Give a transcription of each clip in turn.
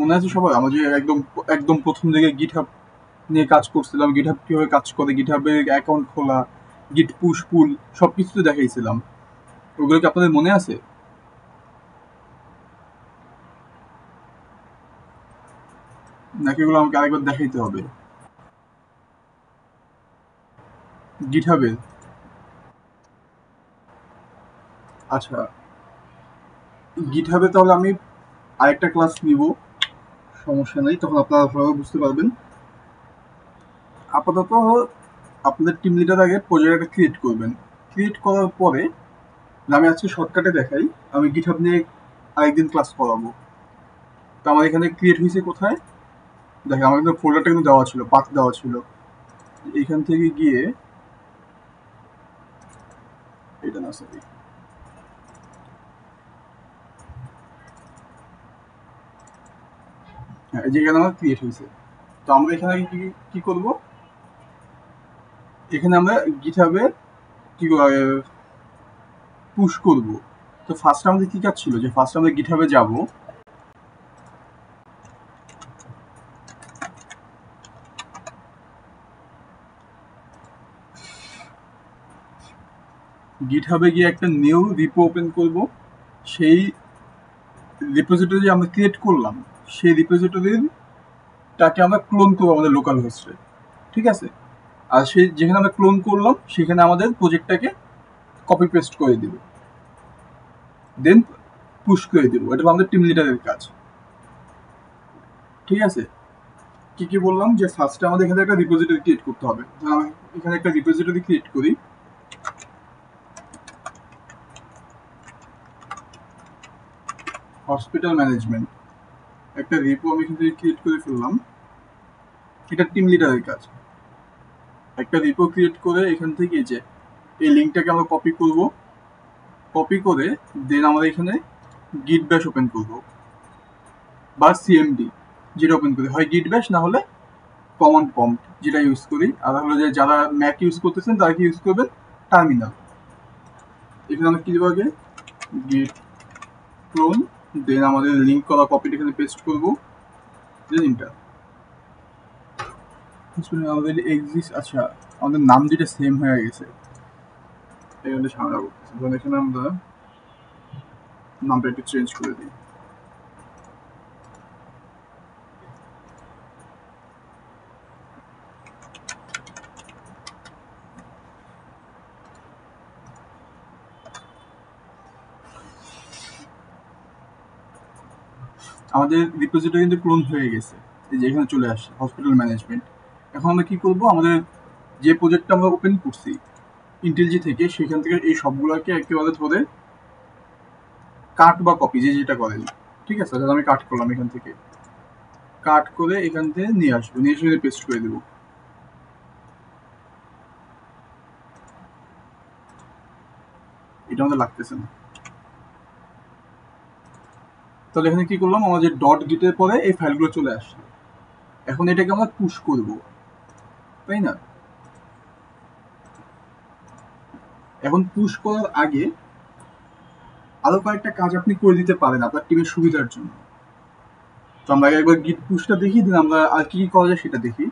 মনে আছে সবাই? আমরা যে একদম একদম প্রথম দিকে গিটহাব নিয়ে কাজ করছিলাম, গিটহাব কিভাবে কাজ করে, গিটহাবের অ্যাকাউন্ট খোলা, গিট পুশ পুল সবকিছু তো দেখাইছিলাম। ওগুলো কি আপনাদের মনে আছে? নাকি ওগুলো আমাকে আরেকবার দেখাইতে হবে? গিটহাবের? আচ্ছা, গিটহাবে তাহলে আমি আরেকটা ক্লাস নিব, সমস্যা নেই, তখন আপনারা ভালোভাবে বুঝতে পারবেন। আপাতত আপনাদের টিম লিডার আগে প্রজেক্ট একটা ক্রিয়েট করবেন। ক্রিয়েট করার পরে আমি আজকে শর্টকাটে দেখাই, আমি গিটহাব নিয়ে আরেকদিন ক্লাস করাবো। তো আমার এখানে ক্রিয়েট হয়েছে কোথায় দেখেন, আমার কিন্তু ফোল্ডারটা কিন্তু দেওয়া ছিল, পাথ দেওয়া ছিল। এখান থেকে গিয়ে এটা না, সরি, হ্যাঁ, এই জায়গাটা আমার ক্রিয়েট হয়েছে। তো আমরা এখানে কি কি করব, এখানে আমরা গিটহাবে কি পুশ করব। তো ফার্স্ট আমাদের কি কাজ ছিল, যে ফার্স্ট আমরা গিটহাবে যাব, গিটহাবে গিয়ে একটা নিউ রিপো ওপেন করব। সেই রিপোজিটরি আমরা ক্রিয়েট করলাম, সেই রিপোজিটরিটাকে আমরা ক্লোন করবো আমাদের লোকাল হোস্টে, ঠিক আছে? আর সেই যেখানে আমরা ক্লোন করলাম সেখানে আমাদের প্রজেক্টটাকে কপি পেস্ট করে দিব, দেন পুশ করে দিব। এটা আমাদের টিম লিডারের কাজ, ঠিক আছে? কি কি বললাম, যে ফার্স্টে আমাদের এখানে একটা রিপোজিটরি ক্রিয়েট করতে হবে। আমি এখানে একটা রিপোজিটরি ক্রিয়েট করি, হসপিটাল ম্যানেজমেন্ট। একটা রিপো আমি এখান থেকে ক্রিয়েট করে ফেললাম, এটা টিম লিডারের কাজ। একটা রিপো ক্রিয়েট করে এখান থেকে যে এই লিঙ্কটাকে আমরা কপি করব, কপি করে দেন আমরা এখানে গিট ব্যাশ ওপেন করব, বা সিএমডি যেটা ওপেন করি, হয় গিট ব্যাশ না হলে কমান্ড প্রম্পট যেটা ইউজ করি। আর হলো যে যারা ম্যাক ইউজ করতেছেন তারা কি ইউজ করবেন, টার্মিনাল। এখানে আমরা কি দেবো আগে, গিট ক্লোন, দেন আমাদের লিঙ্ক করা কপিটা এখানে পেস্ট করবো, দেন ইন্টার। আমাদের এক্সিস্ট, আচ্ছা আমাদের নাম দুইটা সেম হয়ে গেছে, এখানে ঝামেলা করতেছে। ধরুন এখানে আমরা নামটা একটু চেঞ্জ করে দিই। আমাদের রিপোজিটরি কিন্তু ক্লোন হয়ে গেছে, এই যে এখানে চলে আসছে হসপিটাল ম্যানেজমেন্ট। এখন আমরা কি করব, আমাদের যে প্রজেক্টটা আমরা ওপেন করছি ইন্টেলজি থেকে, সেখান থেকে এই সবগুলোকে একেবারে ধরে কাট বা কপি যে যেটা করেন, ঠিক আছে? তাহলে আমি কাট করলাম, এখান থেকে কাট করে এখান থেকে নিয়ে আসবো, নিয়ে এসে পেস্ট করে দেবো। এটা আমাদের লাগতেছে না। তাহলে এখানে কি করলাম, আমাদের ডট গিটের পরে এই ফাইলগুলো চলে আসছে। এখন এটাকে আমরা পুশ করব, তাই না? এখন পুশ করার আগে আরো কয়েকটা কাজ আপনি করে দিতে পারেন আপনার টিমের সুবিধার জন্য। তো আমরা একবার গিট পুশটা দেখি, দিন আমরা আর কি কি করা যায় সেটা দেখি।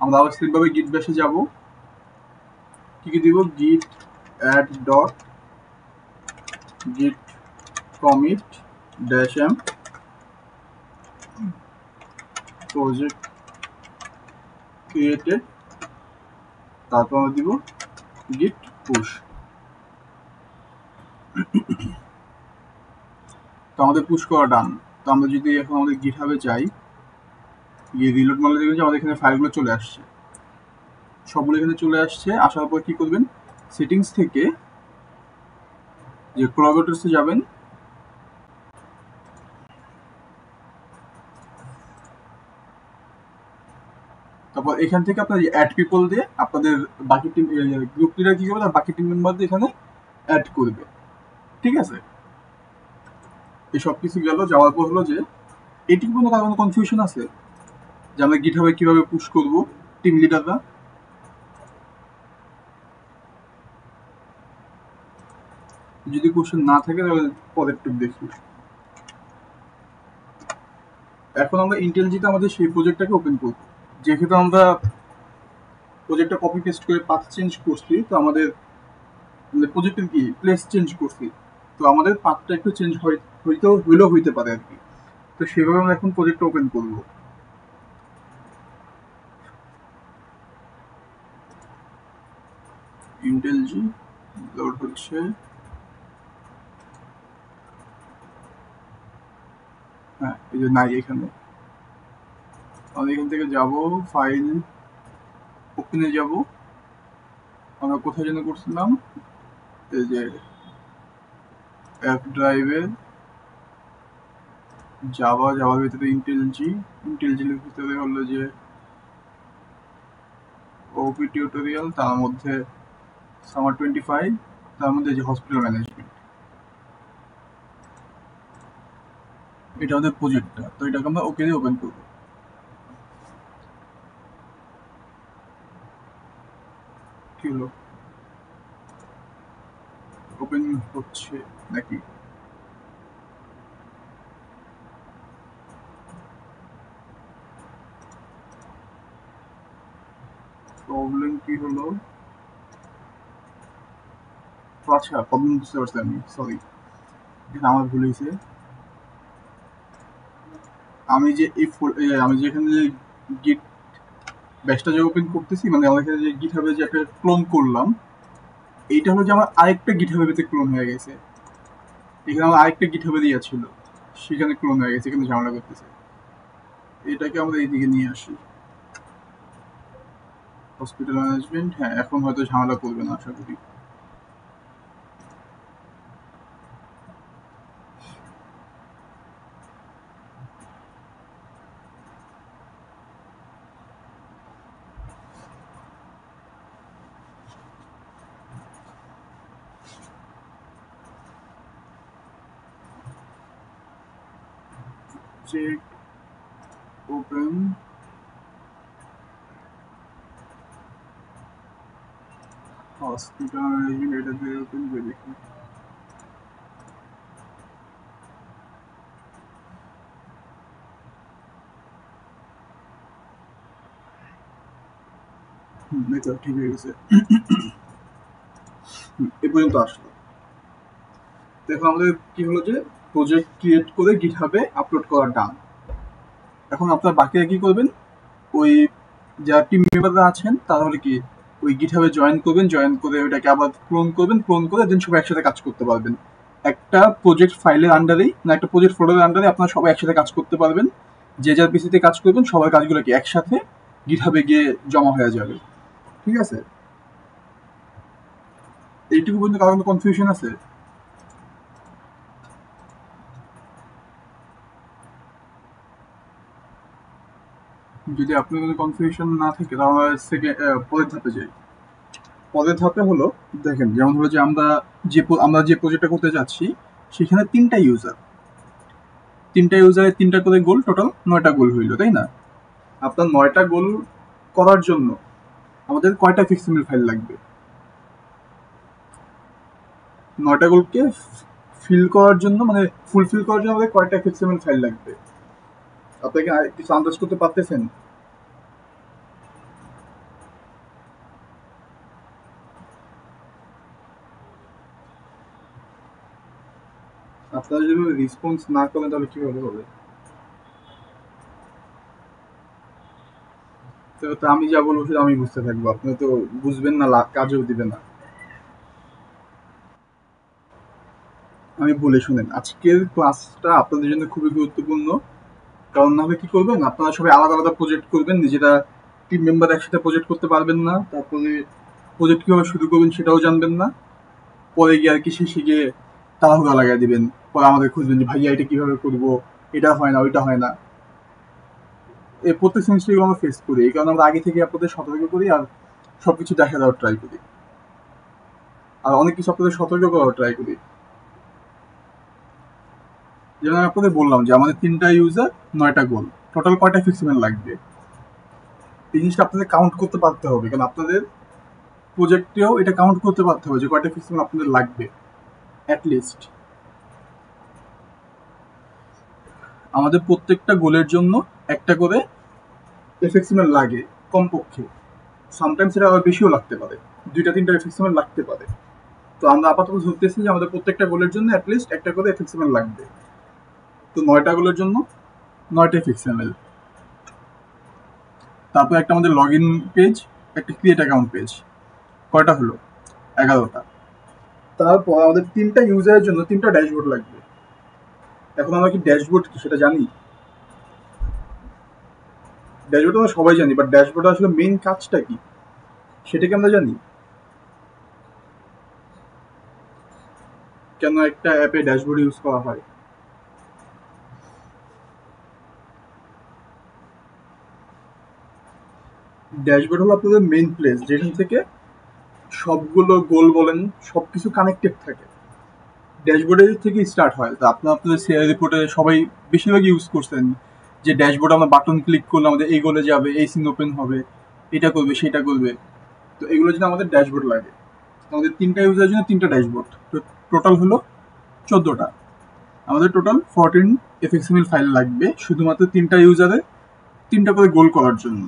আমরা আবার সেমভাবে গিট ব্যাশে যাব, কি কি দিব, git add dot git commit dash m project created, তারপর আমরা দিব গিট পুশ। তো আমাদের পুশ করা ডান। তো আমরা যদি এখন আমাদের গিটহাবে যাই, গিয়ে রিলোড মারলে দেখবেন যে আমাদের এখানে ফাইলগুলো চলে আসছে, সবগুলো এখানে চলে আসছে। আসার পর কি করবেন, সেটিংস থেকে যে কোলাবরেটরসে যাবেন, তারপর এখান থেকে আপনার অ্যাড পিপল দিয়ে আপনাদের বাকি টিম গ্রুপ লিডার কি করবে, তার বাকি টিম মেম্বারদের এখানে অ্যাড করবে, ঠিক আছে? এই সব কিছু গেল, যাওয়ার পর হলো যে এটুকু কোনো কারণে কনফিউশন আছে যে আমরা গিটহাবে কিভাবে পুশ করব টিম লিডাররা? যদি কোশ্চেন না থাকে তাহলে পরের টুক দেখি। এখন আমরা ইন্টেলজিতে আমাদের সেই প্রজেক্টটাকে ওপেন করব। যেহেতু আমরা প্রজেক্টটা কপি পেস্ট করে পাথ চেঞ্জ করছি, তো আমাদের প্রজেক্টের কি প্লেস চেঞ্জ করছি, তো আমাদের পাথটা একটু চেঞ্জ হইলেও হইতে পারে আর কি। তো সেভাবে আমরা এখন প্রজেক্টটা ওপেন করব। ইন্টেলজি লোড হচ্ছে। হ্যাঁ, এই যে নাই এখানে। আমরা এখান থেকে যাব, ফাইল ওপেনে যাব। আমরা কোথায় যেন করছিলাম, এই যে অ্যাপ ড্রাইভে যাওয়ার ভিতরে ইন্টেলজির ভিতরে হলো যে ওপি টিউটোরিয়াল, তার মধ্যে সামার 25, তার মধ্যে যে হসপিটাল ম্যানেজমেন্ট, এটা আমাদের প্রজেক্টটা। তো এটাকে আমরা ওকে দিয়ে ওপেন করবো। কি হলো, ওপেন হচ্ছে নাকি? প্রবলেম কি হলো? আচ্ছা, প্রবলেম বুঝতে পারছি আমি, সরি, এটা আমার ভুল হয়েছে। আমি যে আমি যে এখানে যে গিট ব্যাচটা যে ওপেন করতেছি, মানে আমার এখানে যে গিটহাবে যে একটা ক্লোন করলাম, এইটা হলো যে আমার আরেকটা গিটহাবের ভিতরে ক্লোন হয়ে গেছে। এখানে আমার আরেকটা গিটহাবে দেওয়া ছিল, সেখানে ক্লোন হয়ে গেছে, এখানে ঝামেলা করতেছে। এটাকে আমরা এইদিকে নিয়ে আসি, হসপিটাল ম্যানেজমেন্ট। হ্যাঁ, এখন হয়তো ঝামেলা করবে না আশা করি। চেক ওপেন হসপিটাল ম্যানেজমেন্ট, এটা দিয়ে ওপেন করে দেখি। এই তো ঠিক হয়ে গেছে। এ পর্যন্ত আসলো। দেখো আমাদের কি হলো, যে প্রজেক্ট ক্রিয়েট করে গিটহাবে আপলোড করা ডান। এখন আপনারা বাকিরা কি করবেন, ওই যারা টিম মেম্বাররা আছেন তারা হলে কি ওই গিটহাবে জয়েন করবেন, জয়েন করে ওইটাকে আবার ক্লোন করবেন, ক্লোন করে দেন সবাই একসাথে কাজ করতে পারবেন। একটা প্রজেক্ট ফাইলের আন্ডারেই, না একটা প্রজেক্ট ফোল্ডারের আন্ডারে আপনারা সবাই একসাথে কাজ করতে পারবেন। যে যার পিসিতে কাজ করবেন, সবার কাজগুলো কি একসাথে গিটহাবে গিয়ে জমা হয়ে যাবে। ঠিক আছে, এইটুকু পর্যন্ত কারণ কনফিউশন আছে? যদি আপনার কোনো কনফিউশন না থাকে তাহলে পরের ধাপে যাই। পরের ধাপে হলো, দেখেন যেমন হলো যে আমরা যে প্রজেক্টটা করতে যাচ্ছি, সেখানে তিনটা ইউজারের তিনটা করে গোল, টোটাল 9টা গোল হইলো, তাই না? আপনার 9টা গোল করার জন্য আমাদের কয়টা এক্সএমএল ফাইল লাগবে? 9টা গোলকে ফিল করার জন্য, মানে ফুলফিল করার জন্য আমাদের কয়টা এক্সএমএল ফাইল লাগবে? আপনাকে কিছু আন্দাজ করতে পারতেছেন? আপনারা যদি রেসপন্স না করেন তাহলে কিভাবে হবে? তো আমি যা বলবো সেটা আমি বুঝতে থাকবো, আপনি তো বুঝবেন না, কাজেও দিবেন না। আমি বলে শুনেন, আজকের ক্লাসটা আপনাদের জন্য খুবই গুরুত্বপূর্ণ। কারণ নাহলে কি করবেন, আপনারা সবাই আলাদা আলাদা প্রজেক্ট করবেন, নিজেরা টিম মেম্বার একসাথে প্রজেক্ট করতে পারবেন না, তারপরে প্রজেক্ট কিভাবে শুরু করবেন সেটাও জানবেন না। পরে গিয়ে আর কি শেষে গিয়ে তাড়াহুড়া লাগাই দিবেন, পরে আমাদের খুঁজবেন যে ভাইয়া এটা কিভাবে করবো, এটা হয় না, ওইটা হয় না। এই প্রত্যেক সেমিস্টারে আমরা ফেস করি, এই কারণে আমরা আগে থেকে আপনাদের সতর্ক করি আর সবকিছু দেখা দেওয়ার ট্রাই করি, আর অনেক কিছু আপনাদের সতর্ক করার ট্রাই করি। যেমন আমি আপনাদের বললাম যে আমাদের 3টা ইউজার, 9টা গোল, টোটাল কয়টা ফিক্সিমেন্ট লাগবে? এই জিনিসটা আপনাদের কাউন্ট করতে পারতে হবে, কারণ আপনাদের প্রজেক্টেও এটা কাউন্ট করতে পারতে হবে যে কয়টা ফিক্সিমেন্ট আপনাদের লাগবে অ্যাটলিস্ট। আমাদের প্রত্যেকটা গোলের জন্য একটা করে এফএক্সএমএল লাগে কমপক্ষে, সামটাইমস এটা আবার বেশিও লাগতে পারে, 2-3টা এফএক্সএমএল লাগতে পারে। তো আমরা আপাতত ধরতেছি যে আমাদের প্রত্যেকটা গোলের জন্য অ্যাটলিস্ট একটা করে এফএক্সএমএল লাগবে। তো 9টা গোলের জন্য 9টা এফএক্সএমএল। তারপর একটা আমাদের লগ ইন পেজ, একটা ক্রিয়েট অ্যাকাউন্ট পেজ, কয়টা হলো? 11টা। তারপর আমাদের 3টা ইউজারের জন্য 3টা ড্যাশবোর্ড লাগবে। এখন আমরা কি ড্যাশবোর্ড কি সেটা জানি? ড্যাশবোর্ড আমরা সবাই জানি, বাট ড্যাশবোর্ড আসলে মেইন কাজটা কি সেটাকে আমরা জানি? কেন একটা অ্যাপে ড্যাশবোর্ড ইউজ করা হয়? ড্যাশবোর্ড হলো আপনাদের মেইন প্লেস যেখান থেকে সবগুলো গোল বলেন সবকিছু কানেক্টেড থাকে। ড্যাশবোর্ডের থেকে স্টার্ট হয়। তো আপনাদের শেয়ার রিপোর্টে সবাই বেশিরভাগ ইউজ করছেন যে ড্যাশবোর্ডে আমরা বাটন ক্লিক করলে আমাদের এই গোলে যাবে, এই সিন ওপেন হবে, এটা করবে সেটা করবে। তো এগুলোর জন্য আমাদের ড্যাশবোর্ড লাগে। আমাদের 3টা ইউজারের জন্য 3টা ড্যাশবোর্ড, তো টোটাল হলো 14টা। আমাদের টোটাল 14 এফএক্সএমএল ফাইল লাগবে শুধুমাত্র 3টা ইউজারে 3টা করে গোল করার জন্য।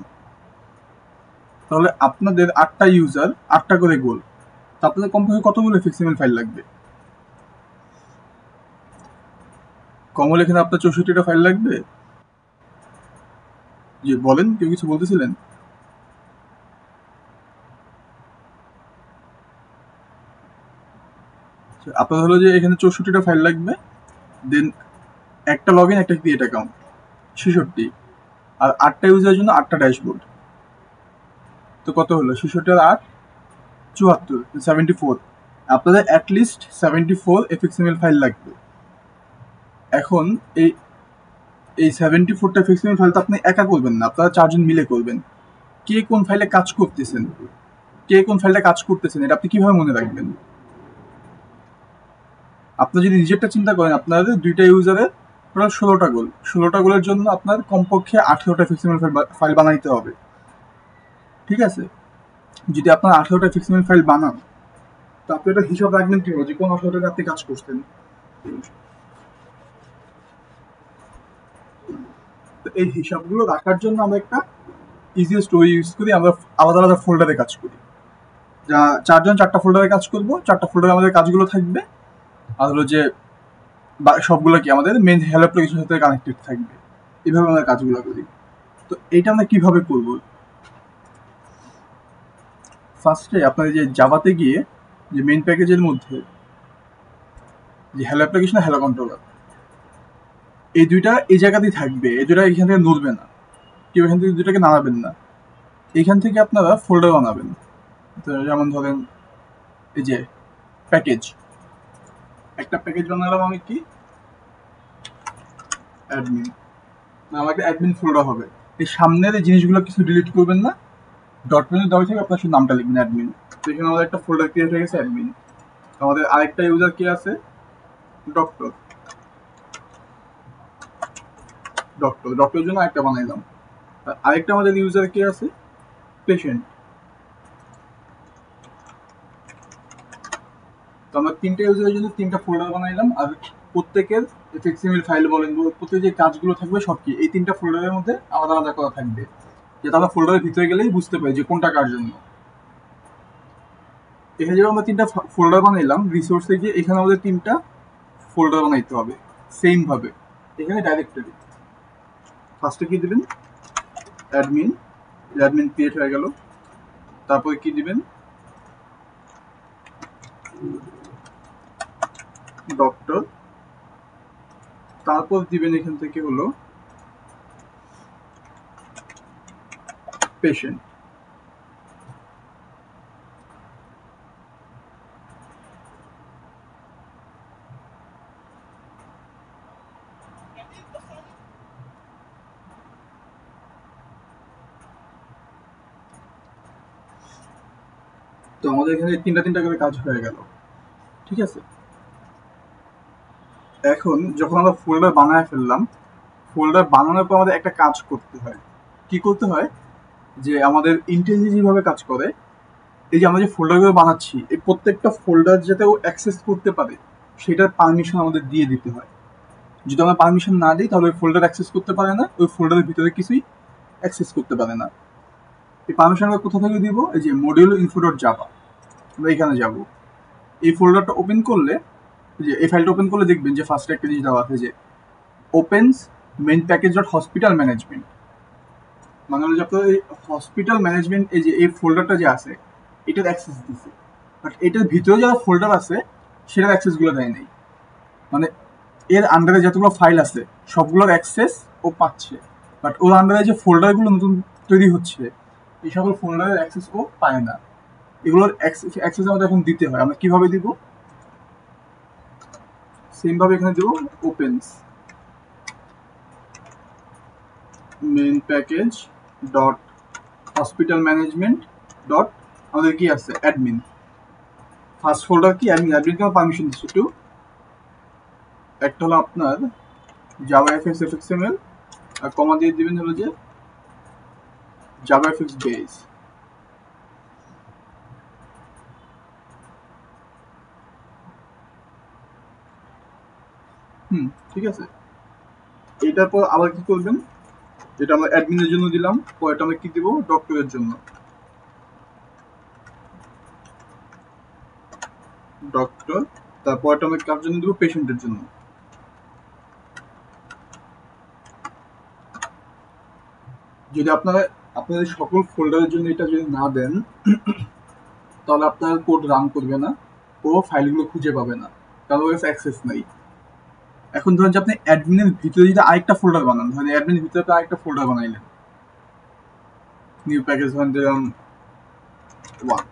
তাহলে আপনাদের 8টা ইউজার 8টা করে গোল, তো আপনাদের কমপক্ষে কতগুলো এফএক্সএমএল ফাইল লাগবে? কমল এখানে আপনার 64টা ফাইল লাগবে। যে বলেন, কেউ কিছু বলতেছিলেন? আপনার হলো যে এখানে 64টা ফাইল লাগবে, দেন একটা লগ ইন, একটা ক্রিয়েট অ্যাকাউন্ট, 66। আর 8টা ইউজারের জন্য 8টা ড্যাশবোর্ড। তো কত হলো? 66 আর 8 74, 74। আপনাদের অ্যাটলিস্ট 74 এফএক্সএমএল ফাইল লাগবে। এখন এই 74টা এফএক্সএমএল ফাইল তো আপনি একা করবেন না, আপনারা 4জন মিলে করবেন। কে কোন ফাইলে কাজ করতেছেন, কে কোন ফাইলটা কাজ করতেছেন এটা আপনি কিভাবে মনে রাখবেন? আপনি যদি নিজেরটা চিন্তা করেন, আপনাদের 2টা ইউজারের টোটাল 16টা গোল, 16টা গোলের জন্য আপনার কমপক্ষে 18টা এফএক্সএমএল ফাইল বানাইতে হবে। ঠিক আছে? যদি আপনার 18টা এফএক্সএমএল ফাইল বানান, তো আপনি এটা হিসাব রাখবেন কিভাবে যে কোন 18টাতে আপনি কাজ করছেন? তো এই হিসাবগুলো রাখার জন্য আমরা একটা ইজিয়েস্ট ওয়ে ইউজ করি, আমরা আলাদা আলাদা ফোল্ডারে কাজ করি। যা 4জন 4টা ফোল্ডারে কাজ করবো, 4টা ফোল্ডারে আমাদের কাজগুলো থাকবে। আর হলো যে সবগুলো কি আমাদের মেইন হেল্প অ্যাপ্লিকেশনের সাথে কানেক্টেড থাকবে। এইভাবে আমরা কাজগুলো করি। তো এইটা আমরা কিভাবে করব? ফার্স্টে আপনাদের যে জাভাতে গিয়ে যে মেইন প্যাকেজের মধ্যে যে হ্যালো অ্যাপ্লিকেশন আর হ্যালো কন্ট্রোলার, এই দুইটা এই জায়গাতেই থাকবে, এই দুইটা এখান থেকে নড়বে না, কেউ এখান থেকে দুইটাকে নাড়াবেন না। এইখান থেকে আপনারা ফোল্ডার বানাবেন। তো যেমন ধরেন এই যে প্যাকেজ, একটা প্যাকেজ বানালাম আমি কি অ্যাডমিন, আমার একটা অ্যাডমিন ফোল্ডার হবে। এই সামনের এই জিনিসগুলো কিছু ডিলিট করবেন না, ডট মেনু দেওয়া থেকে আপনার শুধু নামটা লিখবেন অ্যাডমিন। তো এখানে আমাদের একটা ফোল্ডার ক্রিয়েট হয়ে গেছে অ্যাডমিন। আমাদের আরেকটা ইউজার কি আছে? ডক্টর। ডক্টরের জন্য আরেকটা বানাইলাম। আর আরেকটা আমাদের ইউজার কি আছে? পেশেন্ট। তো আমরা 3টা ইউজারের জন্য 3টা ফোল্ডার বানাইলাম। আর প্রত্যেকের এফএক্সএমএল ফাইল বলেন, প্রত্যেক যে কাজগুলো থাকবে সব কি এই 3টা ফোল্ডারের মধ্যে আলাদা আলাদা করা থাকবে, যেটা আমরা ফোল্ডারের ভিতরে গেলেই বুঝতে পারি যে কোনটা কার জন্য। এখানে যেমন আমরা 3টা ফোল্ডার বানাইলাম, রিসোর্সে গিয়ে এখানে আমাদের 3টা ফোল্ডার বানাইতে হবে সেম ভাবে। এখানে ডাইরেক্টরি ফার্স্টে কি দিবেন? অ্যাডমিন। অ্যাডমিন ক্রিয়েট হয়ে গেল। তারপরে কি দিবেন? ডক্টর। তারপর দিবেন এখান থেকে হলো পেশেন্ট। তো আমাদের এখানে 3টা করে কাজ হয়ে গেল। ঠিক আছে? এখন যখন আমরা ফোল্ডার বানায় ফেললাম, ফোল্ডার বানানোর পর আমাদের একটা কাজ করতে হয়। কি করতে হয়? যে আমাদের ইন্টেল যেভাবে কাজ করে, এই যে আমরা যে ফোল্ডারগুলো বানাচ্ছি, এই প্রত্যেকটা ফোল্ডার যাতে ও অ্যাক্সেস করতে পারে সেটার পারমিশন আমাদের দিয়ে দিতে হয়। যদি আমরা পারমিশন না দিই তাহলে ওই ফোল্ডার অ্যাক্সেস করতে পারে না, ওই ফোল্ডারের ভিতরে কিছুই অ্যাক্সেস করতে পারে না। এই পারমিশন আমরা কোথা থেকে দিব? এই যে মডিউল ইনফো ডট জাভা, আমরা এখানে যাব। এই ফোল্ডারটা ওপেন করলে, যে এই ফাইলটা ওপেন করলে দেখবেন যে ফার্স্টে একটা জিনিস দেওয়া আছে যে opens main package dot hospital management. মানে হলো যে আপনার এই হসপিটাল ম্যানেজমেন্ট, এই যে এই ফোল্ডারটা যে আছে এটার অ্যাক্সেস দিচ্ছে, বাট এটার ভিতরে যারা ফোল্ডার আছে সেটার অ্যাক্সেসগুলো দেয় নাই। মানে এর আন্ডারে যতগুলো ফাইল আছে সবগুলোর অ্যাক্সেস ও পাচ্ছে, বাট ওর আন্ডারে যে ফোল্ডারগুলো নতুন তৈরি হচ্ছে এই সকল ফোল্ডারের অ্যাক্সেস ও পায় না। এগুলোর অ্যাক্সেস আমাদের এখন দিতে হয়। আমরা কিভাবে দিব? সেম ভাবে এখানে দেব opens main package dot hospital management dot, আমাদের কি আছে অ্যাডমিন। ফার্স্ট ফোল্ডার কি অ্যাডমিন, অ্যাডমিনকে পারমিশন দিচ্ছি একটু। একটা হলো আপনার জাভা এফএক্স এফএক্সএমএল, আর কমা দিয়ে দিবেন হলো যে জাভা এফএক্স বেস। ঠিক আছে। এটার পর আবার কি করবেন? এটা আমরা অ্যাডমিনের জন্য দিলাম, পরেরটা আমরা কি দিব? ডক্টরের জন্য ডক্টর। তারপরটা আমরা কার জন্য দিব? পেশেন্টের জন্য। যদি আপনারা আপনাদের সকল ফোল্ডারের জন্য এটা যদি না দেন তাহলে আপনার কোড রান করবে না, ও ফাইলগুলো খুঁজে পাবে না, কারণ ওর কাছে অ্যাক্সেস নাই। এখন ধরেন যে আপনি অ্যাডমিনের ভিতরে যদি আরেকটা ফোল্ডার বানান, ধরেন অ্যাডমিনের ভিতরে আপনি আরেকটা ফোল্ডার বানাইলেন, নিউ প্যাকেজ ধরেন দিলাম 1,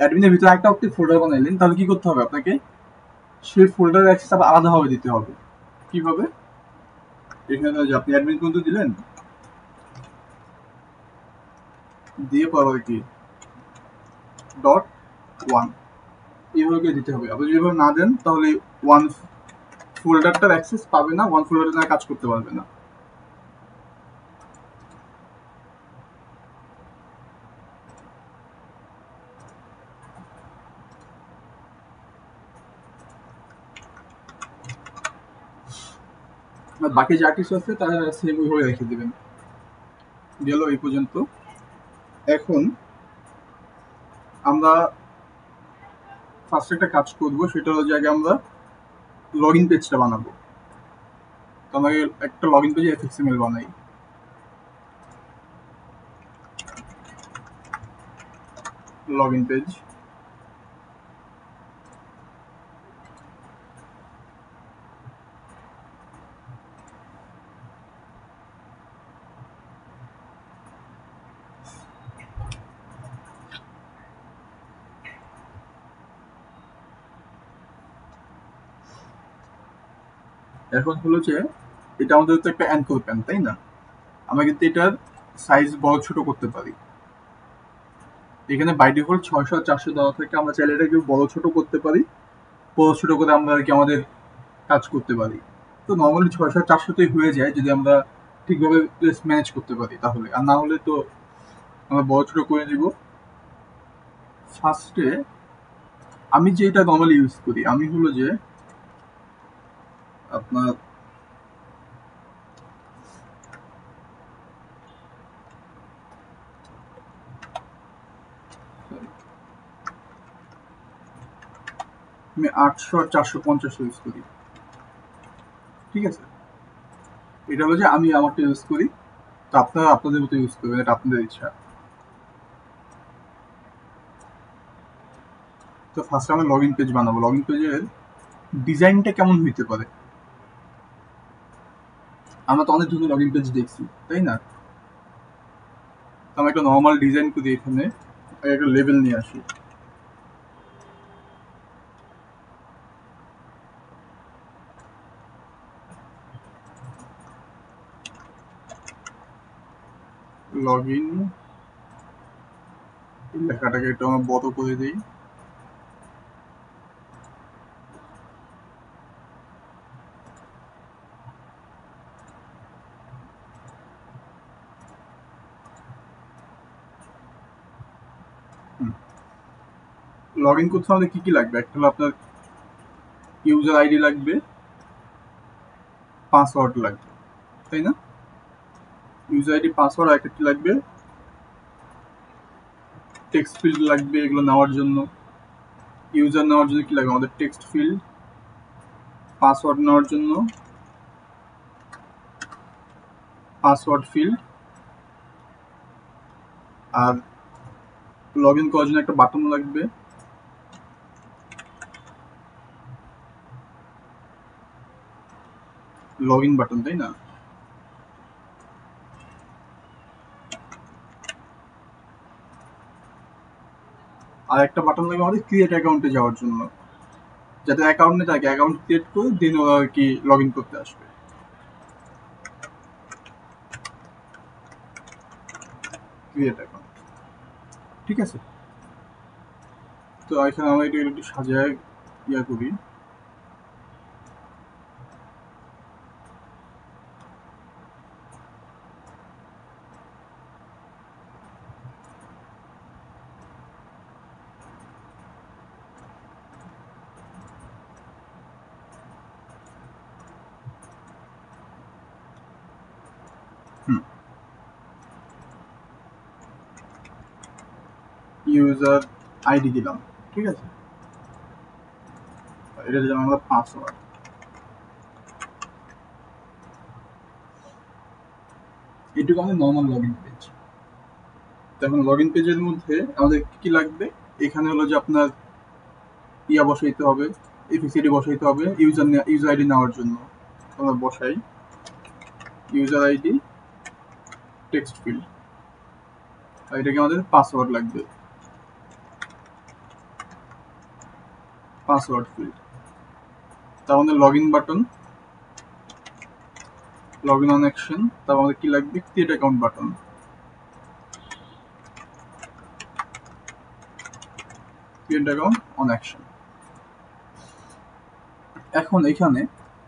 অ্যাডমিনের ভিতরে আরেকটা আপনি ফোল্ডার বানাইলেন, তাহলে কি করতে হবে আপনাকে? সেই ফোল্ডারের অ্যাক্সেস আবার আলাদাভাবে দিতে হবে। কিভাবে? এখানে যে আপনি অ্যাডমিন পর্যন্ত দিলেন, দিয়ে পরে কি ডট 1 এইভাবে দিতে হবে। আপনি যদি না দেন তাহলে 1 ফোল্ডারটার অ্যাক্সেস পাবে না, 1 ফোল্ডারে কাজ করতে পারবে না। বাকি যা কিছু আছে তারা সেম ওইভাবে রেখে দেবেন। গেল এই পর্যন্ত। এখন আমরা ফার্স্ট একটা কাজ করব, সেটা হলো যে আগে আমরা লগ ইন পেজটা বানাবো। তো আমরা একটা লগ ইন পেজে এফএক্সএমএল বানাই। লগ ইন পেজ, এখন হলো যে এটা আমাদের তো একটা অ্যাঙ্কর প্যান, তাই না? আমরা কিন্তু এটার সাইজ বড় ছোট করতে পারি। এখানে বাই ডিফল্ট 600 400 দেওয়া থাকে, আমরা চাইলে এটাকে বড় ছোট করতে পারি, বড় ছোট করে আমরা আর কি আমাদের কাজ করতে পারি। তো নর্মালি 600 400তেই হয়ে যায় যদি আমরা ঠিকভাবে প্লেস ম্যানেজ করতে পারি তাহলে, আর না হলে তো আমরা বড় ছোট করে দিব। ফার্স্টে আমি যেটা নর্মালি ইউজ করি, আমি হলো যে আপনার আমি 800 আর 450 ইউজ করি। ঠিক আছে, এটা হলো যে আমি আমারটা ইউজ করি, তো আপনারা আপনাদের মতো ইউজ করবেন, এটা আপনাদের ইচ্ছা। তো ফার্স্টে আমরা লগ ইন পেজ বানাবো। লগ ইন পেজের ডিজাইনটা কেমন হইতে পারে? আমরা তো অনেক ধরনের লগ ইন পেজ দেখছি, তাই না? তো আমরা একটা নর্মাল ডিজাইন করি, এখানে একটা লেভেল নিয়ে আসি। লগ ইন লেখাটাকে একটু আমরা বড় করে দিই। লগ ইন করতে আমাদের কি কি লাগবে? একটা হলো আপনার ইউজার আইডি লাগবে, পাসওয়ার্ড লাগবে, তাই না? ইউজার আইডি, পাসওয়ার্ড, আর একটা লাগবে টেক্সট ফিল্ড লাগবে এগুলো নেওয়ার জন্য। ইউজার নেওয়ার জন্য কি লাগবে আমাদের? Text field. পাসওয়ার্ড নেওয়ার জন্য পাসওয়ার্ড ফিল্ড। আর লগ ইন করার জন্য একটা বাটন লাগবে। লগ ইন বাটন, তাই না? আর একটা বাটন লাগবে আমাদের ক্রিয়েট অ্যাকাউন্টে যাওয়ার জন্য, যাতে অ্যাকাউন্টে থাকে, অ্যাকাউন্ট ক্রিয়েট করে দেন ওরা আর কি লগ ইন করতে আসবে। ক্রিয়েট অ্যাকাউন্ট, ঠিক আছে। তো এখানে আমরা এটা একটু সাজায় ইয়া করি। ইউজার আইডি দিলাম, ঠিক আছে। এটা দিলাম আমরা পাসওয়ার্ড। এটুকু আমাদের নর্মাল লগ ইন পেজ। তখন লগ ইন পেজের মধ্যে আমাদের কি লাগবে? এখানে হলো যে আপনার ইয়া বসাইতে হবে, এফএক্সআইডি বসাইতে হবে ইউজার আইডি নেওয়ার জন্য। আমরা বসাই ইউজার আইডি টেক্সট ফিল্ড, আর এটাকে আমাদের পাসওয়ার্ড লাগবে, পাসওয়ার্ড ফিল্ড। তার আমাদের log in button, log in on action. তার আমাদের কি লাগবে? Create account button, create account on action. এখন এখানে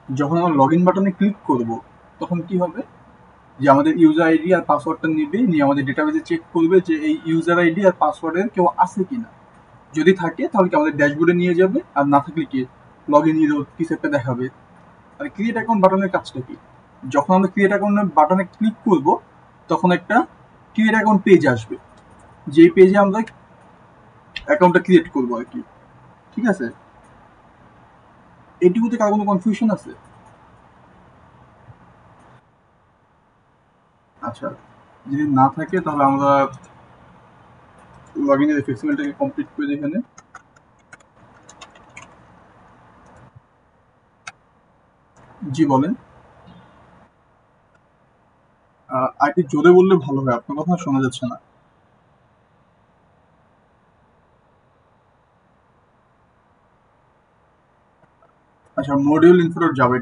যখন আমরা লগ ইন বাটনে ক্লিক করব তখন কি হবে? যে আমাদের ইউজার আইডি আর পাসওয়ার্ডটা নেবে, নিয়ে আমাদের ডেটাবেজে চেক করবে যে এই ইউজার আইডি আর পাসওয়ার্ডের কেউ আছে কিনা। যদি থাকে তাহলে কি আমাদের ড্যাশবোর্ডে নিয়ে যাবে, আর না থাকলে কি লগ ইন কিছু একটা দেখাবে। আর ক্রিয়েট অ্যাকাউন্ট বাটনের কাজটা কি? যখন আমরা ক্রিয়েট অ্যাকাউন্ট বাটনে ক্লিক করব তখন একটা ক্রিয়েট অ্যাকাউন্ট পেজ আসবে, যেই পেজে আমরা অ্যাকাউন্টটা ক্রিয়েট করবো আর কি, ঠিক আছে। এইটুকুতে কার কোনো কনফিউশন আছে? আচ্ছা, যদি না থাকে তাহলে আমরা লগ ইনের এক্সএমএলটাকে কমপ্লিট করে এখানে। জি বলেন। আর একটু জোরে বললে ভালো হয়, আপনার কথা শোনা যাচ্ছে না। আচ্ছা, মডিউল ইনফো ডট জাভা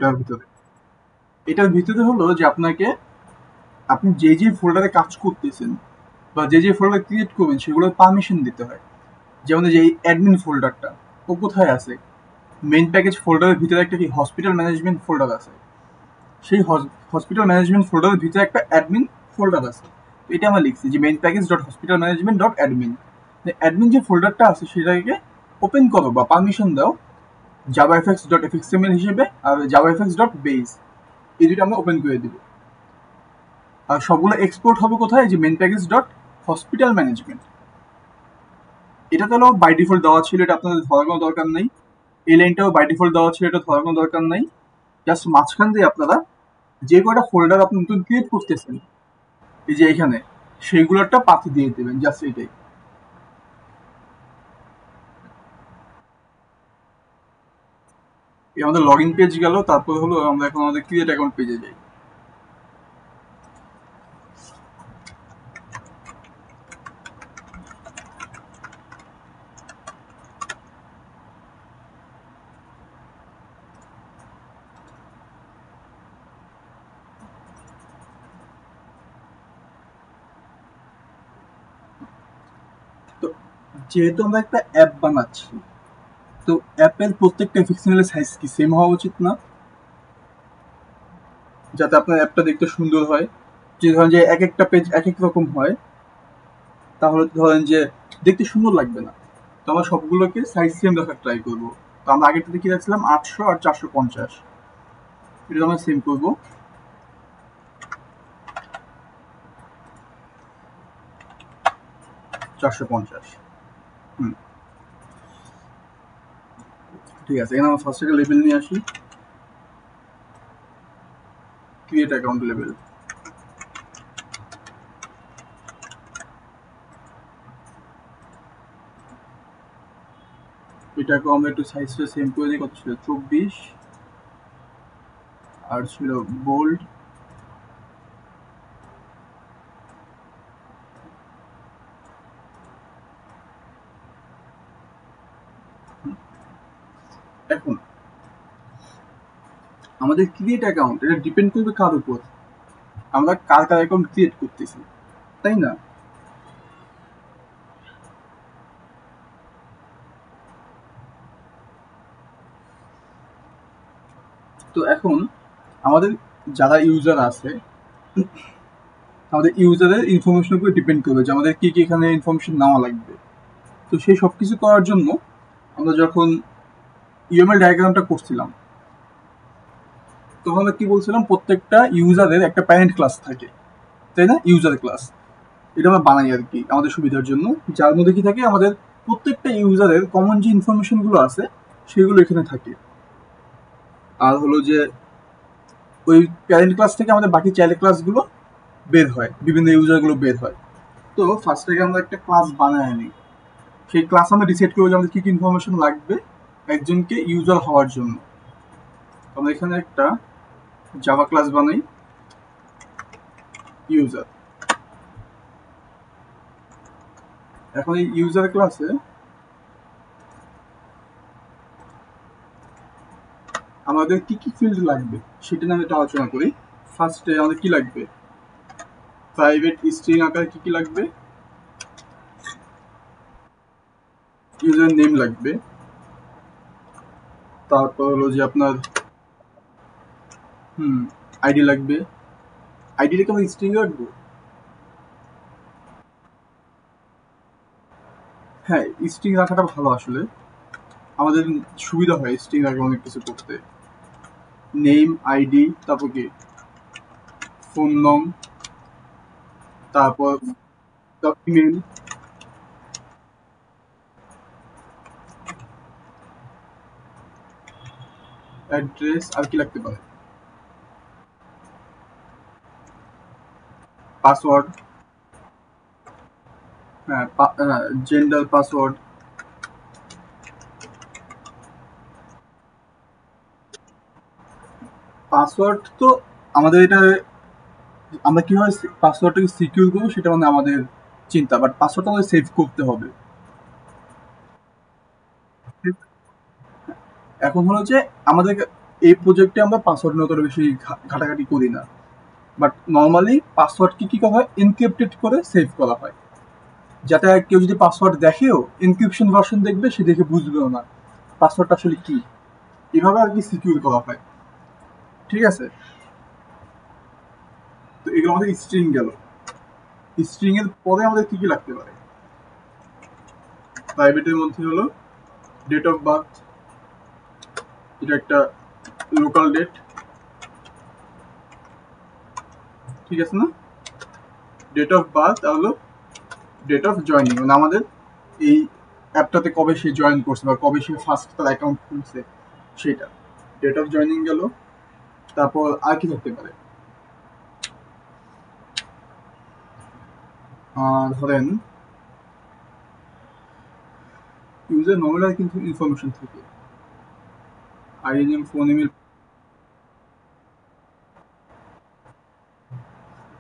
এটার ভিতরে হলো যে আপনি যে যে ফোল্ডারে কাজ করতেছেন বা যে যে ফোল্ডার ক্রিয়েট করবেন সেগুলোর পারমিশন দিতে হয়। যেমন যে এই অ্যাডমিন ফোল্ডারটা ও কোথায় আছে? মেইন প্যাকেজ ফোল্ডারের ভিতরে একটা কি হসপিটাল ম্যানেজমেন্ট ফোল্ডার আছে। সেই হসপিটাল ম্যানেজমেন্ট ফোল্ডারের ভিতরে একটা অ্যাডমিন ফোল্ডার আছে। তো এটা আমরা লিখছি যে main package dot hospital management dot admin. Admin যে ফোল্ডারটা আছে সেটাকে ওপেন করো বা পারমিশন দাও জাভাএফএক্স ডট এফএক্সএমএল হিসেবে, আর জাভাএফএক্স ডট বেস, এই দুটো আমরা ওপেন করে দিব। আর সবগুলো এক্সপোর্ট হবে কোথায়? যে main package dot hospital management. এটা তাহলে বাই ডিফল্ট দেওয়া ছিল, এটা আপনাদের ধরার কোনো দরকার নেই। এই লাইনটাও বাই ডিফল্ট দেওয়া ছিল, এটা ধরার কোনো দরকার নেই। জাস্ট মাঝখান দিয়ে আপনারা যে কয়টা ফোল্ডার আপনি নতুন ক্রিয়েট করতেছেন এই যে এখানে, সেইগুলোরটা পাথ দিয়ে দেবেন, জাস্ট এটাই। আমাদের লগ ইন পেজ গেল, তারপর হলো আমরা এখন আমাদের ক্রিয়েট অ্যাকাউন্ট পেজে যাই। তো যেহেতু আমরা একটা অ্যাপ বানাচ্ছি, তো অ্যাপের প্রত্যেকটা এফএক্সএমএল এর সাইজ কি সেম হওয়া উচিত না? যাতে আপনার অ্যাপটা দেখতে সুন্দর হয়। যে ধরেন যে এক একটা পেজ এক এক রকম হয়, তাহলে ধরেন যে দেখতে সুন্দর লাগবে না। তো আমরা সবগুলোকে সাইজ সেম রাখার ট্রাই করবো। তো আমরা আগেরটাতে কি রাখছিলাম 800 আর 450। এটা আমরা সেম করবো। $450। ঠিক আছে, এখানে আমরা ফার্স্ট একটা লেভেল নিয়ে আসি, ক্রিয়েট অ্যাকাউন্ট লেভেল। এটাকে আমরা একটু সাইজটা সেম করে দিই। কত ছিল? 24, আর ছিল বোল্ড। এখন আমাদের ক্রিয়েট অ্যাকাউন্ট, এটা ডিপেন্ড করবে কার উপর, আমরা কার কার অ্যাকাউন্ট ক্রিয়েট করতেছি, তাই না? তো এখন আমাদের যারা ইউজার আছে, আমাদের ইউজারের ইনফরমেশনের উপর ডিপেন্ড করবে যে আমাদের কি কি এখানে ইনফরমেশন নেওয়া লাগবে। তো সেই সব কিছু করার জন্য আমরা যখন ইউএমএল ডায়াগ্রামটা করছিলাম, তখন আমরা কি বলছিলাম, প্রত্যেকটা ইউজারের একটা প্যারেন্ট ক্লাস থাকে, তাই না? ইউজার ক্লাস, এটা আমরা বানাই আর কি আমাদের সুবিধার জন্য, যার মধ্যে কি থাকে, আমাদের প্রত্যেকটা ইউজারের কমন যে ইনফরমেশনগুলো আছে সেগুলো এখানে থাকে। আর হলো যে ওই প্যারেন্ট ক্লাস থেকে আমাদের বাকি চাইল্ড ক্লাসগুলো বের হয়, বিভিন্ন ইউজারগুলো বের হয়। তো ফার্স্ট থেকে আমরা একটা ক্লাস বানায় নিই, সেই ক্লাস আমরা ডিসাইড করবো যে আমাদের কী কী ইনফরমেশন লাগবে একজনকে ইউজার হওয়ার জন্য। আমরা এখানে একটা জাভা ক্লাস বানাই, ইউজার। এখন এই ইউজার ক্লাসে আমাদের কি কি ফিল্ড লাগবে সেটা নিয়ে আমি একটা আলোচনা করি। ফার্স্টে আমাদের কি লাগবে, প্রাইভেট স্ট্রিং আকারে কি কি লাগবে, ইউজার নেম লাগবে, তারপর হলো যে আপনার আইডি লাগবে। আইডিটাকে আমরা স্ট্রিং রাখবো, হ্যাঁ স্ট্রিং রাখাটা ভালো, আসলে আমাদের সুবিধা হয় স্ট্রিং রাখলে অনেক কিছু করতে। নেম, আইডি, তারপর কি ফোন নং, তারপর ইমেল, অ্যাড্রেস, আর কি লাগতে পারে, পাসওয়ার্ড, হ্যাঁ জেন্ডার, পাসওয়ার্ড। পাসওয়ার্ড তো আমাদের এটা, আমরা কিভাবে পাসওয়ার্ডটাকে সিকিউর করবো সেটা মানে আমাদের চিন্তা, বাট পাসওয়ার্ডটা আমাদের সেভ করতে হবে। এখন হলো যে আমাদের এই প্রজেক্টে আমরা পাসওয়ার্ড নিয়ে অতটা বেশি ঘাটাঘাটি করি না, বাট নর্মালি পাসওয়ার্ড কি করা হয়, এনক্রিপ্টেড করে সেভ করা হয়, যাতে কেউ যদি পাসওয়ার্ড দেখেও এনক্রিপশন ভার্সন দেখবে, সে দেখে বুঝবেও না পাসওয়ার্ডটা আসলে কি। এভাবে আর কি সিকিউর করা হয়, ঠিক আছে? তো এগুলো আমাদের স্ট্রিং গেল। স্ট্রিং এর পরে আমাদের কি কি লাগতে পারে, প্রাইভেটের মধ্যে হলো ডেট অফ বার্থ, এটা একটা লোকাল ডেট, ঠিক আছে না? ডেট অফ বার্থ আর হলো ডেট অফ জয়নিং, মানে আমাদের এই অ্যাপটাতে কবে সে জয়েন করছে বা কবে সে ফার্স্ট তার অ্যাকাউন্ট খুলছে সেটা। ডেট অফ জয়নিং গেল। তারপর আর কি থাকতে পারে, ধরেন ইউজার নর্মাল কিন্তু ইনফরমেশন থাকে, আইডি নেম, ফোন, ইমেল।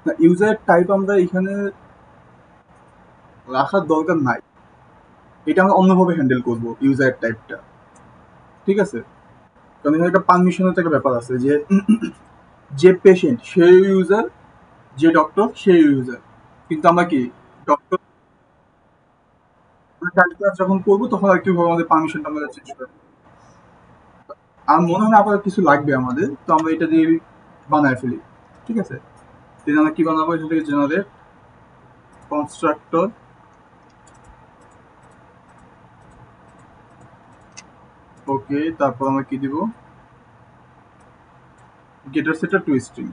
না, ইউজারের টাইপ আমরা এখানে রাখার দরকার নাই, এটা আমরা অন্যভাবে হ্যান্ডেল করবো ইউজারের টাইপটা, ঠিক আছে? কারণ এখানে একটা পারমিশনের একটা ব্যাপার আছে, যে যে পেশেন্ট সে ইউজার, যে ডক্টর সে ইউজার, কিন্তু আমরা কি ডক্টর যখন করবো তখন আর কি আমাদের পারমিশনটা আমরা চেঞ্জ করবো। আর মনে হয় আবার কিছু লাগবে আমাদের, তো আমরা এটা দিয়ে বানায় ফেলি, ঠিক আছে? দেন আমরা কি বানাবো, এখান থেকে জেনারেট কনস্ট্রাক্টর, ওকে। তারপর আমরা কি দিব, getter setter to string,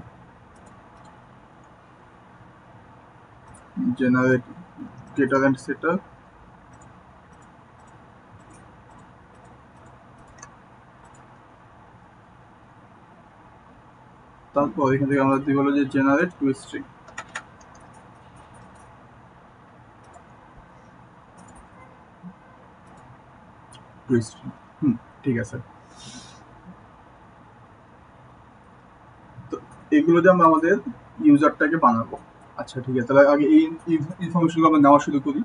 generate getter and setter, তারপর এখান থেকে আমরা দিব হলো যে জেনারেট টু স্ট্রিং। ঠিক আছে। তো এগুলো দিয়ে আমরা আমাদের ইউজারটাকে বানাবো। আচ্ছা ঠিক আছে, তাহলে আগে এই ইনফরমেশনগুলো আমরা নেওয়া শুরু করি।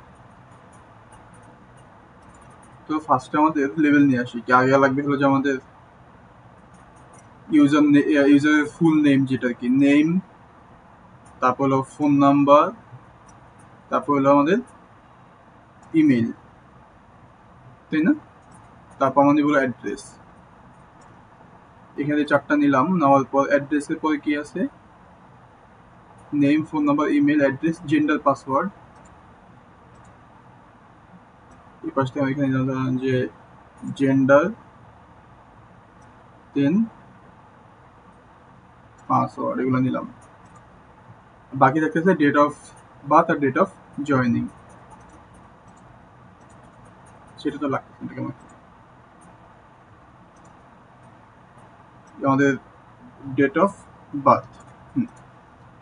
তো ফার্স্টে আমাদের লেভেল নিয়ে আসি। কি আগে লাগবে হলো যে আমাদের ইউজারের ফুল নেম, যেটা কি নেম, তারপর হলো ফোন নাম্বার, তারপর হলো আমাদের ইমেল, তাই না? তারপর আমাদের হলো অ্যাড্রেস। এখানে 4টা নিলাম, নেওয়ার পর অ্যাড্রেসের পরে কি আছে, name, phone number, email, address, gender, password. এই পাশে আমি এখানে নিলাম যে জেন্ডার, দেন পাসওয়ার্ড, এগুলো নিলাম। বাকি থাকতেছে ডেট অফ বার্থ আর ডেট অফ জয়েনিং, সেটা তো লাগতেছে না। আমাদের ডেট অফ বার্থ।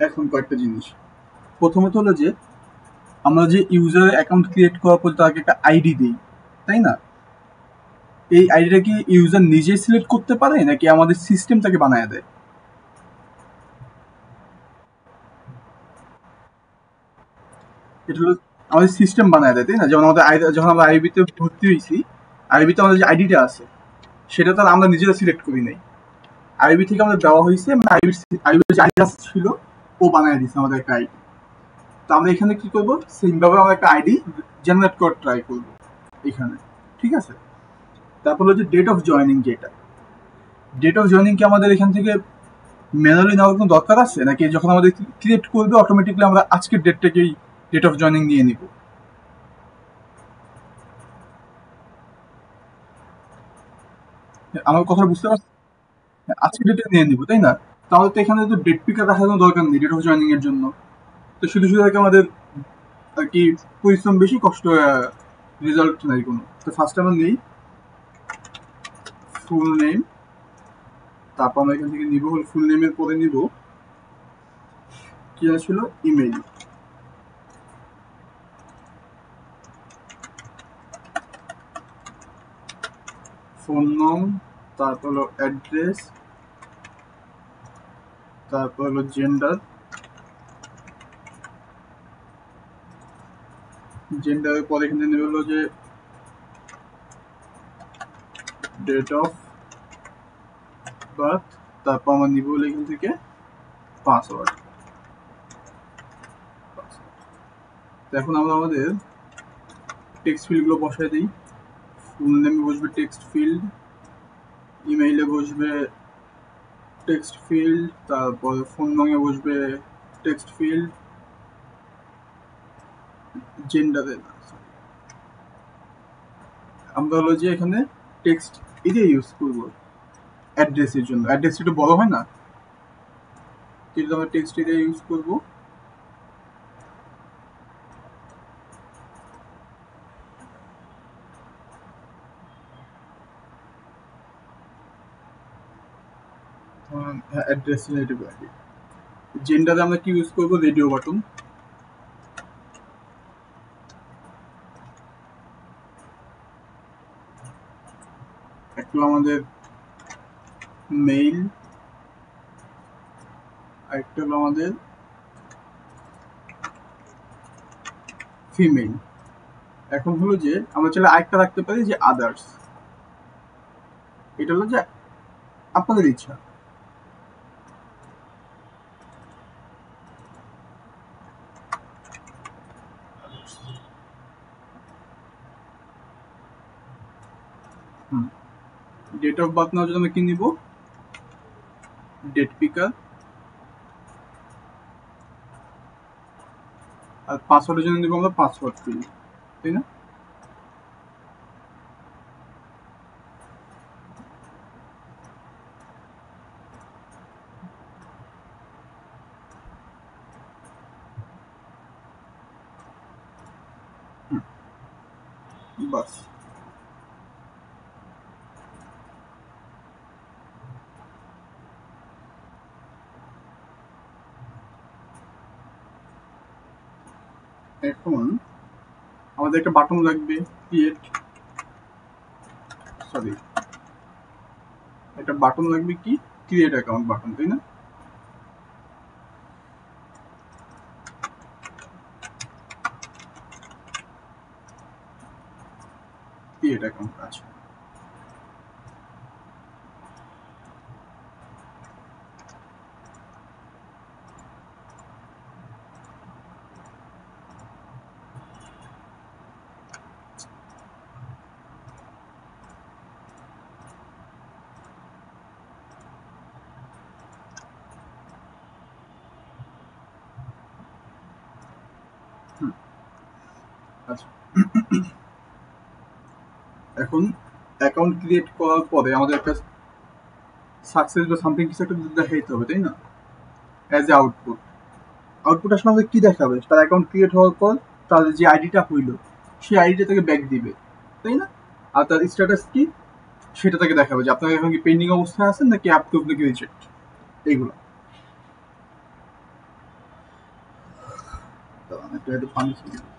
এখন কয়েকটা জিনিস, প্রথমত হলো যে আমরা যে ইউজার অ্যাকাউন্ট ক্রিয়েট করার পর তাকে একটা আইডি দিই, তাই না? এই আইডিটা কি ইউজার নিজেই সিলেক্ট করতে পারে নাকি আমাদের সিস্টেম তাকে বানায় দেয়? এটা হলো আমাদের সিস্টেম বানায় দেয়, তাই না? যেমন আমাদের যখন আমরা আইবিতে ভর্তি হয়েছি, আইবিতে আমাদের যে আইডিটা আছে সেটা তো আমরা নিজেরা সিলেক্ট করি নাই, আইবি থেকে আমাদের দেওয়া হয়েছে, মানে আইবির যে আইডি ছিল ও বানায় দিচ্ছে আমাদের একটা আইডি। তো আমরা এখানে কি করবো, সেইভাবে আমরা একটা আইডি জেনারেট করার ট্রাই করবো এখানে, ঠিক আছে? তারপর হচ্ছে ডেট অফ জয়েনিং, যেটা ডেট অফ জয়েনিং কি আমাদের এখান থেকে ম্যানুয়ালি নেওয়ার কোনো দরকার আছে, নাকি যখন আমাদের ক্রিয়েট করবে অটোমেটিকলি আমরা আজকের ডেটটাকেই ডেট অফ জয়েনিং নিয়ে নিব? আমার কথা বুঝতে পারছি? আজকের ডেটে নিয়ে নিব, তাই না? তাহলে তো এখানে তো ডেট পিকার রাখার কোনো দরকার নেই ডেট অফ জয়েনিং এর জন্য। তো শুধু শুধু আগে আমাদের আর কি পরিশ্রম বেশি, কষ্ট রেজাল্ট নাই কোনো। তো ফার্স্ট আমরা নেই ফুল নেম, তারপর আমরা এখান থেকে নিব হল ফুল নেমের পরে নিব কি ছিল, ইমেল, ফোন নং, তারপর হলো অ্যাড্রেস, তারপর হলো জেন্ডার, জেন্ডারের পরে এখানে নেবে হলো যে ডেট অফ বার্থ, তারপর আমরা নিব হলো এখান থেকে পাসওয়ার্ড। এখন আমরা আমাদের টেক্সট ফিল্ডগুলো বসায় দিই। ফুল নেমে বসবে টেক্সট ফিল্ড, ইমেইলে বসবে টেক্সট ফিল্ড, তারপর ফোন নঙে বসবে টেক্সট ফিল্ড, জেন্ডারে আমরা হলো যে এখানে টেক্সট এটা ইউজ করবো অ্যাড্রেসের জন্য। অ্যাড্রেস একটু বড় হয় না, কিন্তু আমরা টেক্সট এটা ইউজ করবো। Address relative ID. জেন্ডারে আমরা কি ইউজ করবো, রেডিও বাটন। একটা হলো আমাদের মেইল, আরেকটা হলো আমাদের ফিমেল। এখন হলো যে আমরা চাইলে আরেকটা রাখতে পারি যে আদার্স, এটা হলো যে আপনাদের ইচ্ছা। ডেট অফ বার্থ নেওয়ার জন্য আমরা কি নিব, ডেট পিকার, আর পাসওয়ার্ডের জন্য নিব আমরা পাসওয়ার্ড ফিল্ড, তাই না? বাস। এখন আমাদের একটা বাটন লাগবে, ক্রিয়েট, সরি, একটা বাটন লাগবে কি, ক্রিয়েট অ্যাকাউন্ট বাটন, তাই না? ক্রিয়েট অ্যাকাউন্ট আছে। আচ্ছা, এখন অ্যাকাউন্ট ক্রিয়েট করার পরে আমাদের একটা সাকসেস বা সামথিং কিছু একটা দেখাইতে হবে, তাই না? As a output. আউটপুট আসলে আমাদের কি দেখাবে? তার অ্যাকাউন্ট ক্রিয়েট হওয়ার পর তার যে আইডিটা হইলো সেই আইডিটা তাকে ব্যাক দিবে, তাই না? আর তার স্ট্যাটাস কি সেটা তাকে দেখাবে যে আপনার এখন কি পেন্ডিং অবস্থায় আছেন নাকি অ্যাপ্রুভ নাকি রিজেক্ট, এইগুলো। একটু পানি খেয়ে নিই।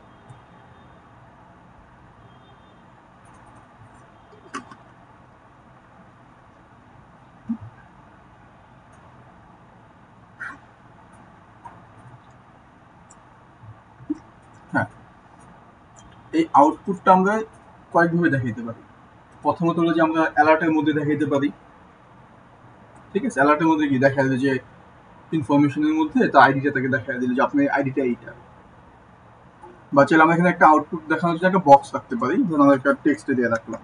হ্যাঁ, এই আউটপুটটা আমরা কয়েকভাবে দেখাইতে পারি। প্রথমত হলো যে আমরা অ্যালার্টের মধ্যে দেখাইতে পারি, ঠিক আছে? অ্যালার্টের মধ্যে কি দেখা যায় যে ইনফরমেশনের মধ্যে তার আইডিটা তাকে দেখা দিল যে আপনার আইডিটা এইটা। বা চাইলে আমরা এখানে একটা আউটপুট দেখানোর জন্য একটা বক্স রাখতে পারি, ধরুন আমরা একটা টেক্সট দিয়ে রাখলাম,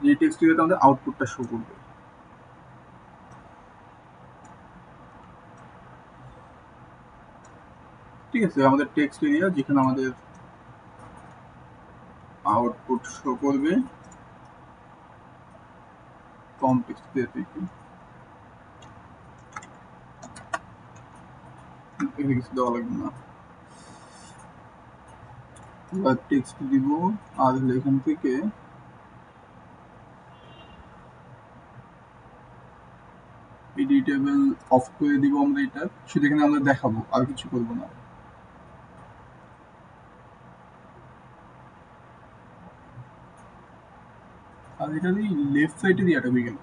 যে টেক্সট দিয়ে আমাদের আউটপুটটা শো করবে। ঠিক আছে, আমাদের টেক্সট এরিয়া যেখানে আমাদের আউটপুট শো করবে, কম টেক্সট দিয়ে থেকে এখানে কিছু দেওয়া লাগবে না, টেক্সট দিব। আর হলো এখান থেকে এডিটেবল অফ করে দিব আমরা, এটা শুধু এখানে আমরা দেখাবো, আর কিছু করবো না। আর এটা দিয়ে লেফট সাইডে দিয়ে আটকে গেল,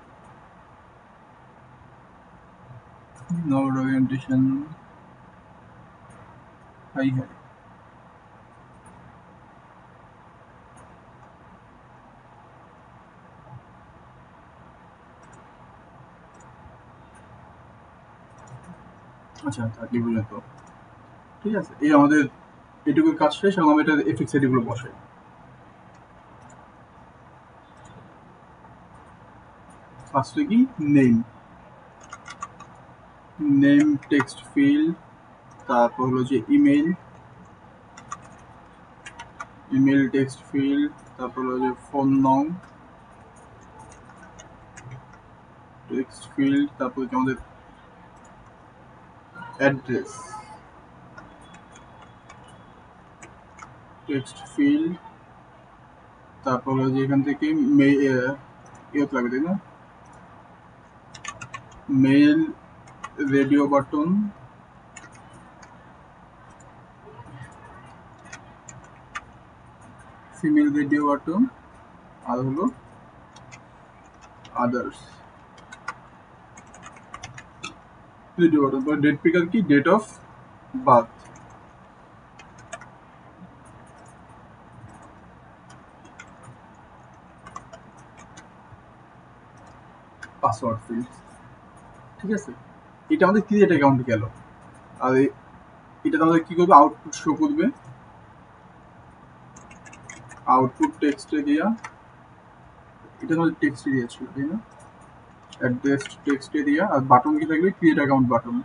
নোড ওরিয়েন্টেশন হাই হাই। আচ্ছা, থাকলে পর্যন্ত ঠিক আছে। এই আমাদের এটুকু কাজ শেষ, এবং আমি এটা এফএক্স এগুলো বসাই। ফার্স্টে কি, নেম, নেম টেক্সট ফিল্ড, তারপর হলো যে ইমেল, ইমেল টেক্সট ফিল্ড, তারপর হলো যে ফোন নং টেক্সট ফিল্ড, তারপর হচ্ছে আমাদের অ্যাড্রেস টেক্সট ফিল্ড, তারপর হলো যে এখান থেকে ইয়ে লাগবে, তাই না? Male radio button, female radio button, আর হলো others radio button. Date picker কি, date of birth, password field. ঠিক আছে, এটা আমাদের ক্রিয়েট অ্যাকাউন্ট গেল। আর এটা আমাদের কি করবে, আউটপুট শো করবে, আউটপুট টেক্সট এরিয়া, এটা আমাদের টেক্সট এরিয়া ছিল, তাই না? অ্যাড্রেস টেক্সট এরিয়া, আর বাটন কি থাকবে, ক্রিয়েট অ্যাকাউন্ট বাটন,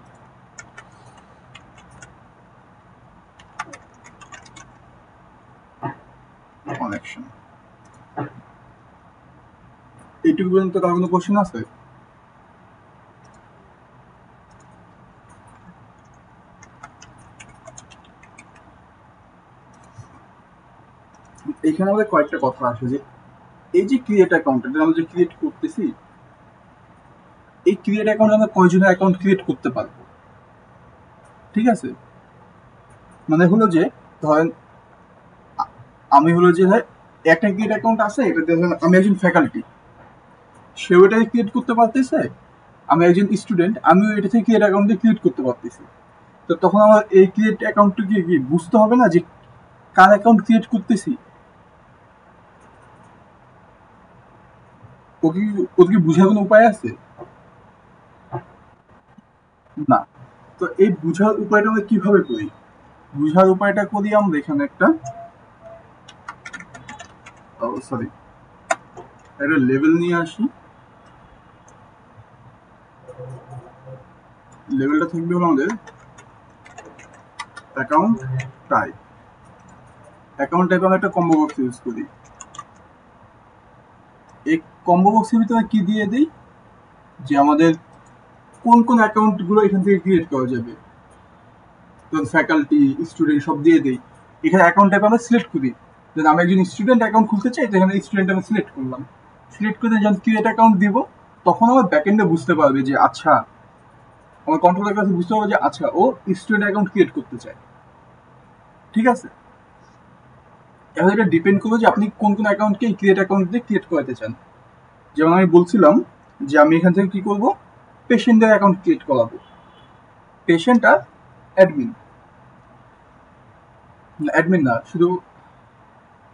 কানেকশন। এইটুকু পর্যন্ত কারো কোনো কোশ্চেন আছে? এখানে আমাদের কয়েকটা কথা আসে যে এই যে ক্রিয়েট অ্যাকাউন্ট, এটা আমরা যে ক্রিয়েট করতেছি, এই ক্রিয়েট অ্যাকাউন্ট আমরা কয়জনের অ্যাকাউন্ট ক্রিয়েট করতে পারবো? ঠিক আছে, মানে হলো যে ধরেন আমি হলো যে একটা ক্রিয়েট অ্যাকাউন্ট আছে, এটা আমি একজন ফ্যাকাল্টি, সেও এটাকে ক্রিয়েট করতে পারতেছে, আমি একজন স্টুডেন্ট, আমিও এটা থেকে ক্রিয়েট অ্যাকাউন্ট ক্রিয়েট করতে পারতেছি। তো তখন আমার এই ক্রিয়েট অ্যাকাউন্টকে কি বুঝতে হবে না যে কার অ্যাকাউন্ট ক্রিয়েট করতেছি? ওকে ওকে বুঝার কোনো উপায় আছে? না। তো এই বুঝার উপায়টা আমরা কিভাবে করি? বুঝার উপায়টা করি আমরা এখানে একটা সরি একটা লেভেল নিয়ে আসি। লেভেলটা থাকবে হলো আমাদের অ্যাকাউন্ট টাইপ। অ্যাকাউন্ট টাইপ আমরা একটা কম্বো বক্স ইউজ করি। এই কম্বো বক্সের ভিতরে কি দিয়ে দিই, যে আমাদের কোন কোন অ্যাকাউন্টগুলো এখান থেকে ক্রিয়েট করা যাবে, ফ্যাকাল্টি, স্টুডেন্ট সব দিয়ে দিই। এখানে অ্যাকাউন্ট টাইপ আমরা সিলেক্ট করি, যেন আমি একজন স্টুডেন্ট অ্যাকাউন্ট খুলতে চাই, তো এখানে স্টুডেন্ট আমি সিলেক্ট করলাম। সিলেক্ট করে যখন ক্রিয়েট অ্যাকাউন্ট দিব, তখন আমার ব্যাকএন্ডে বুঝতে পারবে যে আচ্ছা, আমার কন্ট্রোলের কাছে বুঝতে পারবে যে আচ্ছা ও স্টুডেন্ট অ্যাকাউন্ট ক্রিয়েট করতে চায়। ঠিক আছে, এখন এটা ডিপেন্ড করবে যে আপনি কোন কোন অ্যাকাউন্টকে ক্রিয়েট অ্যাকাউন্ট দিয়ে ক্রিয়েট করাতে চান। যেমন আমি বলছিলাম যে আমি এখান থেকে কি করব, পেশেন্টের অ্যাকাউন্ট ক্রিয়েট করাবো। পেশেন্ট আর অ্যাডমিন, অ্যাডমিন না, শুধু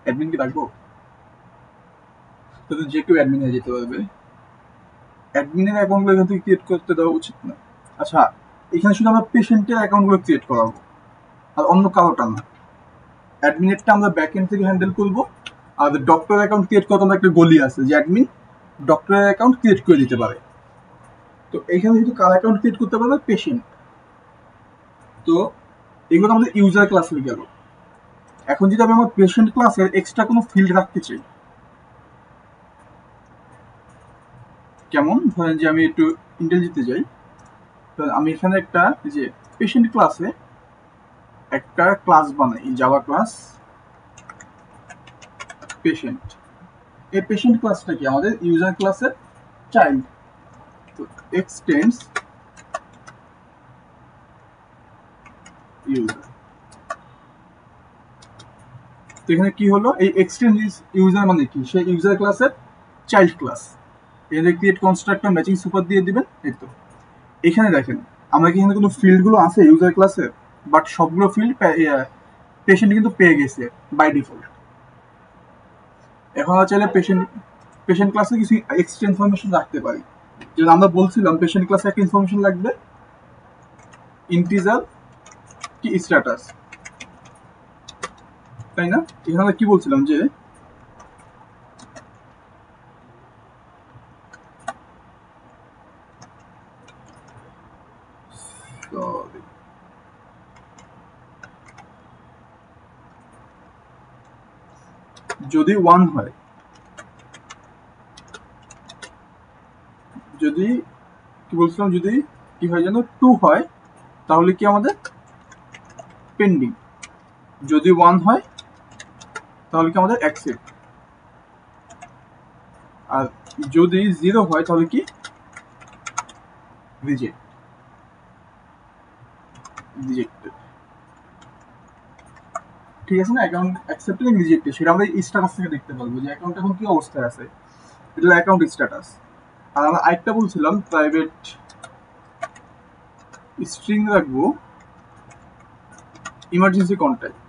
অ্যাডমিনকে রাখবো, তো যে কেউ অ্যাডমিন হয়ে যেতে পারবে। অ্যাডমিনের অ্যাকাউন্টগুলো এখান থেকে ক্রিয়েট করতে দেওয়া উচিত না। আচ্ছা, এখানে শুধু আমরা পেশেন্টের অ্যাকাউন্টগুলো ক্রিয়েট করাবো, আর অন্য কারোটা না। অ্যাডমিনেরটা আমরা ব্যাকএন্ড থেকে হ্যান্ডেল করবো, আর ডক্টর অ্যাকাউন্ট ক্রিয়েট করার আমরা একটা গলি আছে যে অ্যাডমিন ডক্টরের অ্যাকাউন্ট ক্রিয়েট করে দিতে পারে। তো এখানে যেহেতু কার অ্যাকাউন্ট ক্রিয়েট করতে পারবে, পেশেন্ট। তো এগুলো আমাদের ইউজার ক্লাস হয়ে গেল। এখন যদি আমি আমার পেশেন্ট ক্লাসের এক্সট্রা কোনো ফিল্ড রাখতে চাই, কেমন ধরেন যে আমি একটু ইন্টেলিজেন্টে যাই, তো আমি এখানে একটা যে পেশেন্ট ক্লাসে একটা ক্লাস বানাই, জাভা ক্লাস পেশেন্ট। এই পেশেন্ট ক্লাসটা কি আমাদের ইউজার ক্লাসের চাইল্ড। তো এক্সটেন্স ইউজার, তো এখানে কি হলো, এই এক্সটেন্স ইউজার মানে কি, সেই ইউজার ক্লাসের চাইল্ড ক্লাস। এখানে ক্রিয়েট কনস্ট্রাক্টর ম্যাচিং সুপার দিয়ে দিবেন। এই তো এখানে দেখেন আমরা কি এখানে কোনো ফিল্ডগুলো আছে ইউজার ক্লাসে, বাট সবগুলো ফিল্ড পেশেন্ট কিন্তু পেয়ে গেছে বাই ডিফল্ট। এখন আমরা চাইলে পেশেন্ট ক্লাসে কিছু এক্সট্রা ইনফরমেশন রাখতে পারি। যেটা আমরা বলছিলাম পেশেন্ট ক্লাসে একটা ইনফরমেশন লাগবে, ইন্টিজার কি স্ট্যাটাস, তাই না? এখানে আমরা কি বলছিলাম যে যদি 1 হয়, যদি কি বলছিলাম, যদি কি হয় যেন 2 হয়, তাহলে কি আমাদের পেন্ডিং। যদি 1 হয় তাহলে কি আমাদের অ্যাকসেপ্ট, আর যদি 0 হয় তাহলে কি রিজেক্ট, রিজেক্টেড। ঠিক আছে না, অ্যাকাউন্ট অ্যাকসেপ্টেড এবং রিজেক্টেড সেটা আমরা স্ট্যাটাস থেকে দেখতে পারবো যে অ্যাকাউন্ট এখন কি অবস্থায় আছে, এটা অ্যাকাউন্ট স্ট্যাটাস। আর আমরা আরেকটা বলছিলাম প্রাইভেট স্ট্রিং রাখবো ইমার্জেন্সি কন্ট্যাক্ট।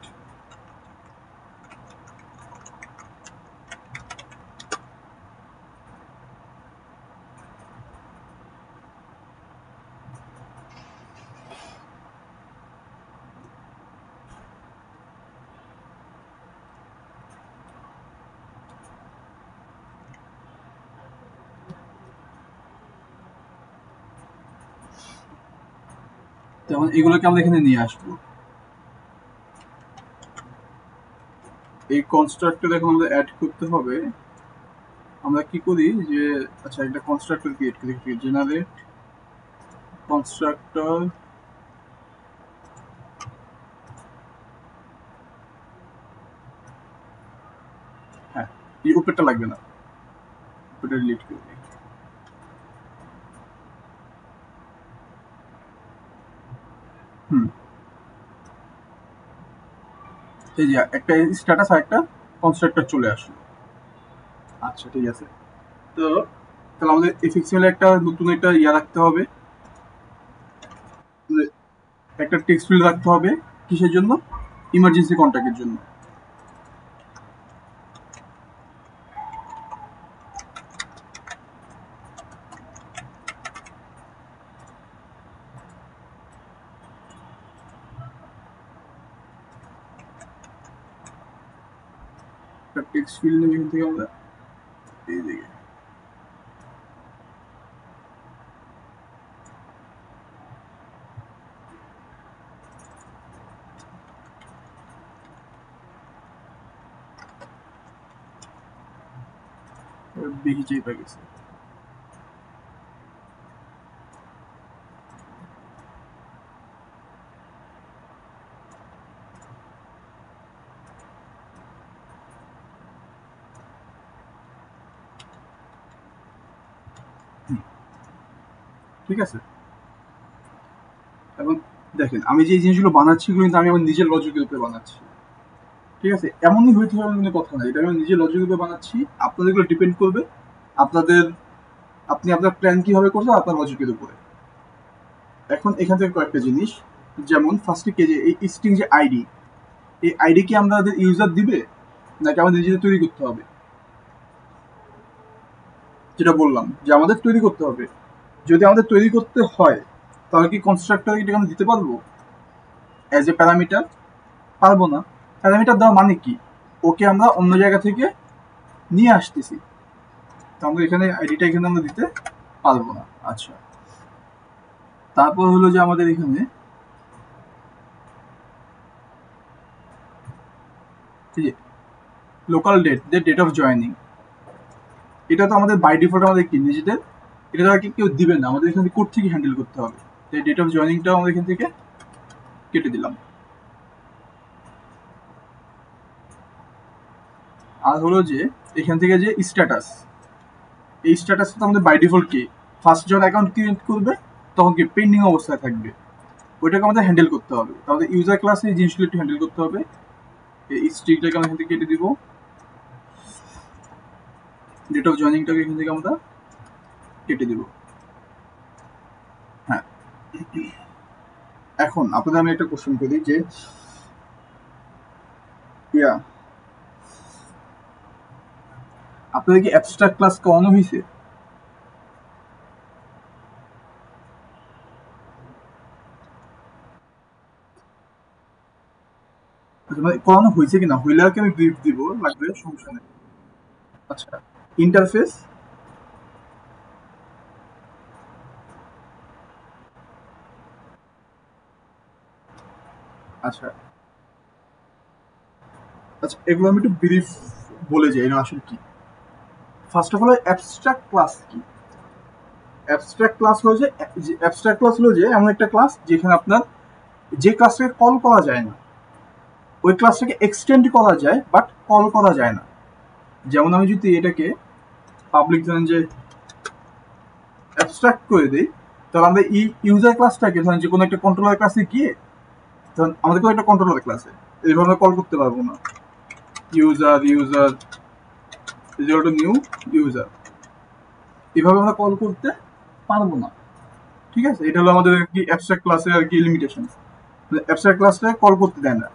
যেমন এগুলোকে আমরা এখানে নিয়ে আসবো। এই কনস্ট্রাক্টর এখন আমাদের অ্যাড করতে হবে। আমরা কি করি যে আচ্ছা একটা কনস্ট্রাক্টর ক্রিয়েট করি, জেনারেট কনস্ট্রাক্টর এই উপরেরটা লাগবে না, উপরেরটা ডিলিট করে দিই। এই যে একটা স্ট্যাটাস আর একটা কনস্ট্রাক্টর চলে আসলো। আচ্ছা ঠিক আছে, তো তাহলে আমাদের এফএক্সএল একটা নতুন একটা রাখতে হবে, একটা টেক্সট ফিল্ড রাখতে হবে। কিসের জন্য? ইমার্জেন্সি কন্ট্যাক্টের জন্য। একটা টেক্সট ফিল্ড নেব এখান থেকে আমরা, এই দিকে দেখি চেয়ে পেয়ে গেছে। ঠিক আছে, এখন দেখেন আমি যে জিনিসগুলো বানাচ্ছি কিন্তু আমি আমার নিজের লজিকের উপরে বানাচ্ছি। ঠিক আছে, এমনই হইতে হবে কোনো কথা নাই, এটা আমি নিজের লজিকের উপরে বানাচ্ছি। আপনাদেরগুলো ডিপেন্ড করবে আপনাদের, আপনি আপনার প্ল্যান কিভাবে করছেন আপনার লজিকের উপরে। এখন এখান থেকে কয়েকটা জিনিস, যেমন ফার্স্টে কে যে এই স্ট্রিং যে আইডি, এই আইডি কি আমাদের ইউজার দিবে নাকি আমাদের নিজেদের তৈরি করতে হবে? যেটা বললাম যে আমাদের তৈরি করতে হবে। যদি আমাদের তৈরি করতে হয় তাহলে কি কনস্ট্রাক্টর এটাকে আমরা দিতে পারবো অ্যাজ এ প্যারামিটার? পারবো না। প্যারামিটার দেওয়া মানে কি? ওকে আমরা অন্য জায়গা থেকে নিয়ে আসতেছি, তো আমরা এখানে আইডিটা এখানে আমরা দিতে পারবো না। আচ্ছা, তারপর হলো যে আমাদের এখানে local date, date of joining, এটা তো আমাদের বাই ডিফল্ট আমাদের কি নিজেদের, এটা তো আর কি কেউ দিবে না, আমাদের এখান থেকে কোড থেকে হ্যান্ডেল করতে হবে। তাই ডেট অফ জয়েনিংটাও আমরা এখান থেকে কেটে দিলাম। আর হলো যে এখান থেকে যে স্ট্যাটাস, এই স্ট্যাটাসটা তো আমাদের বাই ডিফল্ট কি ফার্স্ট যখন অ্যাকাউন্ট ক্রিয়েট করবে তখন কি পেন্ডিং অবস্থায় থাকবে, ওইটাকে আমাদের হ্যান্ডেল করতে হবে। তাহলে ইউজার ক্লাসে এই জিনিসগুলো একটু হ্যান্ডেল করতে হবে। এই স্ট্রিকটাকে আমরা এখান থেকে কেটে দিব, ডেট অফ জয়েনিংটাকে এখান থেকে আমরা কেটে দিব। হ্যাঁ, এখন আপনাদের আমি একটা কোশ্চেন করি যে আপনাদের কি অ্যাবস্ট্রাক্ট ক্লাস করানো হয়েছে? মানে করানো হয়েছে কিনা, হইলে আর কি আমি ব্রিফ দিব, লাগবে সমস্যা নেই। আচ্ছা, ইন্টারফেস, আচ্ছা আচ্ছা, এগুলো আমি একটু ব্রিফ বলে যাই না আসলে কি। First of all abstract class কি? অ্যাবস্ট্রাক্ট ক্লাস হলো যে, অ্যাবস্ট্রাক্ট ক্লাস হলো যে এমন একটা ক্লাস যেখানে আপনার যে ক্লাসটাকে কল করা যায় না, ওই ক্লাসটাকে এক্সটেন্ড করা যায় বাট কল করা যায় না। যেমন আমি যদি এটাকে পাবলিক ধরেন যে অ্যাবস্ট্রাক্ট করে দিই, তাহলে আমরা ইউজার ক্লাসটাকে ধরেন যে কোনো একটা কন্ট্রোলার ক্লাসে গিয়ে, ধরেন আমাদের কোনো একটা কন্ট্রোলার ক্লাসে এইভাবে কল করতে পারবো না। User user equal to new user, এভাবে আমরা কল করতে পারবো না। ঠিক আছে, এটা হলো আমাদের কি অ্যাবস্ট্রাক্ট ক্লাসের আর কি লিমিটেশন। অ্যাবস্ট্রাক্ট ক্লাসটা কল করতে দেয় না,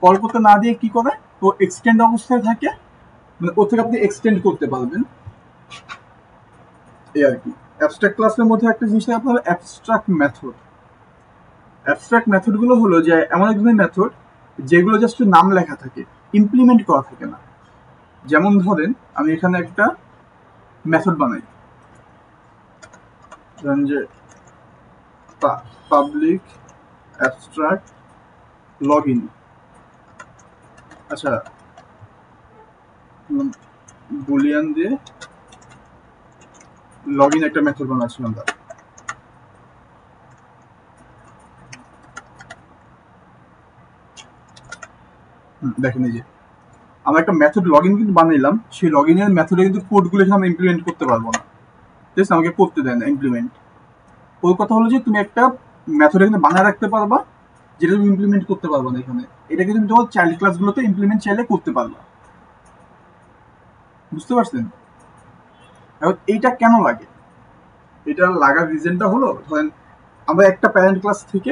কল করতে না দিয়ে কি করে, ও এক্সটেন্ড অবস্থায় থাকে, মানে ও থেকে আপনি এক্সটেন্ড করতে পারবেন এই আর কি। অ্যাবস্ট্রাক্ট ক্লাসের মধ্যে একটা জিনিস থাকে আপনার অ্যাবস্ট্রাক্ট মেথড। অ্যাবস্ট্রাক্ট মেথডগুলো হলো যে এমন এক ধরনের মেথড যেগুলো জাস্ট নাম লেখা থাকে, ইমপ্লিমেন্ট করা থাকে না। যেমন ধরেন আমি এখানে একটা মেথড বানাই, ধরেন যে পাবলিক অ্যাবস্ট্রাক্ট লগ ইন। আচ্ছা, বুলিয়ান দিয়ে লগ ইন একটা মেথড বানাচ্ছি আমরা। দেখেন এই যে আমরা একটা মেথড লগ ইন কিন্তু বানাইলাম, সেই লগ ইনের মেথডে কিন্তু কোডগুলো এখানে আমরা ইমপ্লিমেন্ট করতে পারবো না, ঠিক আছে? আমাকে করতে দেয় না ইমপ্লিমেন্ট। ওই কথা হলো যে তুমি একটা মেথড এখানে বানায় রাখতে পারবা, যেটা তুমি ইমপ্লিমেন্ট করতে পারবা না এখানে। এটাকে তুমি তোমার চাইল্ড ক্লাসগুলোতে ইমপ্লিমেন্ট চাইলে করতে পারবা। বুঝতে পারছেন? এখন এইটা কেন লাগে? এটা লাগার রিজনটা হলো, ধরেন আমরা একটা প্যারেন্ট ক্লাস থেকে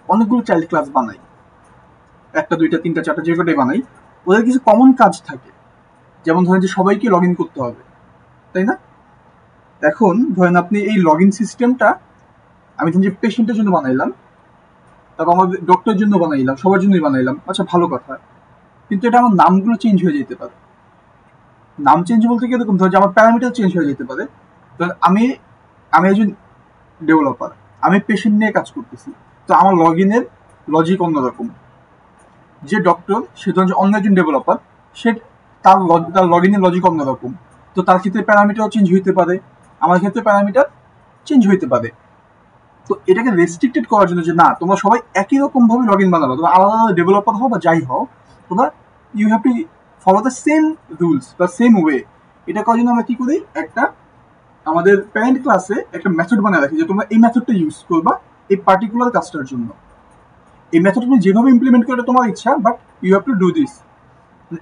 অনেকগুলো চাইল্ড ক্লাস বানাই, একটা দুইটা তিনটা চারটা যে কটাই বানাই, ওদের কিছু কমন কাজ থাকে। যেমন ধরেন যে সবাইকে লগ ইন করতে হবে, তাই না? এখন ধরেন আপনি এই লগ ইন সিস্টেমটা আমি ধরেন যে পেশেন্টের জন্য বানাইলাম, তারপর আমাদের ডক্টরের জন্য বানাইলাম, সবার জন্যই বানাইলাম, আচ্ছা ভালো কথা। কিন্তু এটা আমার নামগুলো চেঞ্জ হয়ে যেতে পারে। নাম চেঞ্জ বলতে কি এরকম, ধর যে আমার প্যারামিটার চেঞ্জ হয়ে যেতে পারে। ধর আমি আমি একজন ডেভেলপার, আমি পেশেন্ট নিয়ে কাজ করতেছি, তো আমার লগ ইনের লজিক অন্যরকম। যে ডক্টর সে ধরেন যে অন্য একজন ডেভেলপার, সে তার লগ ইনের লজিক অন্যরকম, তো তার ক্ষেত্রে প্যারামিটারও চেঞ্জ হইতে পারে, আমার ক্ষেত্রে প্যারামিটার চেঞ্জ হইতে পারে। তো এটাকে রেস্ট্রিক্টেড করার জন্য যে না তোমরা সবাই একই রকম ভাবে লগ ইন বানাবো, তোমরা আলাদা আলাদা ডেভেলপার হও বা যাই হও, তোমরা you have to follow the same rules বা সেম ওয়ে। এটা করার জন্য আমরা কি করি, একটা আমাদের প্যারেন্ট ক্লাসে একটা মেথড বানায় রাখি যে তোমরা এই মেথডটা ইউজ করবা এই পার্টিকুলার কাজটার জন্য। এই মেথড তুমি যেভাবে ইমপ্লিমেন্ট করে তোমার ইচ্ছা, but you have to do this,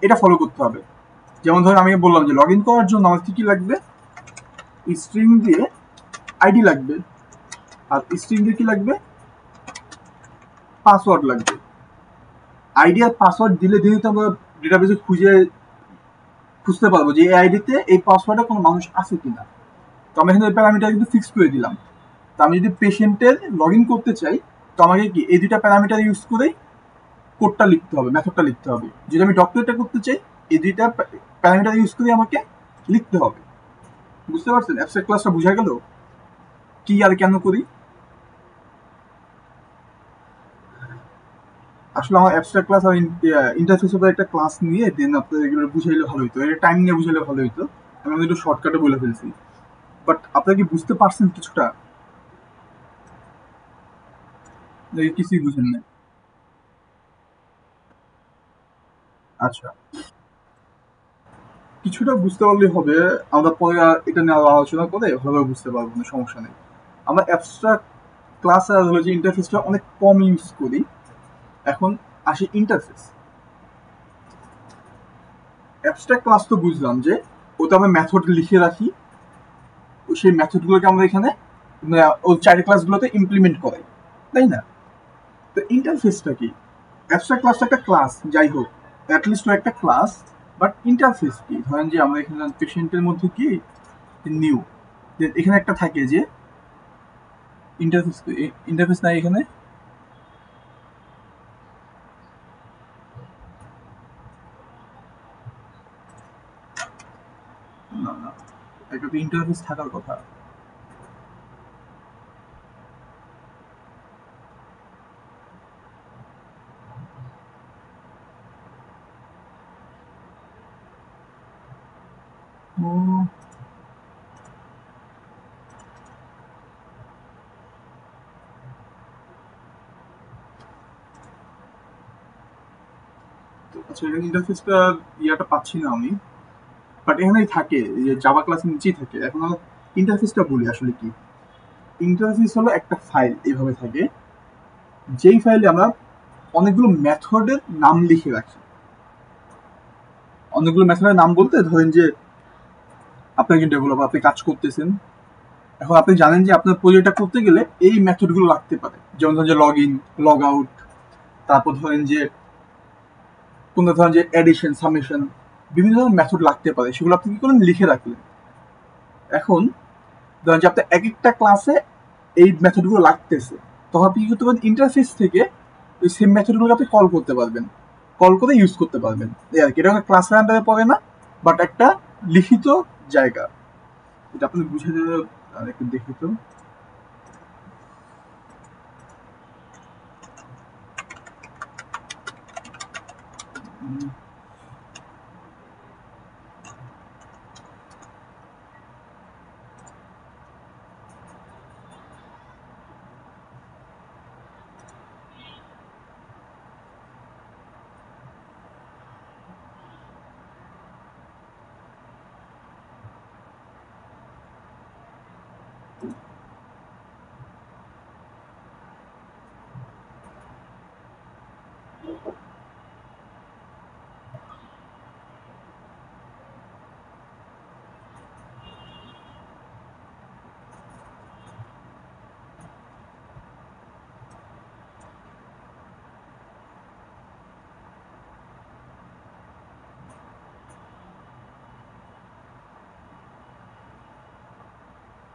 এটা ফলো করতে হবে। যেমন ধরো আমি বললাম যে লগ ইন করার জন্য আমার কি কি লাগবে, স্ট্রিং দিয়ে আইডি লাগবে, আর স্ট্রিং দিয়ে কি লাগবে, পাসওয়ার্ড লাগবে। আইডি আর পাসওয়ার্ড দিলে দিলে তো আমরা ডেটাবেসে খুঁজতে পারবো যে এই আইডিতে এই পাসওয়ার্ডে কোনো মানুষ আছে কিনা। তো আমি এখানে প্যারামিটার কিন্তু ফিক্স করে দিলাম। তো আমি যদি পেশেন্টের লগ ইন করতে চাই, তো আমাকে কি এই দুইটা প্যারামিটার ইউজ করেই কোডটা লিখতে হবে, মেথডটা লিখতে হবে। যদি আমি ডক্টরেটটা করতে চাই, এই দুইটা প্যারামিটার ইউজ করে আমাকে লিখতে হবে। বুঝতে পারছেন? অ্যাবস্ট্রাক্ট ক্লাসটা বুঝা গেল কি আর কেন করি? আসলে আমার অ্যাবস্ট্রাক্ট ক্লাস আর ইন্টারফেস উপর একটা ক্লাস নিয়ে দেন আপনাদের এগুলো বুঝাইলে ভালো হইতো, এটা টাইম নিয়ে বুঝাইলে ভালো হইতো। আমি একটু শর্টকাটে বলে ফেলছি, বাট আপনারা কি বুঝতে পারছেন কিছুটা? নাকি কিছুই বুঝেন না? আচ্ছা, কিছুটা বুঝতে পারলে হবে। আমরা পরে আর এটা নিয়ে আরো আলোচনা করে ভালোভাবে বুঝতে পারবো না, সমস্যা নেই। আমরা অ্যাবস্ট্রাক্ট ক্লাস আর হলো যে ইন্টারফেসটা অনেক কম ইউজ করি। এখন আসি ইন্টারফেস। অ্যাবস্ট্রাক্ট ক্লাস তো বুঝলাম যে ওটা আমরা মেথড লিখে রাখি, সেই মেথডগুলোকে আমরা এখানে ওই চাইল্ড ক্লাসগুলোতে ইমপ্লিমেন্ট করাই, তাই না? তো ইন্টারফেসটা কি? অ্যাবস্ট্রাক্ট ক্লাসটা একটা ক্লাস, যাই হোক, অ্যাটলিস্ট একটা ক্লাস। বাট ইন্টারফেস কি? ধরেন যে আমরা এখানে পেশেন্টের মধ্যে কি নিউ, এখানে একটা থাকে যে ইন্টারফেস। ইন্টারফেস নাই এখানে? না না, একটা তো ইন্টারফেস থাকার কথা। ও আচ্ছা, এখানে ইন্টারফেসটা ইয়াটা পাচ্ছি না আমি, বাট এখানেই থাকে, এই যে জাভা ক্লাসের নিচেই থাকে। এখন আমরা ইন্টারফেসটা বলি আসলে কি। ইন্টারফেস হলো একটা ফাইল এভাবে থাকে, যেই ফাইলে আমরা অনেকগুলো মেথডের নাম লিখে রাখি। অনেকগুলো মেথডের নাম বলতে ধরেন যে আপনি একজন ডেভেলপার, আপনি কাজ করতেছেন। এখন আপনি জানেন যে আপনার প্রজেক্টটা করতে গেলে এই মেথডগুলো লাগতে পারে, যেমন ধরেন যে লগ ইন, লগ আউট, তারপর ধরেন যে কোন ধরেন যে এডিশন, সামেশন, বিভিন্ন ধরনের মেথড লাগতে পারে, সেগুলো আপনি কি করেন, লিখে রাখলেন। এখন ধরেন যে আপনার এক একটা ক্লাসে এই মেথডগুলো লাগতেছে, তখন আপনি কি করতে পারেন, ইন্টারফেস থেকে ওই সেম মেথডগুলো আপনি কল করতে পারবেন, কল করে ইউজ করতে পারবেন। এই আর কি, এটা ক্লাসের আন্ডারে পড়ে না, বাট একটা লিখিত জায়গা। এটা আপনি বুঝে দেবে। আর একটু দেখি তো।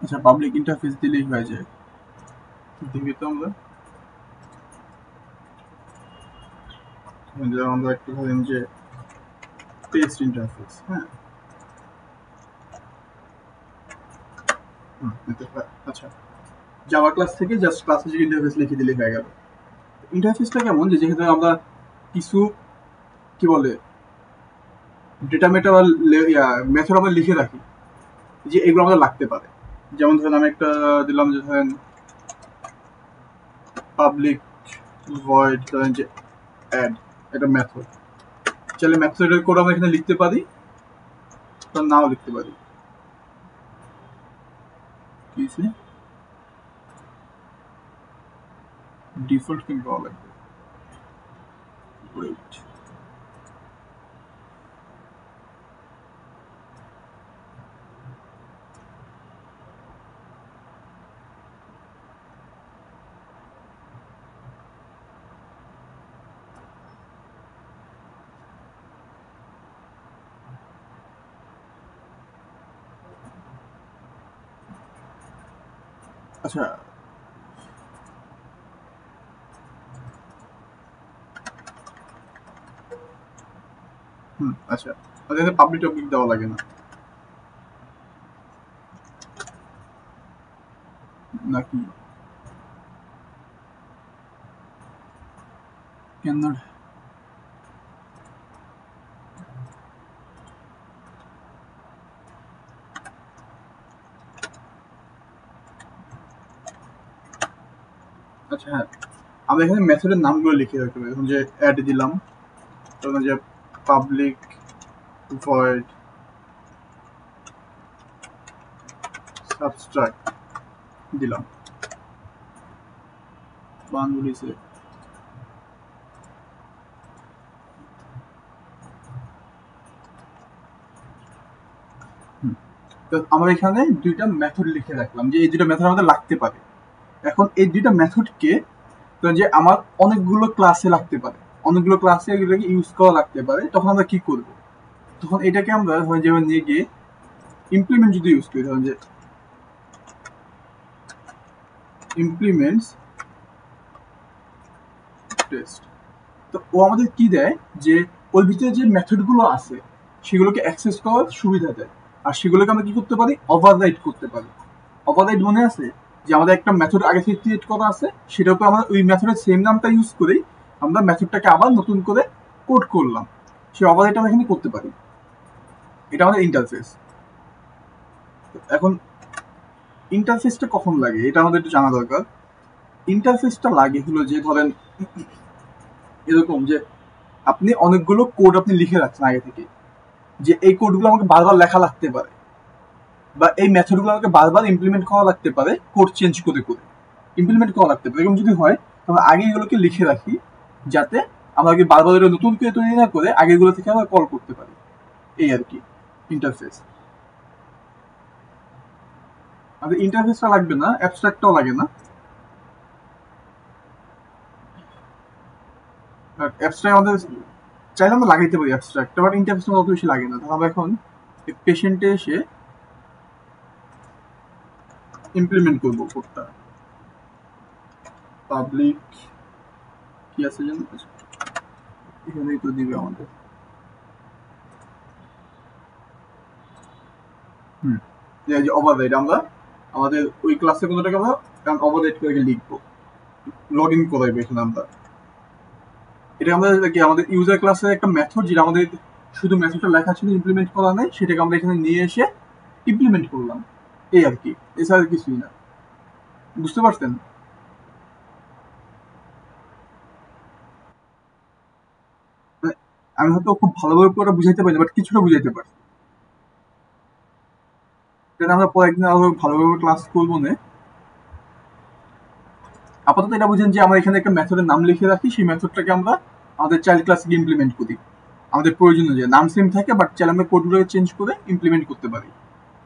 আচ্ছা পাবলিক ইন্টারফেস দিলেই হয়ে যায়। দেখি তো আমরা আমরা একটু ধরেন যে টেস্ট ইন্টারফেস, হ্যাঁ আচ্ছা জাভা ক্লাস থেকে জাস্ট ক্লাসে ইন্টারফেস লিখে দিলে হয়ে গেল। ইন্টারফেসটা কেমন যে যেখানে আমরা কিছু কি বলে ডেটা মেটা বা মেথড আমরা লিখে রাখি যে এগুলো আমাদের লাগতে পারে। যেমন ধরেন আমি একটা দিলাম যে ধরেন পাবলিক ভয়েড ধরেন যে অ্যাড, এটা মেথড, চাইলে মেথডের কোড আমরা এখানে লিখতে পারি বা নাও লিখতে পারি। ডিফল্ট কিন্তু পাওয়া লাগবে। ওয়েট আচ্ছা আচ্ছা এখানে পাবলিক টপিক দেওয়া লাগে না নাকি? কেন? আচ্ছা হ্যাঁ, আমরা এখানে মেথডের নামগুলো লিখে রাখতে পারি। যে অ্যাড দিলাম, তখন যে পাবলিক ভয়েড সাবস্ট্রাক্ট দিলাম বানগুলিছে। তো আমরা এখানে দুইটা মেথড লিখে রাখলাম যে এই দুইটা মেথড আমাদের লাগতে পারে। এখন এই দুইটা মেথডকে যে আমার অনেকগুলো ক্লাসে লাগতে পারে, অনেকগুলো ক্লাসে এগুলোকে ইউজ করা লাগতে পারে, তখন আমরা কি করব? তখন এটাকে আমরা যেমন নিয়ে গিয়ে ইমপ্লিমেন্ট যদি ইউজ করি, ধরুন যে ইমপ্লিমেন্টস টেস্ট, তো ও আমাদের কি দেয় যে ওর ভিতরে যে মেথডগুলো আছে সেগুলোকে অ্যাক্সেস করার সুবিধা দেয়, আর সেগুলোকে আমরা কি করতে পারি? ওভাররাইড করতে পারি। ওভাররাইড মনে আছে যে আমাদের একটা মেথড আগে থেকে ক্রিয়েট করা আছে, সেটার উপর আমরা ওই মেথডের সেম নামটা ইউজ করেই আমরা মেথডটাকে আবার নতুন করে কোড করলাম, সেই ওভাররাইড আমরা এখানে করতে পারি। এটা আমাদের ইন্টারফেস। এখন ইন্টারফেসটা কখন লাগে এটা আমাদের একটু জানা দরকার। ইন্টারফেসটা লাগে হলো যে ধরেন এরকম যে আপনি অনেকগুলো কোড আপনি লিখে রাখছেন আগে থেকে, যে এই কোডগুলো আমাকে বারবার লেখা লাগতে পারে বা এই মেথডগুলো আমাকে বারবার ইমপ্লিমেন্ট করা লাগতে পারে, কোড চেঞ্জ করে করে ইমপ্লিমেন্ট করা লাগতে পারে। এরকম যদি হয় তাহলে আগে এগুলোকে লিখে রাখি, যাতে আমরা বারবার এটা নতুন করে তৈরি না করে আগেগুলো থেকে আমরা কল করতে পারি। এই আর কি ইন্টারফেস। আমাদের ইন্টারফেসটা লাগবে না, অ্যাবস্ট্রাক্টটাও লাগে না। অ্যাবস্ট্রাক্ট আমাদের চাইলে আমরা লাগাইতে পারি অ্যাবস্ট্রাক্টটা, বাট ইন্টারফেসটা অত বেশি লাগে না। তাহলে আমরা এখন পেশেন্টে এসে ইমপ্লিমেন্ট করবো কোডটা। পাবলিক কি আছে যেন, এখানেই তো দিবে আমাদের। যে ওভাররাইড আমরা আমাদের ওই ক্লাসে কোনোটাকে আমরা ওভাররাইড করে লিখবো, লগ ইন করাইবো এখানে আমরা। এটা আমরা কি আমাদের ইউজার ক্লাসের একটা মেথড, যেটা আমাদের শুধু মেথডটা লেখা ছিল, ইমপ্লিমেন্ট করা নেই, সেটাকে আমরা এখানে নিয়ে এসে ইমপ্লিমেন্ট করলাম। এই আর কি, এছাড়া কিছুই না। বুঝতে পারছেন? আমি হয়তো খুব ভালোভাবে পুরোটা বুঝাইতে পারি, বাট কিছুটা বুঝাইতে পারি। এটা আমরা পরে একদিন আরো ভালোভাবে ক্লাস করবো না। আপাতত এটা বুঝেন যে আমরা এখানে একটা মেথডের নাম লিখে রাখি, সেই মেথডটাকে আমরা আমাদের চাইল্ড ক্লাসে ইমপ্লিমেন্ট করি। আমাদের প্রয়োজন অনুযায়ী নাম সেম থাকে, বাট চাইলে আমরা কোডগুলোকে চেঞ্জ করে ইমপ্লিমেন্ট করতে পারি।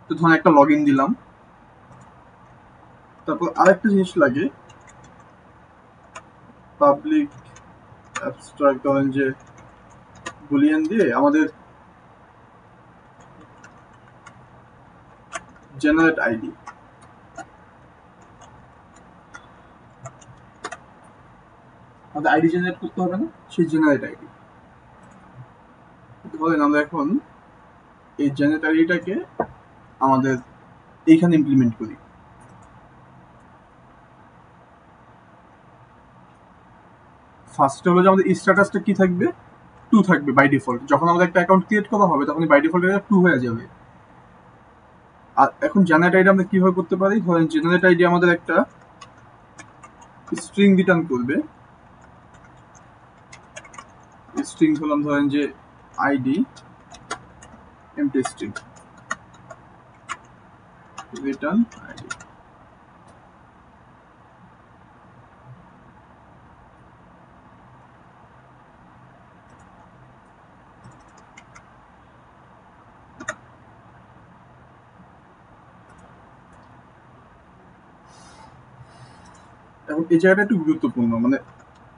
তো ধরুন একটা লগ ইন দিলাম, তারপর আরেকটা জিনিস লাগে, পাবলিক অ্যাবস্ট্রাক্ট ধরেন যে বুলিয়ান দিয়ে আমাদের জেনারেট আইডি, আমাদের আইডি জেনারেট করতে হবে না, সেই জেনারেট আইডি। ধরেন আমরা এখন এই জেনারেট আইডিটাকে আমাদের এইখানে ইমপ্লিমেন্ট করি। ফার্স্ট হলো যে আমাদের স্ট্যাটাসটা কি থাকবে, 2 থাকবে বাই ডিফল্ট। যখন আমাদের একটা অ্যাকাউন্ট ক্রিয়েট করা হবে তখন বাই ডিফল্ট এটা 2 হয়ে যাবে। আর এখন জেনারেট আইডি আমরা কিভাবে করতে পারি, ধরেন জেনারেট আইডি আমাদের একটা স্ট্রিং রিটার্ন করবে। স্ট্রিং হলাম ধরেন যে ID MT string return ID. এখন এই জায়গাটা একটু গুরুত্বপূর্ণ, মানে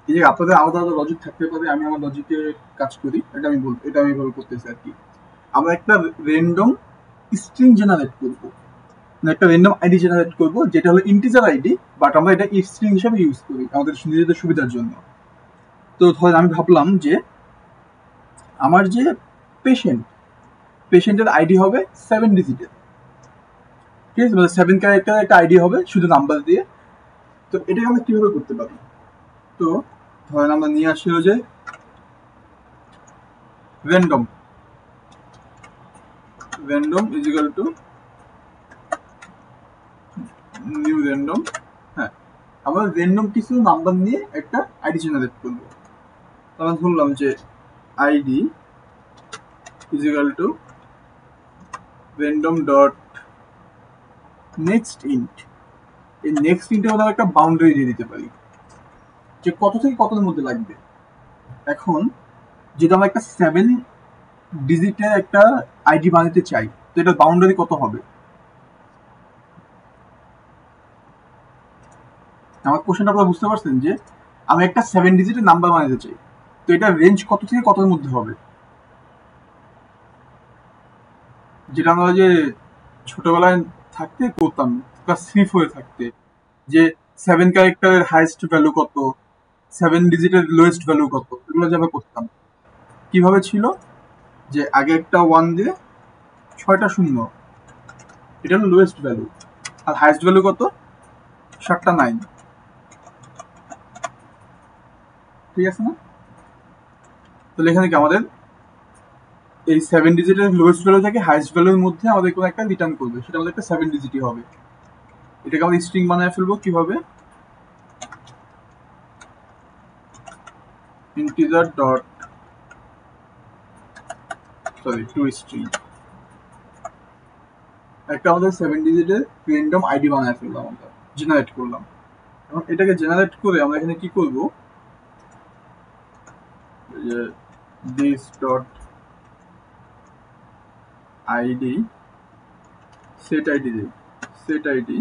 এই যে আপনাদের আলাদা আলাদা লজিক থাকতে পারে, আমি আমার লজিকে কাজ করি, এটা আমি বলবো, এটা আমি এভাবে করতেছি আর কি। আমরা একটা র্যান্ডম স্ট্রিং জেনারেট করবো, মানে একটা র্যান্ডম আইডি জেনারেট করবো যেটা হলো ইন্টিজার আইডি, বাট আমরা এটা স্ট্রিং হিসেবে ইউজ করি আমাদের নিজেদের সুবিধার জন্য। তো ধরেন আমি ভাবলাম যে আমার যে পেশেন্টের আইডি হবে 7 ডিজিটের, ঠিক আছে, মানে 7 ক্যারেক্টার একটা আইডি হবে শুধু নাম্বার দিয়ে। তো এটাকে আমরা কিভাবে করতে পারি, তো ধরেন আমরা নিয়ে আসি হলো যে random is equal two new random. হ্যাঁ, আমরা র্যান্ডম কিছু নাম্বার নিয়ে একটা আইডি জেনারেট করবো। আমরা ধরলাম যে ID is equal two random dot next int. এই নেক্সট ইন্টে আমরা একটা বাউন্ডারি দিয়ে দিতে পারি যে কত থেকে কতর মধ্যে লাগবে। এখন যদি আমরা একটা 7 ডিজিটের একটা আইডি বানাতে চাই, তো এটা বাউন্ডারি কত হবে? আমার কোশ্চেনটা আপনারা বুঝতে পারছেন যে আমি একটা 7 ডিজিটের নাম্বার বানাতে চাই, তো এটা রেঞ্জ কত থেকে কতর মধ্যে হবে? যেটা আমরা যে ছোটবেলায় থাকতে করতাম, ক্লাস 3-4 থাকতে, যে 7 ক্যারেক্টারের হাইয়েস্ট ভ্যালু কত, 7 ডিজিটের লোয়েস্ট ভ্যালু কত, এগুলো যে আমরা করতাম। কিভাবে ছিল যে আগে একটা 1 দিয়ে 6টা শূন্য, এটা হলো লোয়েস্ট ভ্যালু, আর হাইয়েস্ট ভ্যালু কত, 7টা 9, ঠিক আছে না? তাহলে এখানে কি আমাদের এই 7 ডিজিটের লোয়েস্ট ভ্যালু থেকে হাইয়েস্ট ভ্যালুর মধ্যে আমাদের কোনো একটা রিটার্ন করবে, সেটা আমাদের একটা 7 ডিজিটই হবে। এটাকে আমরা স্ট্রিং বানায় ফেলবো কিভাবে, ইন্টিজার ডট টু স্ট্রিং, একটা আমাদের 7 ডিজিটের র্যান্ডম আইডি বানায় ফেললাম, আমরা জেনারেট করলাম। এখন এটাকে জেনারেট করে আমরা এখানে কি করব, যে this dot ID set ID দিই, set ID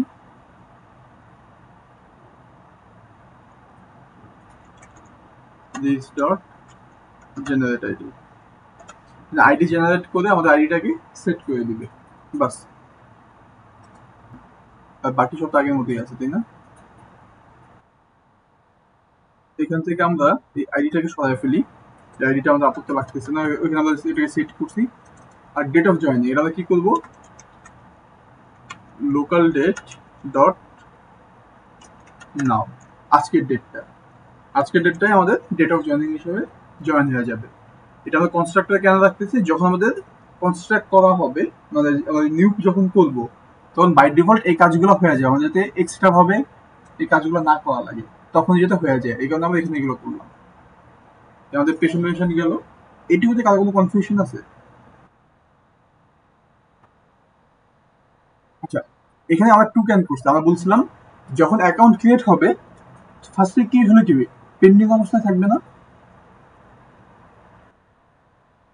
this dot generate ID. ID generate করে আমাদের আইডিটাকে সেট করে দিবে, বাস। আর বাকি সব তো আগের মতোই আছে, তাই না? এখান থেকে আমরা এই আইডিটাকে সরাই ফেলি, এই আইডিটা আমাদের আপত্তি লাগতেছে না, ওইখানে আমরা এটাকে সেট করছি। আর ডেট অফ জয়েনিং এটা আমরা কি করবো, লোকাল ডেট ডট নাও, আজকের ডেটটাই আমাদের ডেট অফ জয়েনিং হিসেবে জয়েন হয়ে যাবে। এটা আমরা কনস্ট্রাক্টরে কেন রাখতেছি, যখন আমাদের কনস্ট্রাক্ট করা হবে, মানে নিউ যখন করবো, তখন বাই ডিফল্ট এই কাজগুলো হয়ে যায়, আমাদের যাতে এক্সট্রা ভাবে এই কাজগুলো না করা লাগে, তখন যেটা হয়ে যায়। এই কারণে আমরা এখানে এগুলো করলাম। আমাদের প্রেজেন্টেশন গেল, এটিতে কারো কোনো কনফিউশন আছে? আচ্ছা, এখানে আমরা টু ক্যান করছি, আমরা বলছিলাম যখন অ্যাকাউন্ট ক্রিয়েট হবে ফার্স্টে কি হলে কি পেন্ডিং অবস্থায় থাকবে না,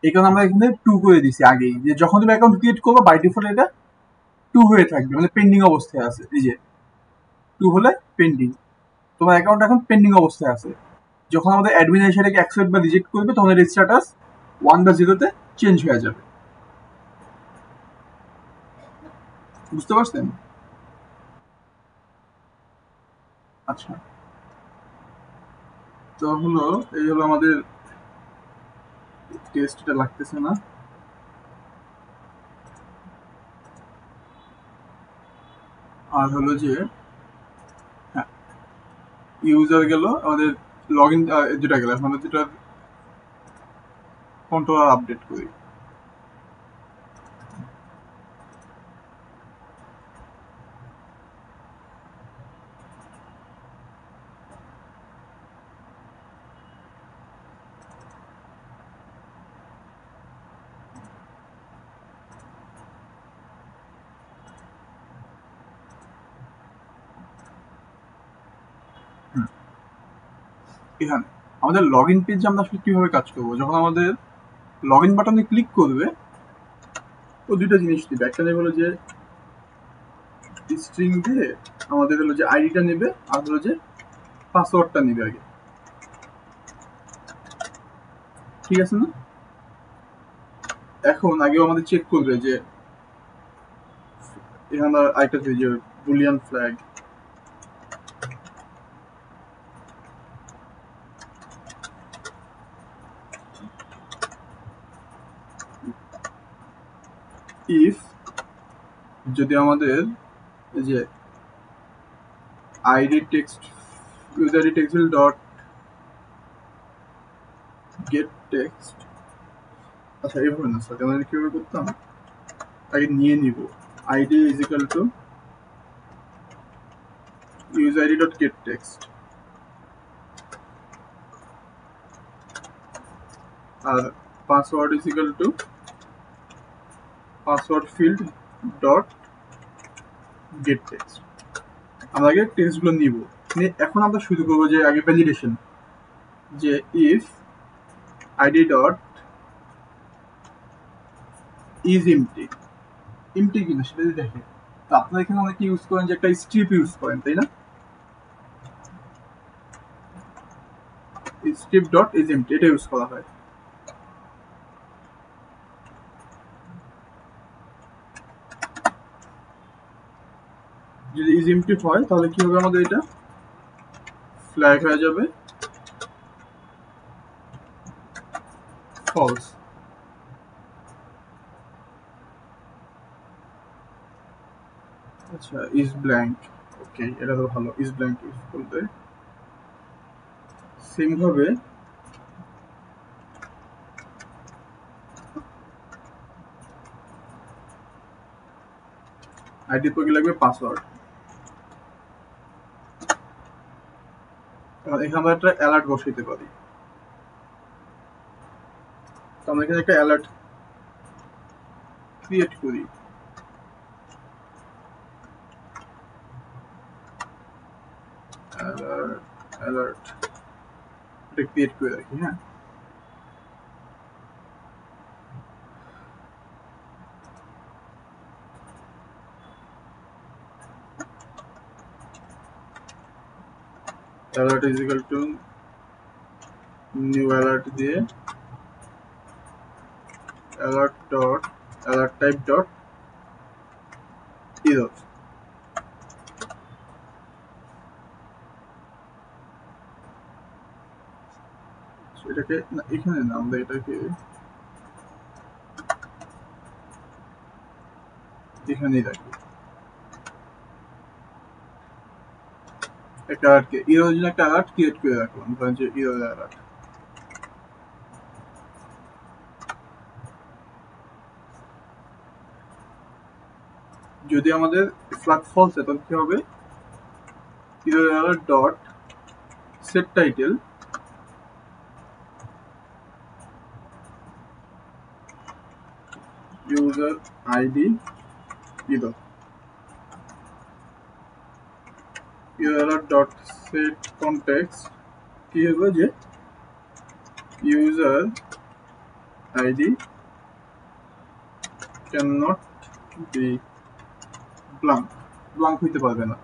এই কারণে আমরা এখানে টু করে দিছি আগেই, যে যখন তুমি অ্যাকাউন্ট ক্রিয়েট করবে বাই ডিফল্ট এটা টু হয়ে থাকবে, মানে পেন্ডিং অবস্থায় আছে। এই যে টু হলে পেন্ডিং, তোমার অ্যাকাউন্ট এখন পেন্ডিং অবস্থায় আছে। যখন আমাদের অ্যাডমিন সেটাকে অ্যাকসেপ্ট বা রিজেক্ট করবে তখন এর স্ট্যাটাস 1 বা 0-তে চেঞ্জ হয়ে যাবে। বুঝতে পারছেন? আচ্ছা, তো হলো এই হলো আমাদের টেস্টটা লাগতেছে না। আর হলো যে হ্যাঁ, ইউজার গেল, আমাদের লগ ইন যেটা গেল, মানে যেটা কন্ট্রোলার আপডেট করি। এখানে আমাদের লগ ইন পেজে আমরা আসলে কিভাবে কাজ করবো, যখন আমাদের লগ ইন বাটনে ক্লিক করবে ও দুইটা জিনিস দিবে। একটা নেবে হলো যে স্ট্রিং দিয়ে আমাদের হলো যে আইডিটা নেবে, আর হলো যে পাসওয়ার্ডটা নেবে আগে, ঠিক আছে না? এখন আগেও আমাদের চেক করবে যে এখানে আরেকটা যে বুলিয়ান ফ্ল্যাগ, ইফ যদি আমাদের এই যে ID text user ID text dot get text, আচ্ছা এইভাবে না স্যার, আমাদের কিভাবে করতাম, আগে নিয়ে নিব ID is equal to user id dot get text আর password is equal to password field dot get text. আমরা আগে টেক্সটগুলো নিব, এখন আমরা শুরু করবো যে আগে ভ্যালিডেশন, যে if ID dot is empty, empty কিনা সেটা যদি দেখে। তো আপনারা এখানে অনেকে ইউজ করেন যে একটা স্ট্রিপ ইউজ করেন, তাই না? স্ট্রিপ ডট ইজ এমটি এটা ইউজ করা হয়। যদি ইজ এমটি হয় তাহলে কি হবে, আমাদের এটা ফ্ল্যাগ হয়ে যাবে ফলস। আচ্ছা ইজ ব্ল্যাঙ্ক, ওকে এটা তো ভালো, ইজ ব্ল্যাঙ্ক ইউজ করতে। সেম ভাবে আইডি পরে লাগবে পাসওয়ার্ড। এখানে আমরা একটা অ্যালার্ট বসাইতে পারি। তো আমরা এখানে একটা অ্যালার্ট ক্রিয়েট করি, অ্যালার্ট এটা ক্রিয়েট করে রাখি। হ্যাঁ, alert is equal to new alert দিয়ে alert dot alert type dot error. এটাকে না, এখানে না, আমরা এটাকে এখানেই রাখি। একটা অ্যালার্টকে এরর জন্য একটা অ্যালার্ট ক্রিয়েট করে রাখলাম, ধরেন যে এরর অ্যালার্ট। যদি আমাদের ফ্ল্যাগ ফলস তখন কি হবে, error alert dot set title user id error, error dot set context কি হবে যে user id cannot be blank, blank হইতে পারবে না।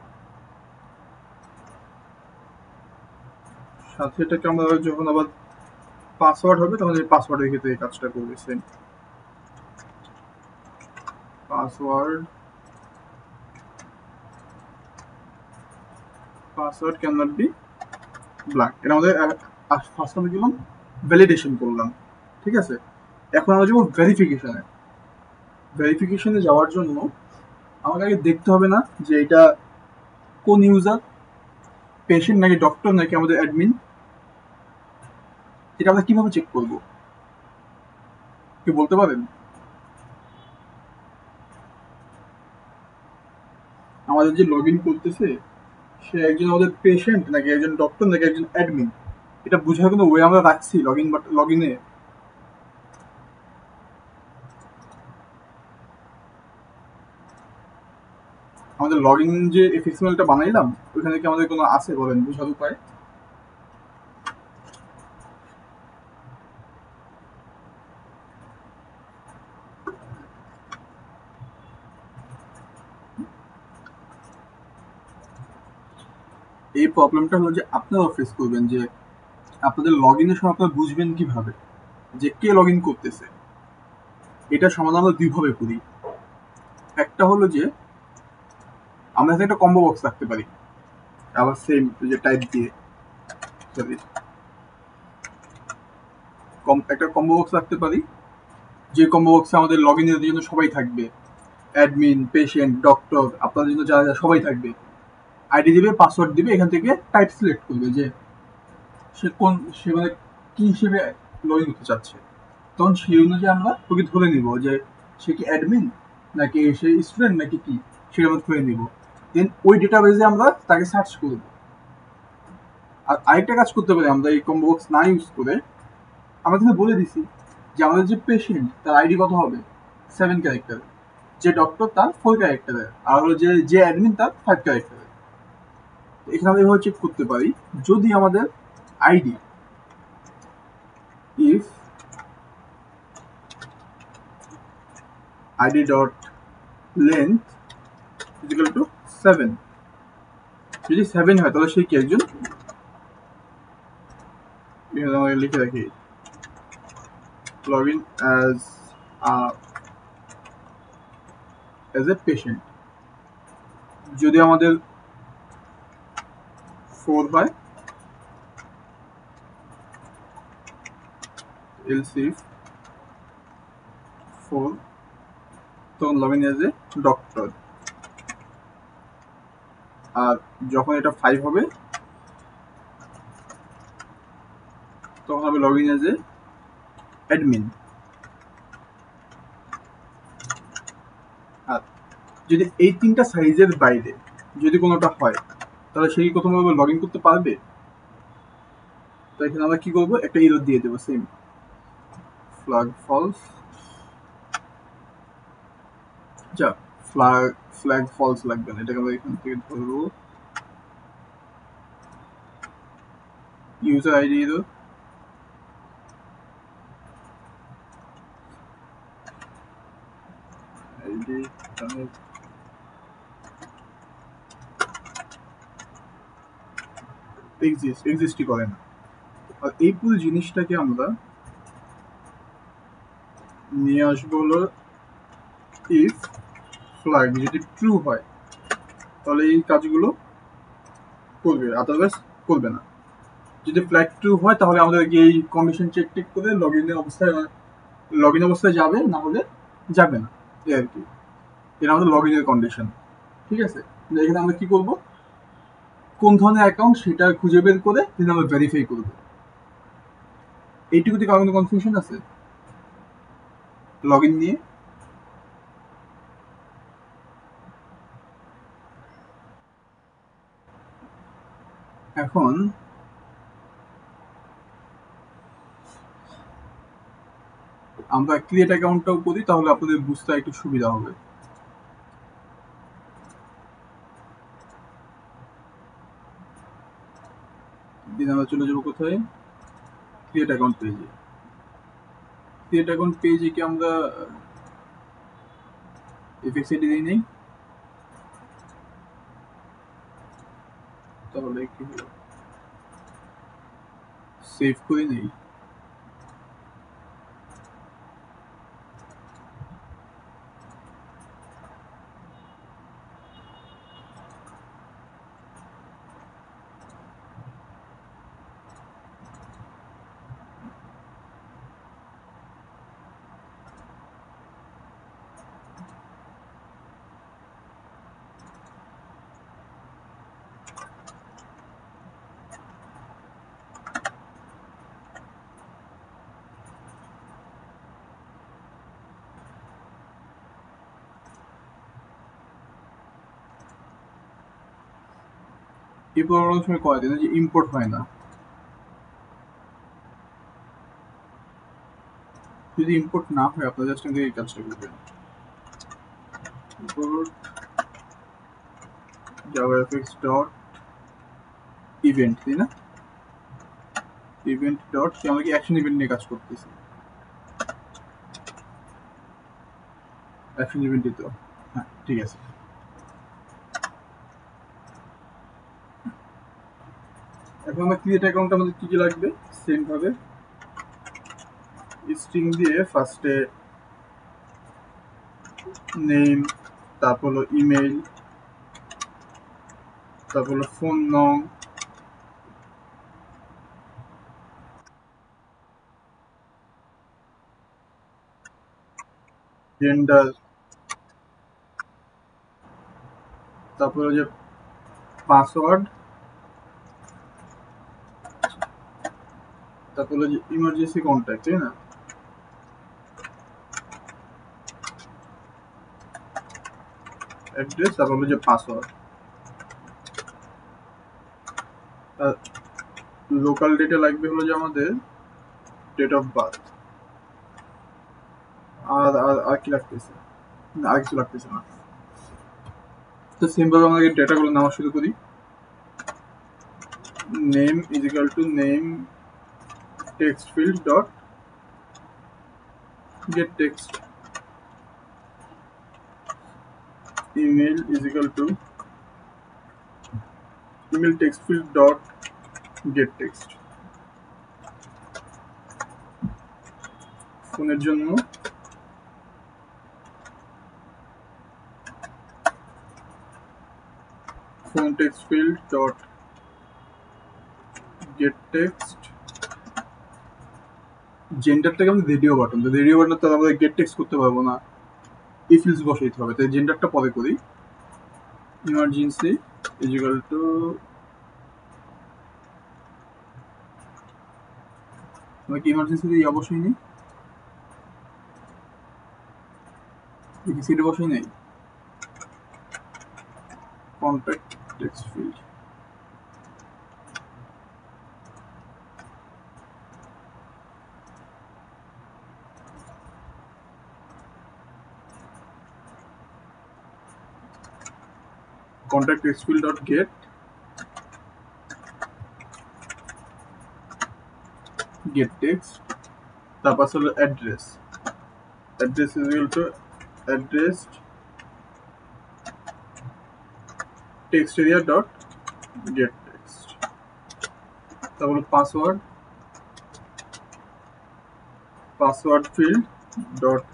সাথে এটাকে আমরা যখন আবার পাসওয়ার্ড হবে তখন এই পাসওয়ার্ডের ক্ষেত্রে এই কাজটা করবে। Same password can not be blank, এটা আমাদের আর ফার্স্ট আমরা গেলাম ভ্যালিডেশন করলাম, ঠিক আছে। এখন আমরা যাবো ভেরিফিকেশনে। ভেরিফিকেশনে যাওয়ার জন্য আমাকে আগে দেখতে হবে না যে এটা কোন ইউজার, পেশেন্ট নাকি ডক্টর নাকি আমাদের অ্যাডমিন। এটা আমরা কিভাবে চেক করব, কেউ বলতে পারেন? আমাদের যে লগ ইন করতেছে সে একজন আমাদের পেশেন্ট নাকি একজন ডক্টর নাকি একজন অ্যাডমিন, এটা বোঝার কোনো ওয়ে আমরা রাখছি লগ ইনে? আমাদের লগ ইন যে এক্সএমএলটা বানাইলাম ওইখানে কি আমাদের কোনো আছে বলেন বোঝার উপায়? এই প্রবলেমটা হলো যে আপনারাও ফেস করবেন যে আপনাদের লগ ইনের সময় আপনারা বুঝবেন কিভাবে যে কে লগ ইন করতেছে। এটা সমাধান আমরা দুইভাবে করি। একটা হলো যে আমরা এখানে একটা কম্বো বক্স রাখতে পারি, আবার সেম যে টাইপ দিয়ে সরি একটা কম্বো বক্স রাখতে পারি, যে কম্বো বক্সে আমাদের লগ ইনের জন্য সবাই থাকবে, অ্যাডমিন পেশেন্ট ডক্টর আপনাদের জন্য যারা যারা সবাই থাকবে। আইডি দিবে, পাসওয়ার্ড দিবে, এখান থেকে টাইপ সিলেক্ট করবে যে সে মানে কি হিসেবে লগ ইন করতে চাচ্ছে। তখন সেই অনুযায়ী আমরা তোকে ধরে নিব যে সে কি অ্যাডমিন নাকি সে স্টুডেন্ট নাকি কি, সেটা আমরা ধরে নিব। দেন ওই ডেটাবেজে আমরা তাকে সার্চ করব। আর আরেকটা কাজ করতে পারি আমরা এই কম্বো বক্স না ইউজ করে, আমরা কিন্তু বলে দিছি যে আমাদের যে পেশেন্ট তার আইডি কত হবে 7 ক্যারেক্টারের, যে ডক্টর তার 4 ক্যারেক্টারের, আর হলো যে অ্যাডমিন তার 5 ক্যারেক্টারের। এখানে আমরা এভাবে চেক করতে পারি যদি আমাদের ID if id dot length is equal to 7, যদি 7 হয় তাহলে সে কি একজন, আমাকে লিখে রাখি login as a patient। যদি আমাদের 4 হয় else if 4 তখন login as a doctor, আর যখন এটা 5 হবে তখন হবে login as a admin। আর যদি এই তিনটা সাইজের বাইরে যদি কোনোটা হয় তাহলে সে কি প্রথমভাবে লগ ইন করতে পারবে? তো এখানে আমরা কি করবো, একটা এরর দিয়ে দেবো সেম ফ্ল্যাগ ফলস। যা ফ্ল্যাগ ফলস লাগবে না, এটাকে আমরা এখান থেকে ধরবো ইউজার আইডি এরর আইডি এক্সিস্টই করে না। আর এই পুরো জিনিসটাকে আমরা নিয়ে আসবো হলো ইফ ফ্ল্যাগ যদি ট্রু হয় তাহলে এই কাজগুলো করবে, আদারওয়াইজ করবে না। যদি ফ্ল্যাগ ট্রু হয় তাহলে আমাদেরকে এই কন্ডিশন চেক টেক করে লগ ইন অবস্থায় যাবে, না হলে যাবে না, এই আর কি। এটা আমাদের লগ ইনের কন্ডিশন, ঠিক আছে। এখানে আমরা কি করব, কোন ধরনের অ্যাকাউন্ট সেটা খুঁজে বের করে then আমরা ভেরিফাই করব। এইটুকুতে কারো কোনো কনফিউশন আছে লগ ইন নিয়ে? এখন আমরা ক্রিয়েট অ্যাকাউন্টটাও করি, তাহলে আপনাদের বুঝতে একটু সুবিধা হবে। দিন আমরা চলে যাবো কোথায়, ক্রিয়েট অ্যাকাউন্ট পেজে। ক্রিয়েট অ্যাকাউন্ট পেজে কি আমরা এফএক্স আইডি দিই নেই, তাহলে কি হলো সেভ করে নেই। এই প্রবলেমের সময় কয় দিন যে ইম্পোর্ট হয় না। যদি ইম্পোর্ট না হয় আপনারা জাস্ট এই কাজটা করবেন, ইম্পোর্ট javafx ডট ইভেন্ট, তাই না? ইভেন্ট ডট আমরা কি অ্যাকশন ইভেন্ট নিয়ে কাজ করতেছি, অ্যাকশন ইভেন্টই তো, হ্যাঁ ঠিক আছে। এখন আমরা ক্রিয়েট অ্যাকাউন্ট আমাদের কি কি লাগবে, সেম ভাবে স্ট্রিং দিয়ে ফার্স্টে নেম, তারপর হলো ইমেইল, তারপর হলো ফোন নং, জেন্ডার, তারপর যে পাসওয়ার্ড, তারপর হলো যে ইমার্জেন্সি কন্ট্যাক্ট, তাই না? অ্যাড্রেস, তারপর হলো যে পাসওয়ার্ড, আর লোকাল ডেটা লাগবে হলো যে আমাদের ডেট অফ বার্থ, আর আর আর কি লাগতেছে, আর কিছু লাগতেছে না। তো সেম ভাবে আমাদের ডেটাগুলো নেওয়া শুরু করি। Name is equal two name text field dot get text, email is equal to email text field dot get text, ফোনের জন্য phone text field dot get text, জেন্ডারটাকে আমি রেডিও বাটন, তো রেডিও বাটন তো আমরা গেট টেক্সট করতে পারবো না, if else বসাইতে হবে, তাই জেন্ডারটা পরে করি। ইমার্জেন্সি ইজ ইকুয়াল টু আমরা কি ইমার্জেন্সি দিয়ে অবশ্যই নেই, এবিসিডি বসাই নেই, contact text field, contact text field dot get text, তারপর হলো address, address is equal to address text area dot get text, তারপর password, password field dot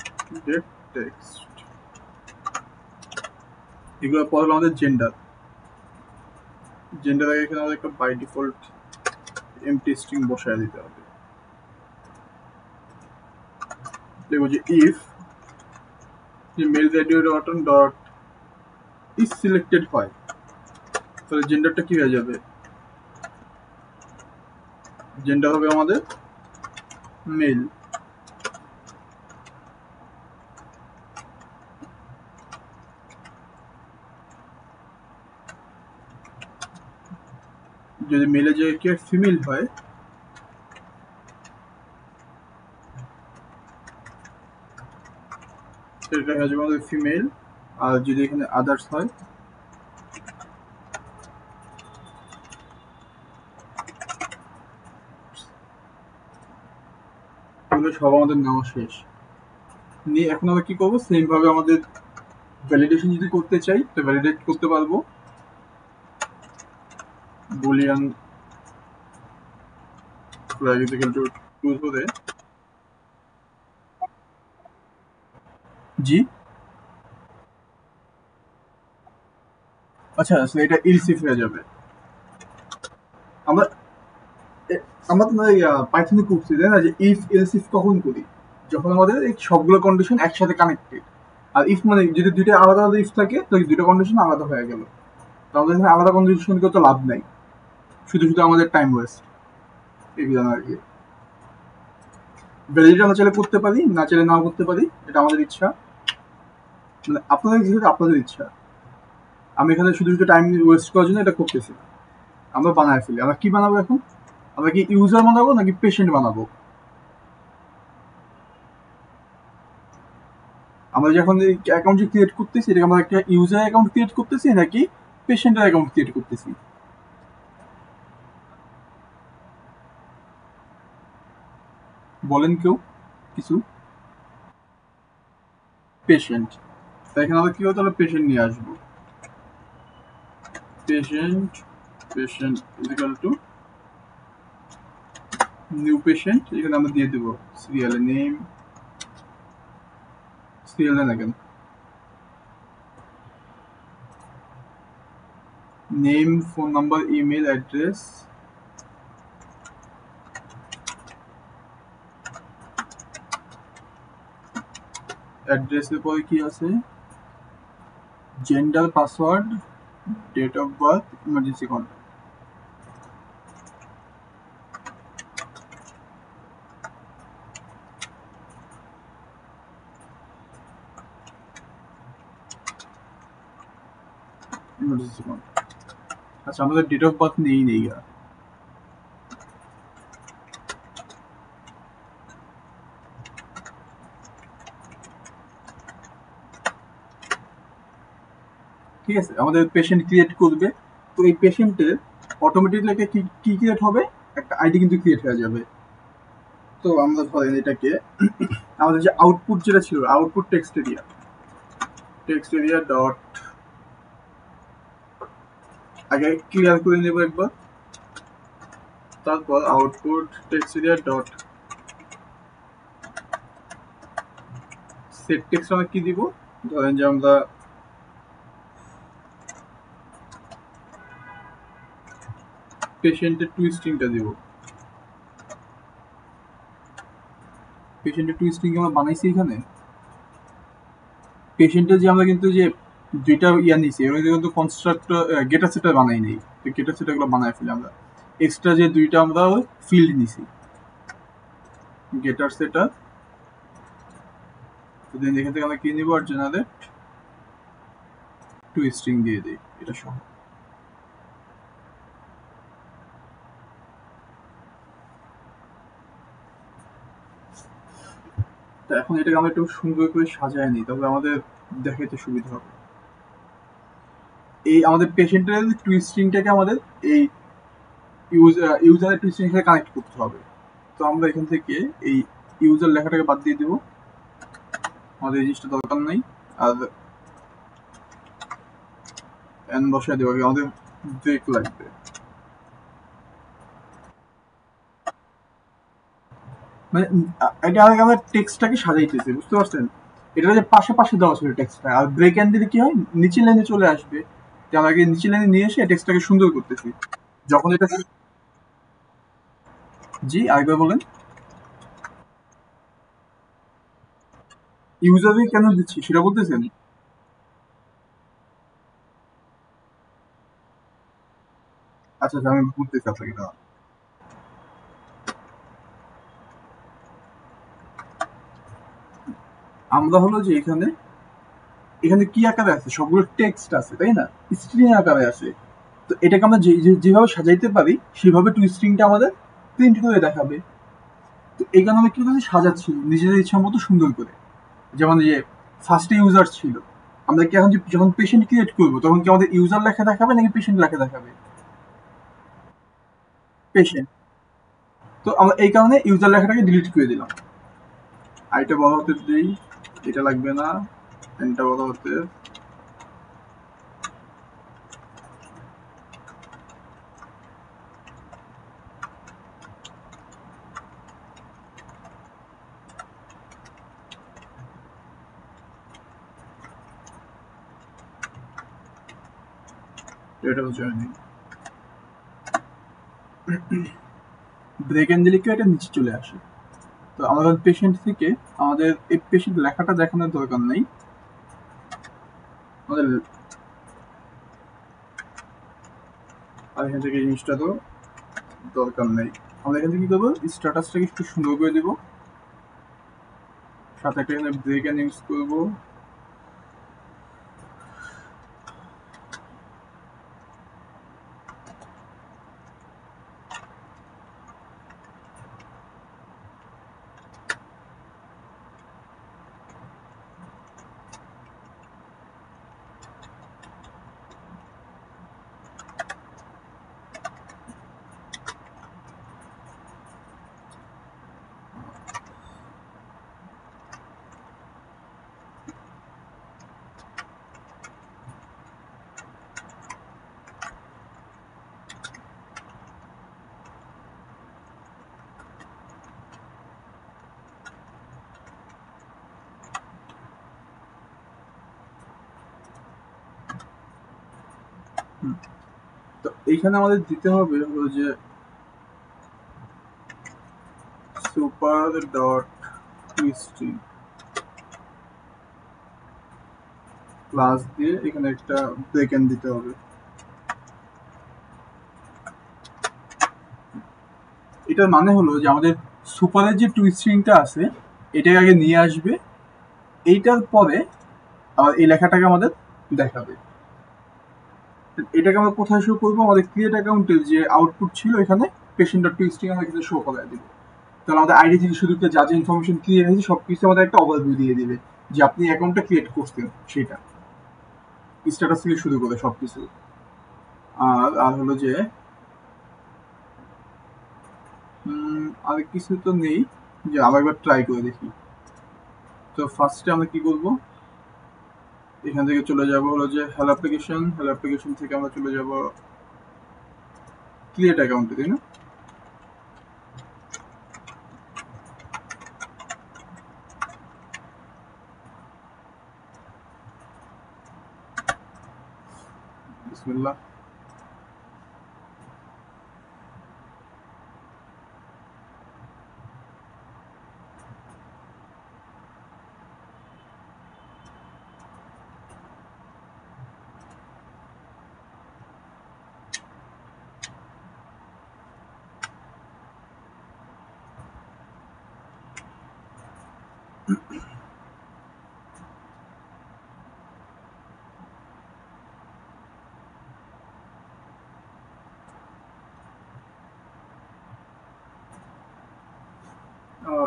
get text. এগুলো পর হলো আমাদের জেন্ডার, জেন্ডার এখানে আমাদের একটা বাই ডিফল্ট এমটি স্ট্রিং বসায় দিতে হবে। দেখো যে if male radio button dot is selected হয়, তাহলে জেন্ডারটা কি হয়ে যাবে, জেন্ডার হবে আমাদের মেল। যদি মেলে যে কি ফিমেল হয়, সেটা হয়ে যাবে আমাদের ফিমেল, আর যদি এখানে আদার্স হয় তাহলে সব আমাদের নেওয়া শেষ। নিয়ে এখন আমরা কি করবো, সেম ভাবে আমাদের ভ্যালিডেশন যদি করতে চাই তো ভ্যালিডেট করতে পারবো, Boolean flag is equal two true ধরে, জি আচ্ছা এটা ইলস ইফ হয়ে যাবে। আমরা আমরা তো পাইথনে করছি তাই না, যে ইফ এলস ইফ কখন করি, যখন আমাদের এই সবগুলো কন্ডিশন একসাথে কানেক্টেড, আর ইফ মানে যদি দুইটা আলাদা আলাদা ইফ থাকে তো দুইটা কন্ডিশন আলাদা হয়ে গেল, তো আমাদের এখানে আলাদা কন্ডিশন করতে লাভ নাই, শুধু শুধু আমাদের টাইম ওয়েস্ট, এই বিধান আর কি। ভ্যালিডিটি আমরা চাইলে করতে পারি, না চাইলে নাও করতে পারি, এটা আমাদের ইচ্ছা, মানে আপনাদের যেহেতু আপনাদের ইচ্ছা, আমি এখানে শুধু শুধু টাইম ওয়েস্ট করার জন্য এটা করতেছি না। আমরা বানায় ফেলি। আমরা কি বানাবো এখন? আমরা কি ইউজার বানাবো নাকি পেশেন্ট বানাবো? আমরা যখন এই অ্যাকাউন্ট ক্রিয়েট করতেছি, এটা আমরা একটা ইউজার অ্যাকাউন্ট ক্রিয়েট করতেছি নাকি পেশেন্টের অ্যাকাউন্ট ক্রিয়েট করতেছি? বলেন কেউ কিছু। পেশেন্ট। এখানে আমরা কি হতো, আমরা পেশেন্ট নিয়ে আসবো। Patient patient is equal to new patient. এখানে আমরা দিয়ে দেবো serial name, serial name again, name, phone number, email address, অ্যাড্রেসের পরে কি আছে, gender, password, date of birth, emergency contact. Emergency contact. আচ্ছা, আমাদের ডেট অফ বার্থ নেই গা। ঠিক আছে, আমাদের পেশেন্ট ক্রিয়েট করবে। তো এই পেশেন্টের অটোমেটিকলি একটা কি ক্রিয়েট হবে, একটা আইডি কিন্তু ক্রিয়েট হয়ে যাবে। তো আমরা ধরেন এটাকে আমাদের যে আউটপুট যেটা ছিল, আউটপুট টেক্সট এরিয়া ডট, আগে ক্লিয়ার করে নেব একবার। তারপর output text area dot set text আমরা কি দিব, ধরেন যে আমরা পেশেন্টের টু স্ট্রিংটা দিব। পেশেন্টের টু স্ট্রিং আমরা বানাইছি এখানে। পেশেন্টের যে আমরা কিন্তু যে দুইটা ইয়া নিছি, এর মধ্যে কিন্তু কনস্ট্রাক্টর গেটার সেটার বানাই নেই। তো গেটার সেটার গুলো বানাই ফেলি আমরা। এক্সট্রা যে দুইটা আমরা ফিল্ড নিছি, গেটার সেটার, তো দেন এখান থেকে আমরা কি নিব, আর জেনারেট টু স্ট্রিং দিয়ে দিই এটা সহ। তো এখন এটাকে আমরা একটু সুন্দর করে সাজায় নিই, তবে আমাদের দেখাইতে সুবিধা হবে। এই আমাদের পেশেন্টের টু স্ট্রিংটাকে আমাদের এই ইউজারের টু স্ট্রিং সাথে কানেক্ট করতে হবে। তো আমরা এখান থেকে এই ইউজার লেখাটাকে বাদ দিয়ে দেবো, আমাদের এই জিনিসটা দরকার নাই। আর এন বসায় দেবো, আমাদের ব্রেক লাগবে। মানে এটা আমরা টেক্সটটাকে সাজাইতেছি, বুঝতে পারছেন? এটা যে পাশে দেওয়া ছিল টেক্সটটা, আর ব্রেক এন্ড দিলে কি হয়, নিচের লাইনে চলে আসবে। যে আমাকে নিচের লাইনে নিয়ে এসে টেক্সটটাকে সুন্দর করতেছি যখন এটা। জি, আরেকবার বলেন। ইউজারকে কেন দিচ্ছি সেটা বলতেছেন? আচ্ছা আচ্ছা, আমি বলতেছি আপনাকে দাঁড়ান। আমরা হলো যে এখানে এখানে কি আকারে আছে, সবগুলো টেক্সট আছে তাই না, স্ট্রিং আকারে আছে। তো এটাকে আমরা যেভাবে সাজাইতে পারি সেভাবে টু স্ট্রিংটা আমাদের প্রিন্ট করে দেখাবে। তো এই কারণে আমরা কি করছি, সাজাচ্ছি নিজেদের ইচ্ছা মতো সুন্দর করে। যেমন যে ফার্স্টে ইউজার ছিল, আমরা কি এখন যখন পেশেন্ট ক্রিয়েট করবো তখন কি আমাদের ইউজার লেখা দেখাবে নাকি পেশেন্ট লেখা দেখাবে? পেশেন্ট। তো আমরা এই কারণে ইউজার লেখাটাকে ডিলিট করে দিলাম। আইটা বড় হতে দিই, এটা লাগবে না, এনটা বড় হতে, এটা জয়েনিং। ব্রেক এন্ড দিলে কি এটা নিচে চলে আসে। তো আমাদের পেশেন্ট থেকে আমাদের এই পেশেন্ট লেখাটা দেখানোর দরকার নেই, আমাদের আর এখান থেকে জিনিসটা তো দরকার নেই। আমরা এখান থেকে কি করবো, স্ট্যাটাসটাকে একটু সুন্দর করে দেবো, সাথে একটা এখানে ব্রেক এন্ড ইউজ করবো। তো এইখানে আমাদের দিতে হবে হলো যে সুপার ডট টুইস্ট্রিং প্লাস দিয়ে এখানে একটা ব্রেকএন্ড দিতে হবে। এটার মানে হলো যে আমাদের সুপারের যে টুইস্ট্রিংটা আছে এটাকে আগে নিয়ে আসবে, এইটার পরে আবার এই লেখাটাকে আমাদের দেখাবে। এটাকে আমরা কোথায় শো করবো? আমাদের ক্রিয়েট অ্যাকাউন্টের যে আউটপুট ছিল এখানে পেশেন্ট ডট টুইস্ট্রিং আমরা এখানে শো করে দিব। তাহলে আমাদের আইডি থেকে শুরু করে যা যা ইনফরমেশন ক্রিয়েট হয়েছে সবকিছু আমাদের একটা ওভারভিউ দিয়ে দিবে যে আপনি অ্যাকাউন্টটা ক্রিয়েট করছেন সেটা, স্ট্যাটাস থেকে শুরু করে সবকিছু। আর হলো যে আর কিছু তো নেই, যে আবার একবার ট্রাই করে দেখি। তো ফার্স্টে আমরা কি করবো, এখান থেকে চলে যাব হলো যে হ্যালো অ্যাপ্লিকেশন থেকে আমরা চলে যাব ক্রিয়েট অ্যাকাউন্টে, তাই না? বিসমিল্লাহ।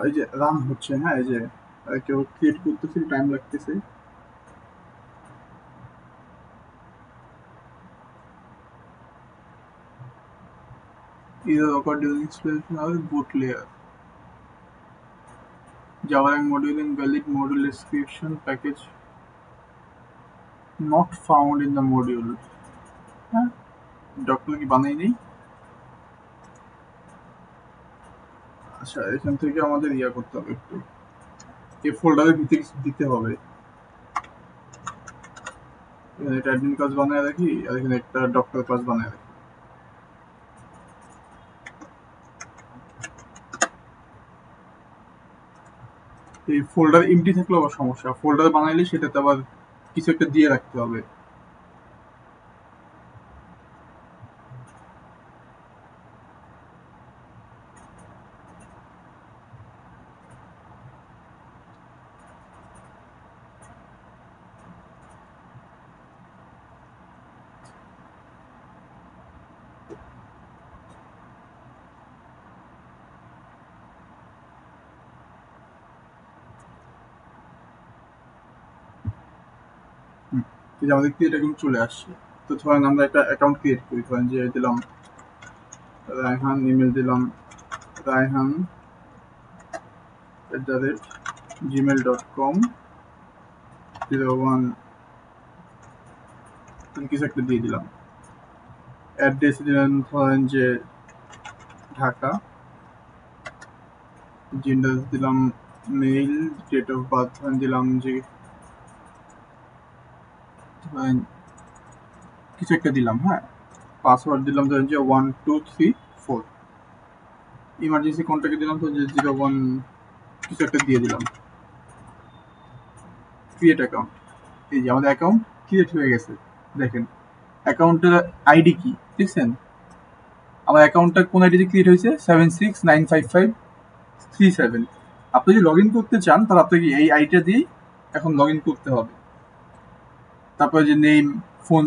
এই যে রান হচ্ছে, হ্যাঁ এই যে কেউ ক্রিয়েট করতেছে, টাইম লাগতেছে। Either occur during installation or boot layer. Java module invalid module description package not found in the module. হ্যাঁ, ডক্টর কি বানাই নেই। আচ্ছা, এখান থেকে আমাদের ইয়া করতে হবে, একটু এই ফোল্ডারের ভিতরে কিছু দিতে হবে। এখানে একটা অ্যাডমিন ক্লাস বানায় রাখি আর এখানে একটা ডক্টর ক্লাস বানায় রাখি। এই ফোল্ডার এমটি থাকলে আবার সমস্যা, ফোল্ডার বানাইলে সেটাতে আবার কিছু একটা দিয়ে রাখতে হবে। এই যে আমাদের ক্রিয়েট অ্যাকাউন্ট চলে আসছে। তো ধরেন আমরা একটা অ্যাকাউন্ট ক্রিয়েট করি, ধরেন যে দিলাম রায়হান, ইমেল দিলাম রায়হান@gmail.com 01 কিছু একটা দিয়ে দিলাম। অ্যাড্রেস দিলাম ধরেন যে ঢাকা, জেন্ডার দিলাম মেল, ডেট অফ বার্থ দিলাম যে কিছু একটা দিলাম, হ্যাঁ। পাসওয়ার্ড দিলাম ধরেন যে 1234, ইমার্জেন্সি কন্ট্যাক্টে দিলাম তো যে 01 কিছু একটা দিয়ে দিলাম। ক্রিয়েট অ্যাকাউন্ট, এই যে আমাদের অ্যাকাউন্ট ক্রিয়েট হয়ে গেছে। দেখেন অ্যাকাউন্টের আইডি কি দেখছেন? আমার অ্যাকাউন্টটা কোন আইডিতে ক্রিয়েট হয়েছে? 76955337। আপনি যদি লগ ইন করতে চান তাহলে আপনাকে এই আইডিটা দিয়ে এখন লগ ইন করতে হবে। তারপরে যে নেম, ফোন,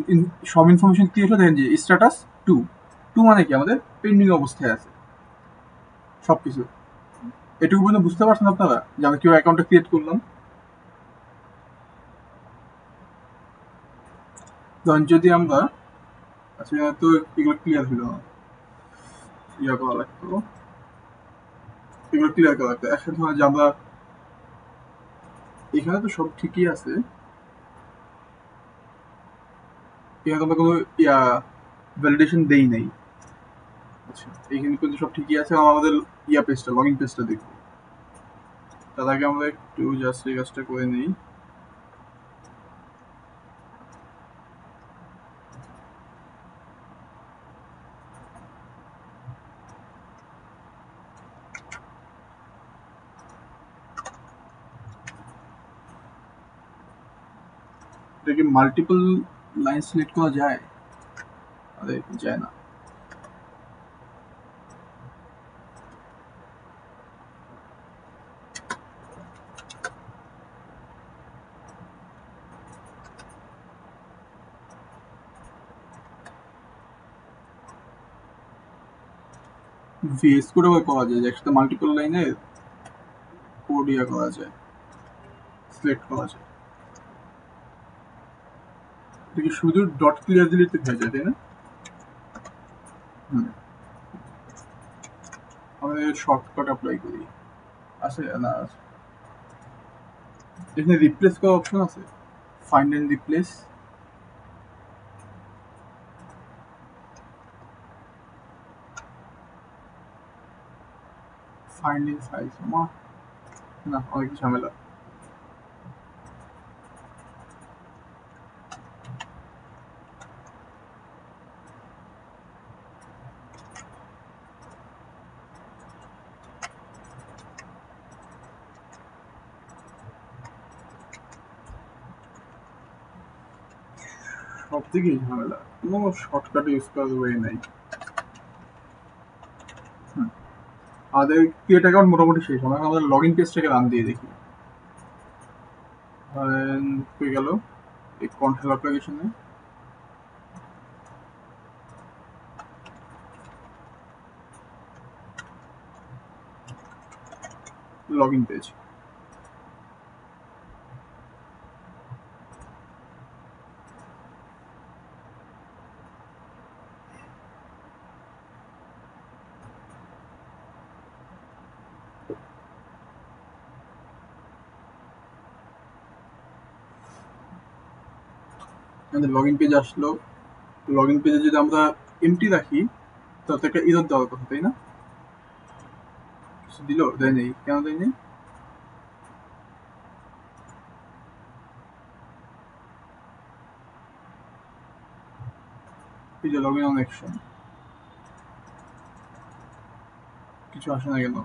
সব ইনফরমেশন ক্রিয়েট হয়ে দেখেন যে স্ট্যাটাস 2 মানে কি আমাদের পেন্ডিং অবস্থায় আছে সবকিছু। এটুকু পর্যন্ত বুঝতে পারছেন আপনারা যে আমরা কেউ অ্যাকাউন্টটা ক্রিয়েট করলাম? ধরেন যদি আমরা, আচ্ছা তো এগুলো ক্লিয়ার হলো না, ইয়া করা লাগতো, এগুলো ক্লিয়ার করা লাগতো। একসাথে ধরেন যে আমরা এখানে তো সব ঠিকই আছে, এখানে আমরা কোনো ইয়া ভ্যালিডেশন দেই নাই। আচ্ছা এইখানে কিন্তু সব ঠিকই আছে, আমাদের ইয়া পেজটা, লগ ইন পেজটা দেখবো। তার আগে আমরা একটু জাস্ট এই কাজটা করে নিই। কি মাল্টিপল লাইন সিলেক্ট করা যায়? আরে যায় না। ভিএস কোড আবার করা যায়, একসাথে মাল্টিপল লাইনে কোড ইয়া করা যায়, সিলেক্ট করা যায়। এটা কি শুধু ডট ক্লিয়ার দিলে তো হয়ে যায়, তাই না? আমাদের শর্টকাট অ্যাপ্লাই করি। আছে না? এখানে রিপ্লেস করার অপশন আছে, find and replace. Find in size না, অনেক ঝামেলা। সব দিকেই ঝামেলা, কোনো শর্টকাট ইউজ করার ওয়ে নাই। আমাদের ক্রিয়েট অ্যাকাউন্ট মোটামুটি শেষ, আমরা আমাদের লগ ইন পেজটাকে রান দিয়ে দেখি। হয়ে গেল এই কন্ট্রোল অ্যাপ্লিকেশনে। লগ ইন পেজ, আমাদের লগ ইন পেজ আসলো। লগ ইন পেজে যদি আমরা এমটি রাখি তাতে একটা ইরর দেওয়ার কথা, তাই না? কিছু দিল? দেয় নেই, কেন দেয় নেই? এই যে লগ ইন অন অ্যাকশন, কিছু আসে না কেন?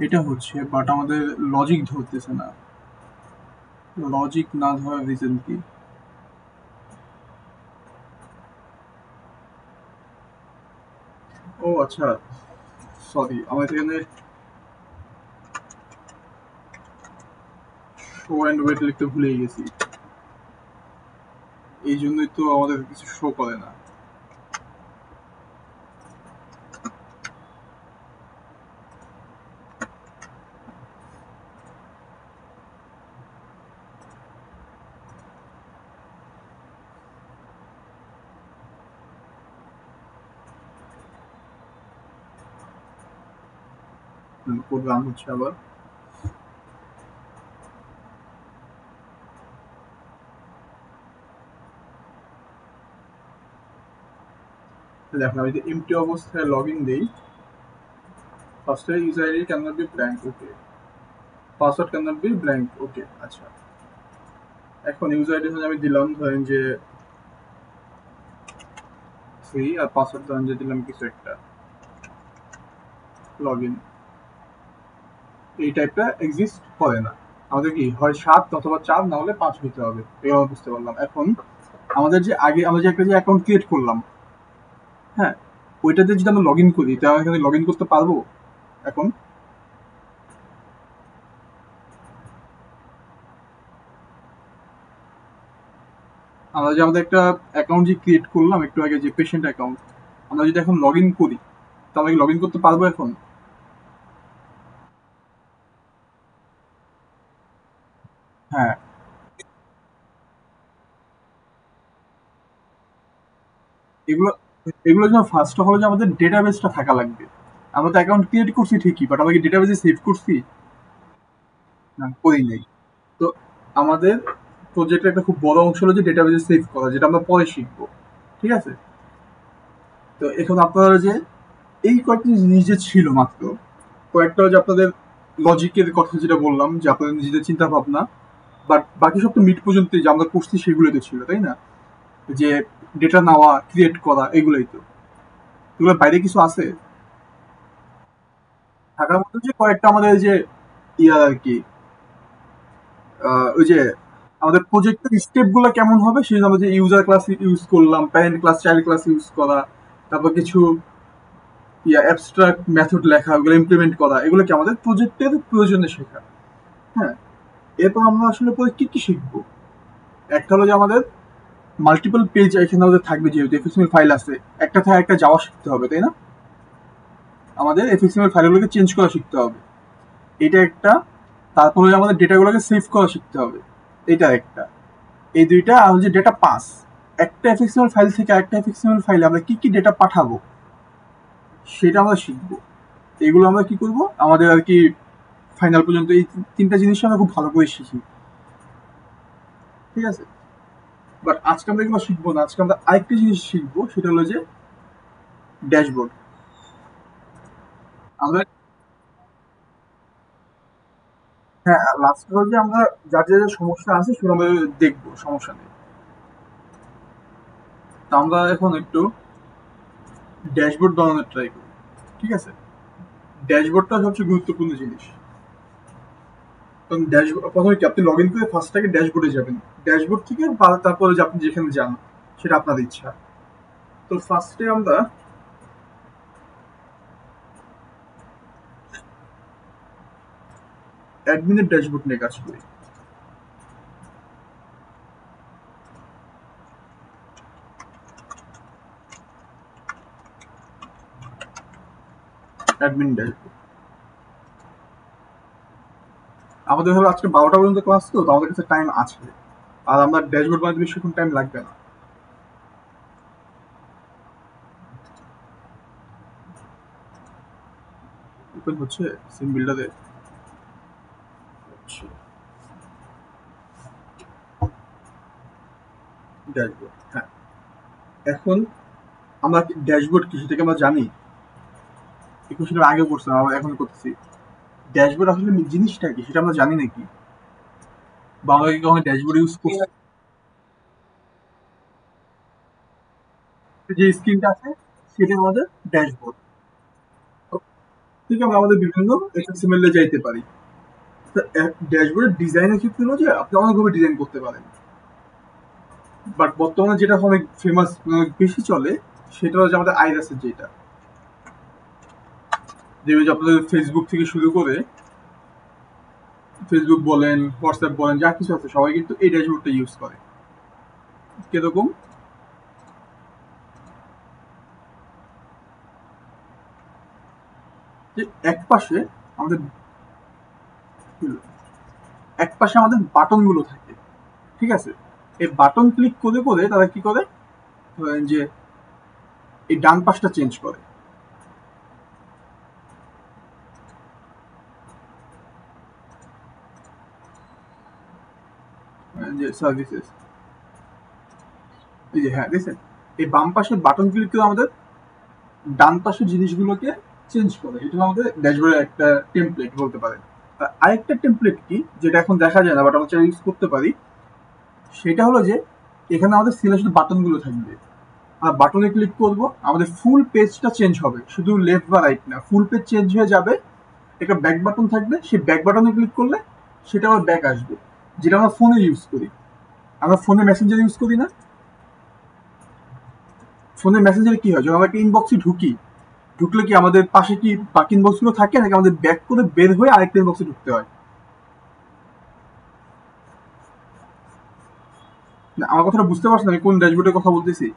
এটা হচ্ছে, বাট আমাদের লজিক ধরতেছে না। লজিক না ধরার রিজন কি? ও আচ্ছা, সরি, আমাদের এখানে শো অ্যান্ড ওয়েট লিখতে ভুলে গেছি, এই জন্যই তো আমাদের কিছু শো করে না। কোড রান হচ্ছে আবার। দেখো আমি যদি এমটি অবস্থায় লগ ইন দিই, ফার্স্টে user ID can not be blank, okay. Password can not be blank, okay. আচ্ছা, এখন ইউজার আইডি আমি দিলাম ধরেন যে 3, আর পাসওয়ার্ড ধরেন যে দিলাম কিছু একটা, লগ ইন। এই টাইপটা এক্সিস্ট করে না। আমাদের কি হয় 7 অথবা 4, না হলে 5 হইতে হবে, এভাবে বুঝতে পারলাম। এখন আমাদের যে আগে আমরা যে একটা যে অ্যাকাউন্ট ক্রিয়েট করলাম, হ্যাঁ, ওইটাতে যদি আমরা লগ ইন করি তাহলে এখানে লগ ইন করতে পারবো এখন? আমরা যে আমাদের একটা অ্যাকাউন্ট যে ক্রিয়েট করলাম একটু আগে, যে পেশেন্ট অ্যাকাউন্ট, আমরা যদি এখন লগ ইন করি তাহলে কি লগ ইন করতে পারবো এখন? হ্যাঁ, এগুলো এগুলোর জন্য ফার্স্ট অফ অল যে আমাদের ডেটাবেসটা থাকা লাগবে। আমরা তো অ্যাকাউন্ট ক্রিয়েট করছি ঠিকই, বাট আমরা কি ডেটাবেসে সেভ করছি? না, করি নাই। তো আমাদের প্রজেক্টের একটা খুব বড় অংশ হলো যে ডেটাবেসে সেভ করা, যেটা আমরা পরে শিখবো। ঠিক আছে? তো এখন আপনারা যে এই কয়েকটি জিনিস যে ছিল মাত্র, কয়েকটা যে আপনাদের লজিকের কথা যেটা বললাম, যে আপনাদের নিজেদের চিন্তা ভাবনা, বাট বাকি সব তো মিড পর্যন্ত যে আমরা করছি সেগুলোতে ছিল, তাই না? যে ডেটা নেওয়া, ক্রিয়েট করা, এগুলোই তো। এগুলোর বাইরে কিছু আছে থাকার মতো? যে কয়েকটা আমাদের যে ইয়ার আর কি, ওই যে আমাদের প্রজেক্টের স্টেপ গুলো কেমন হবে সেই জন্য, যে ইউজার ক্লাস ইউজ করলাম, parent class, child class use করা, তারপর কিছু অ্যাবস্ট্রাক্ট মেথড লেখা, ওগুলো ইমপ্লিমেন্ট করা, এগুলো কি আমাদের প্রজেক্টের প্রয়োজনে শেখা। হ্যাঁ, এরপর আমরা আসলে পরে কি কি শিখবো? একটা হলো যে আমাদের মাল্টিপল পেজ এখানে আমাদের থাকবে, যেহেতু এফএক্সএমএল ফাইল আছে, একটা থেকে একটা যাওয়া শিখতে হবে, তাই না? আমাদের এফএক্সএমএল ফাইলগুলোকে চেঞ্জ করা শিখতে হবে, এটা একটা। তারপরে আমাদের ডেটাগুলোকে সেভ করা শিখতে হবে, এটা একটা। এই দুইটা। আর হচ্ছে ডেটা পাস, একটা এফএক্সএমএল ফাইল থেকে একটা এফএক্সএমএল ফাইলে আমরা কি কি ডেটা পাঠাবো সেটা আমরা শিখবো। এগুলো আমরা কি করব, আমাদের আর কি ফাইনাল পর্যন্ত এই তিনটা জিনিস আমরা খুব ভালো করে শিখি। ঠিক আছে? বাট আজকে আমরা এগুলো শিখবো না, আজকে আমরা আরেকটা জিনিস শিখবো, সেটা হলো যে ড্যাশবোর্ড। আমরা, হ্যাঁ, লাস্ট হলো যে আমরা যার যা যা সমস্যা আছে সেগুলো আমরা দেখবো, সমস্যা নেই। তা আমরা এখন একটু ড্যাশবোর্ড বানানোর ট্রাই করি। ঠিক আছে? ড্যাশবোর্ডটা সবচেয়ে গুরুত্বপূর্ণ জিনিস। কারণ ড্যাশবোর্ড প্রথমে কি আপনি লগ ইন করে ফার্স্ট থেকে ড্যাশবোর্ডে যাবেন, ড্যাশবোর্ড থেকে তারপরে যে আপনি যেখানে যান সেটা আপনার ইচ্ছা। তো ফার্স্টে আমরা অ্যাডমিনের ড্যাশবোর্ড নিয়ে কাজ করি। অ্যাডমিন ড্যাশবোর্ড আমাদের হলো আজকে 12টা পর্যন্ত ক্লাস, তো আমাদের কাছে টাইম আছে, আর আমরা ড্যাশবোর্ড বানাতে বেশিক্ষণ টাইম লাগবে না। ওপেন হচ্ছে সিম বিল্ডারে। ড্যাশবোর্ড, হ্যাঁ। এখন আমরা ড্যাশবোর্ড কি সেটাকে আমরা জানি? এই কোশ্চেনটা আগে করছিলাম, আমরা এখন করতেছি। ড্যাশবোর্ড আসলে জিনিসটা কি সেটা আমরা জানি নাকি, বা আমরা কি কখনো ড্যাশবোর্ড ইউজ করছি? যে স্ক্রিনটা আছে সেটা আমাদের ড্যাশবোর্ড। ঠিক, আমরা আমাদের বিভিন্ন এক্সএমএল এ যাইতে পারি। ড্যাশবোর্ডের ডিজাইনের ক্ষেত্রে হলো যে আপনি অনেকভাবে ডিজাইন করতে পারেন, বাট বর্তমানে যেটা অনেক ফেমাস, অনেক বেশি চলে, সেটা হচ্ছে আমাদের আইরাসের যেটা, যে আপনাদের ফেসবুক থেকে শুরু করে, ফেসবুক বলেন, হোয়াটসঅ্যাপ বলেন, যা কিছু আছে সবাই কিন্তু এই ড্যাশবোর্ডটা ইউজ করে। কিরকম? যে এক পাশে আমাদের এক পাশে আমাদের বাটন গুলো থাকে। ঠিক আছে? এই বাটন ক্লিক করে করে তারা কি করে, ধরেন যে এই ডান পাশটা চেঞ্জ করে, যে সার্ভিসেস, এই যে, হ্যাঁ, দেখছেন, এই বাম পাশে বাটন ক্লিক করে আমাদের ডান পাশের জিনিসগুলোকে চেঞ্জ করে। এটা আমাদের ড্যাশবোর্ডের একটা টেমপ্লেট বলতে পারেন। আর আরেকটা টেমপ্লেট কি, যেটা এখন দেখা যায় না বাট আমরা ইউজ করতে পারি, সেটা হলো যে এখানে আমাদের সিলেক্ট শুধু বাটনগুলো থাকবে, আর বাটনে ক্লিক করব আমাদের ফুল পেজটা চেঞ্জ হবে, শুধু লেফট বা রাইট না, ফুল পেজ চেঞ্জ হয়ে যাবে। একটা ব্যাক বাটন থাকবে, সেই ব্যাক বাটনে ক্লিক করলে সেটা আবার ব্যাক আসবে, যেটা আমরা ফোনে ইউজ করি। আমরা ফোনে মেসেঞ্জার ইউজ করি না, ফোনের মেসেঞ্জারে কি হয়, যখন আমরা একটা ইনবক্সে ঢুকলে কি আমাদের পাশে কি বাকি ইনবক্সগুলো থাকে, নাকি আমাদের ব্যাক করে বের হয়ে আরেকটা ইনবক্সে ঢুকতে হয়? না, আমার কথাটা বুঝতে পারছেন আমি কোন ড্যাশবোর্ডের কথা বলতেছি?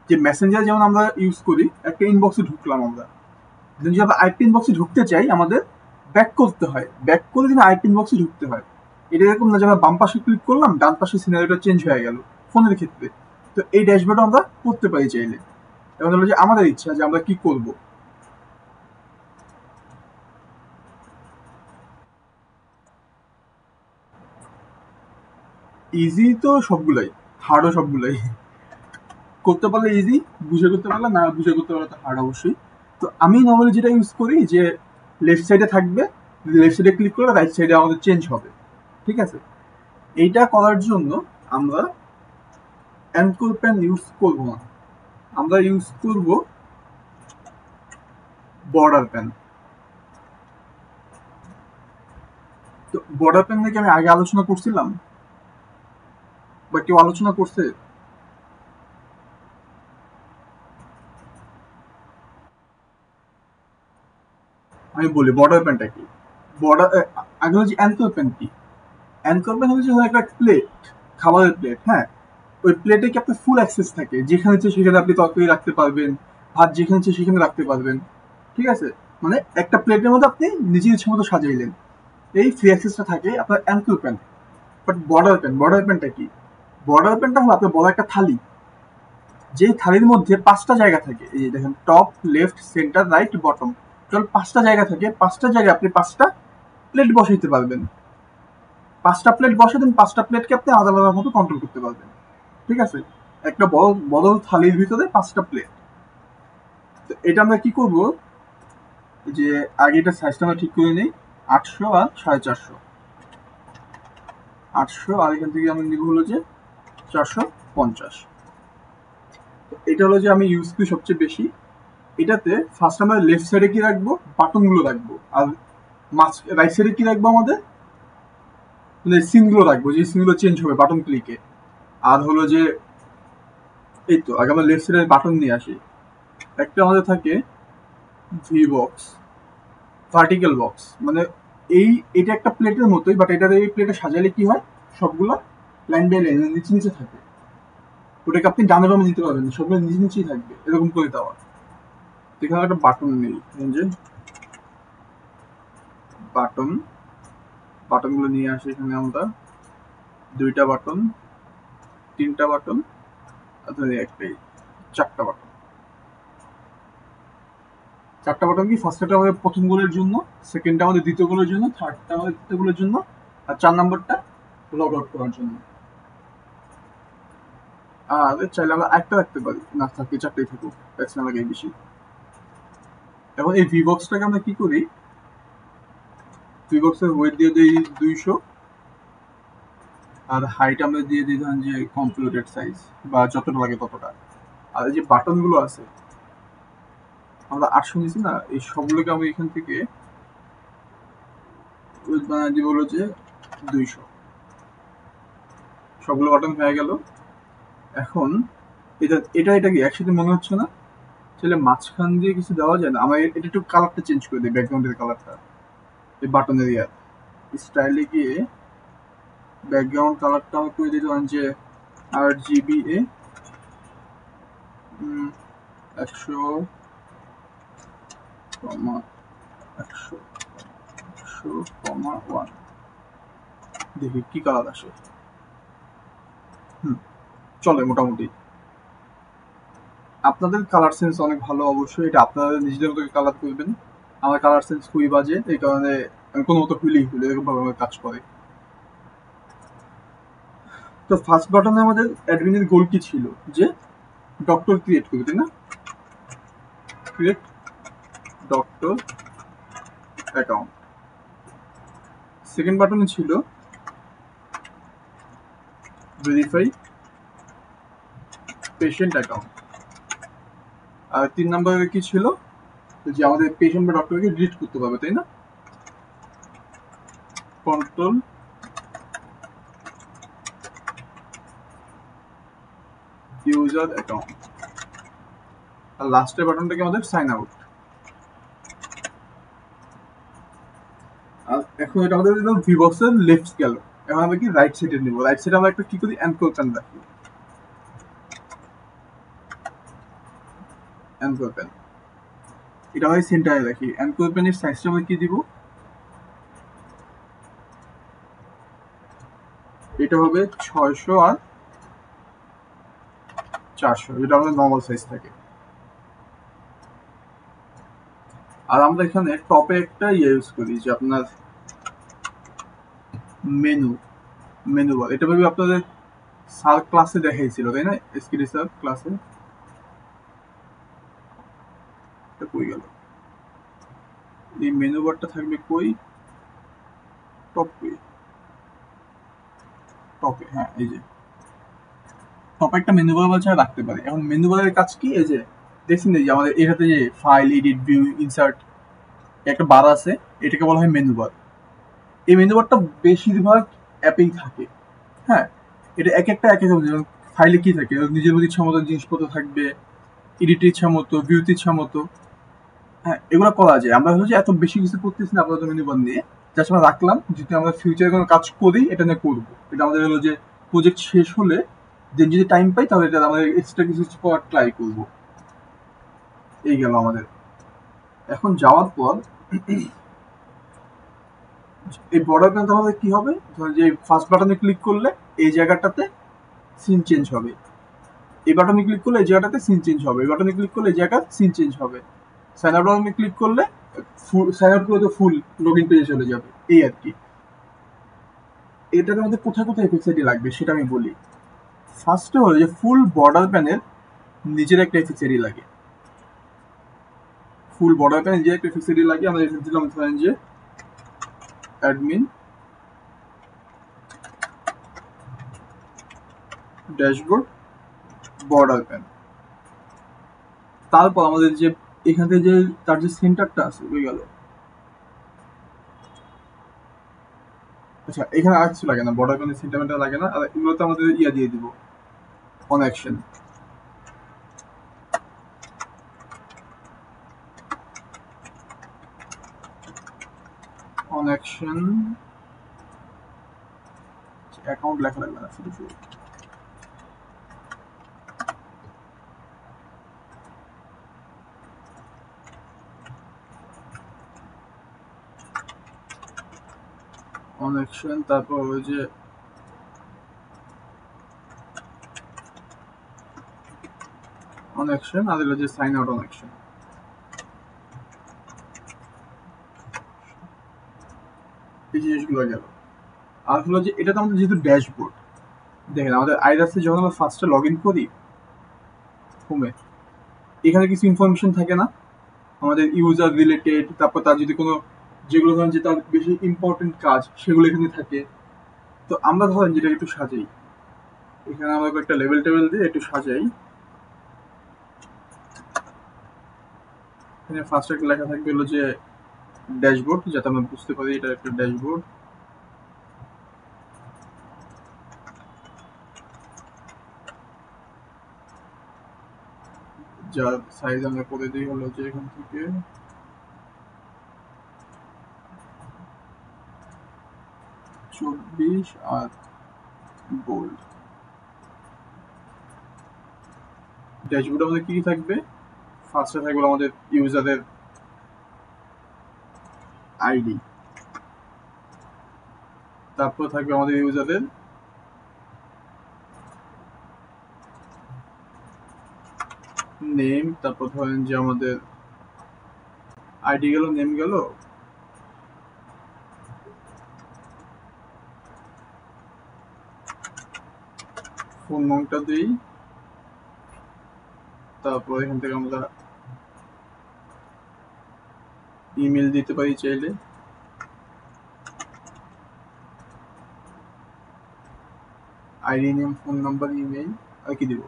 যে মেসেঞ্জার যেমন আমরা ইউজ করি, একটা ইনবক্সে ঢুকলাম আমরা, যদি আমরা আরেকটা ইনবক্সে ঢুকতে চাই আমাদের ব্যাক করতে হয়, ব্যাক করে কিন্তু আরেকটা ইনবক্সে ঢুকতে হয়। এটা এরকম না যে আমরা বাম পাশে ক্লিক করলাম ডান পাশে সিনারিওটা চেঞ্জ হয়ে গেল ফোনের ক্ষেত্রে। তো এই ড্যাশবোর্ড আমরা করতে পারি চাইলে। এবার হলো যে আমাদের ইচ্ছা যে আমরা কি করব। ইজি তো সবগুলাই, হার্ডও সবগুলাই। করতে পারলে ইজি, বুঝে করতে পারলে, না বুঝে করতে পারলে তো হার্ড অবশ্যই। তো আমি নর্মালি যেটা ইউজ করি যে লেফট সাইডে থাকবে, লেফট সাইডে ক্লিক করলে রাইট সাইডে আমাদের চেঞ্জ হবে। ঠিক আছে, এইটা করার জন্য আমরা অ্যাঙ্কর পেন ইউজ করব না, আমরা ইউজ করব বর্ডার পেন। তো বর্ডার পেন নিয়ে আমি আগে আলোচনা করছিলাম বা কেউ আলোচনা করছে? আমি বলি বর্ডার পেনটা কি। বর্ডার আগে হচ্ছে অ্যাঙ্কর পেন কি। অ্যাঙ্কর পেন হচ্ছে একটা প্লেট, খাবারের প্লেট। হ্যাঁ, ওই প্লেটে কি আপনার ফুল অ্যাক্সেস থাকে, যেখানে ইচ্ছে সেখানে আপনি তরকারি রাখতে পারবেন, ভাত যেখানে ইচ্ছে সেখানে রাখতে পারবেন। ঠিক আছে, মানে একটা প্লেটের মধ্যে আপনি নিজের ইচ্ছে মতো সাজাইলেন, এই ফ্রি অ্যাক্সেসটা থাকে আপনার অ্যাঙ্কর পেন। বাট বর্ডার পেনটা কি? বর্ডার পেনটা হলো আপনার বড় একটা থালি, যে থালির মধ্যে 5টা জায়গা থাকে। এই যে দেখেন, top, left, centre, right, bottom, total 5টা জায়গা থাকে। 5টা জায়গায় আপনি 5টা প্লেট বসাইতে পারবেন। 5টা প্লেট বসে দেন, 5টা প্লেটকে আপনি আলাদা আলাদা মতো কন্ট্রোল করতে পারবেন। ঠিক আছে, একটা বড় বড় থালির ভিতরে 5টা প্লেট। তো এটা আমরা কি করব, যে আগে এটা সাইজটা আমরা ঠিক করে নিই। 800 আর 450, 800 আর এখান থেকে আমি নিব হলো যে 450। এটা হলো যে আমি ইউজ করি সবচেয়ে বেশি। এটাতে ফার্স্ট আমরা লেফট সাইডে কি রাখবো, বাটনগুলো রাখবো। আর রাইট সাইডে কি রাখবো আমাদের, মানে সিনগুলো রাখবো, যে সিনগুলো চেঞ্জ হবে বাটন ক্লিকে। আর হলো যে এই তো আগে আমরা লেফট সাইডে বাটন নিয়ে আসি। একটা আমাদের থাকে ভি বক্স, ভার্টিক্যাল বক্স, মানে এটা একটা প্লেটের মতোই, বাট এটা এই প্লেটে সাজালে কি হয়, সবগুলো লাইন বাই লাইন নিচে নিচে থাকে। ওটাকে আপনি ডানে বামে দিতে পারবেন না, সবগুলো নিচে নিচেই থাকবে, এরকম করে দেওয়া। এখানে একটা বাটন নেই, যে বাটন, বাটনগুলো নিয়ে আসি এখানে আমরা। 2টা বাটন, 3টা বাটন, আর একটাই, 4টা বাটন। 4টা বাটন কি, ফার্স্টটা আমাদের প্রথম গোলের জন্য, সেকেন্ডটা আমাদের দ্বিতীয় গোলের জন্য, থার্ডটা আমাদের তৃতীয় গোলের জন্য, আর 4 নম্বরটা লগ আউট করার জন্য। আর চাইলে আমরা একটা রাখতে পারি, না থাকলে 4টাই থাকুক, প্যাচ না লাগে বেশি। এখন এই ভি বক্সটাকে আমরা কি করি, ভি বক্সের ওয়েট দিয়ে দিই 200, আর হাইট আমরা দিয়ে দিই ধরেন যে কম্পিউটার সাইজ বা যতটা লাগে ততটা। আর এই যে বাটনগুলো আছে আমরা 800 নিছি না, এই সবগুলোকে আমি এখান থেকে ওয়েট বানিয়ে দিব হলো যে 200। সবগুলো বাটন হয়ে গেল। এখন এটা কি একসাথে মনে হচ্ছে না? তাহলে মাঝখান দিয়ে কিছু দেওয়া যায় না? আমার এটা একটু কালারটা চেঞ্জ করে দিই, ব্যাকগ্রাউন্ডের কালারটা। এই বাটনের স্টাইলে গিয়ে ব্যাকগ্রাউন্ড কালারটা আমি করে দিলাম যে RGBA 100, 100, 100,1। দেখি কি কালার আসে। চলে মোটামুটি। আপনাদের কালার সেন্স অনেক ভালো, অবশ্যই এটা আপনাদের নিজেদের মতো কালার করবেন। আমার কালার সেন্স খুবই বাজে, এই কারণে আমি কোনো মতো ফিল এরকম ভাবে আমার কাজ করে। তো ফার্স্ট বাটনে আমাদের অ্যাডমিনের গোল কি ছিল, যে ডক্টর ক্রিয়েট করবে, তাই না? Create doctor account. সেকেন্ড বাটনে ছিল ভেরিফাই পেশেন্ট অ্যাকাউন্ট। আর 3 নম্বরে কি ছিল, যে আমাদের পেশেন্ট বা ডক্টরকে ডিলিট করতে পারবে, তাই না? Control user account. আর লাস্টের বাটনটাকে আমাদের সাইন আউট। আর এখন এটা আমাদের দিলাম ভিবক্সের লেফট গেল। এখন আমরা কি রাইট সাইডে নিব। রাইট সাইডে আমরা একটা কি করি, এনকোরপেন রাখি। এনকোরপেন এটা আমরা সেন্টারে রাখি। এনকোরপেনের সাইজটা আমরা কি দিব, এটা হবে 600 আর 400, যেটা আমাদের নর্মাল সাইজ থাকে। আর আমরা এখানে টপে একটা ইউজ করি যে আপনার মেনু বার। এটা ভাবে আপনাদের স্যার ক্লাসে দেখাইছিল তাই না, এসকিডি স্যার ক্লাসে। এটা কই গেল, এই মেনু বারটা থাকবে কই, টপ কই, টপে, হ্যাঁ এই যে টপে একটা মেনু বার বলছে রাখতে পারে। এখন মেনু বারের কাজ কি, এই যে দেখছেন এই যে আমাদের এটাতে যে ফাইল, এডিট, ভিউ, ইনসার্ট একটা বার আছে, এটাকে বলা হয় মেনু বার। এই মেনু বারটা বেশিরভাগ অ্যাপেই থাকে। হ্যাঁ, এটা এক একটা এক এক, যেমন ফাইলে কি থাকে, নিজের মধ্যে ইচ্ছা মতো জিনিসপত্র থাকবে, এডিটের ইচ্ছা মতো, ভিউতে ইচ্ছা মতো। হ্যাঁ, এগুলো করা যায়। আমরা হলো যে এত বেশি কিছু করতেছি না আপাতত মেনু বার নিয়ে, জাস্ট আমরা রাখলাম, যদি আমরা ফিউচারে কোনো কাজ করি এটা নিয়ে করবো। এটা আমাদের হলো যে প্রজেক্ট শেষ হলে দেন যদি টাইম পাই তাহলে এটা আমাদের এক্সট্রা কিছু করার ট্রাই করবো। এই গেল আমাদের। এখন যাওয়ার পর এই বর্ডার প্যানেল আমাদের কি হবে, যে ফার্স্ট বাটনে ক্লিক করলে এই জায়গাটাতে সিন চেঞ্জ হবে, এই বাটনে ক্লিক করলে এই জায়গাটাতে সিন চেঞ্জ হবে, এই বাটনে ক্লিক করলে এই জায়গার সিন চেঞ্জ হবে। সাইন আউট বাটনে ক্লিক করলে সাইন আউট করলে তো ফুল লগইন পেজে চলে যাবে, এই আর কি। এটার মধ্যে কোথায় কোথায় এফএক্সআইডি লাগবে সেটা আমি বলি। ফার্স্টে হলো যে ফুল বর্ডার প্যানেল নিজের একটা এফএক্সআইডি লাগে। ফুল বর্ডার প্যানেল নিজের একটা এফএক্সআইডি লাগে। আমরা এখানে দিলাম ধরেন যে অ্যাডমিন ড্যাশবোর্ড বর্ডার প্যানেল। তারপর আমাদের যে এখান থেকে যে তার যে সেন্টারটা আছে ওই গেল। আচ্ছা, এখানে আর কিছু লাগে না, বর্ডার প্যানেল সেন্টারটা লাগে না। আর এগুলোতে আমাদের ইয়া দিয়ে দিব, on action. On action account লেখা লাগবে না, শুধু শুধু অন অ্যাকশন। তারপর ওই যে অন অ্যাকশন আর হলো যে সাইন আউট অন অ্যাকশন। এই জিনিসগুলো গেল। আর হলো যে এটা তো আমাদের যেহেতু ড্যাশবোর্ড, দেখেন আমাদের আইরাসে যখন আমরা ফার্স্টে লগ ইন করি হোমে, এখানে কিছু ইনফরমেশন থাকে না আমাদের ইউজার রিলেটেড, তারপর তার যদি কোনো যেগুলো ধরেন যে তার বেশি ইম্পর্টেন্ট কাজ সেগুলো এখানে থাকে। তো আমরা ধরেন যেটা একটু সাজাই, এখানে আমরা একটা লেভেল টেবিল দিয়ে একটু সাজাই। এখানে ফার্স্ট একটা লেখা থাকবে হলো যে ড্যাশবোর্ড, যাতে আমরা বুঝতে পারি এটা একটা ড্যাশবোর্ড। যার সাইজ আমরা করে দিই হলো যে এখান থেকে 24 আর বোল্ড। ড্যাশবোর্ডে আমাদের কি কি থাকবে, ফার্স্টে থাকবে আমাদের ইউজারের আইডি, তারপর থাকবে আমাদের ইউজারের নেম, তারপর ধরেন যে আমাদের আইডি গেল, নেম গেল, ফোন নম্বরটা দিই, তারপর এখান থেকে আমরা ইমেল দিতে পারি চাইলে, ID, name, phone number, email, আর কি দিব,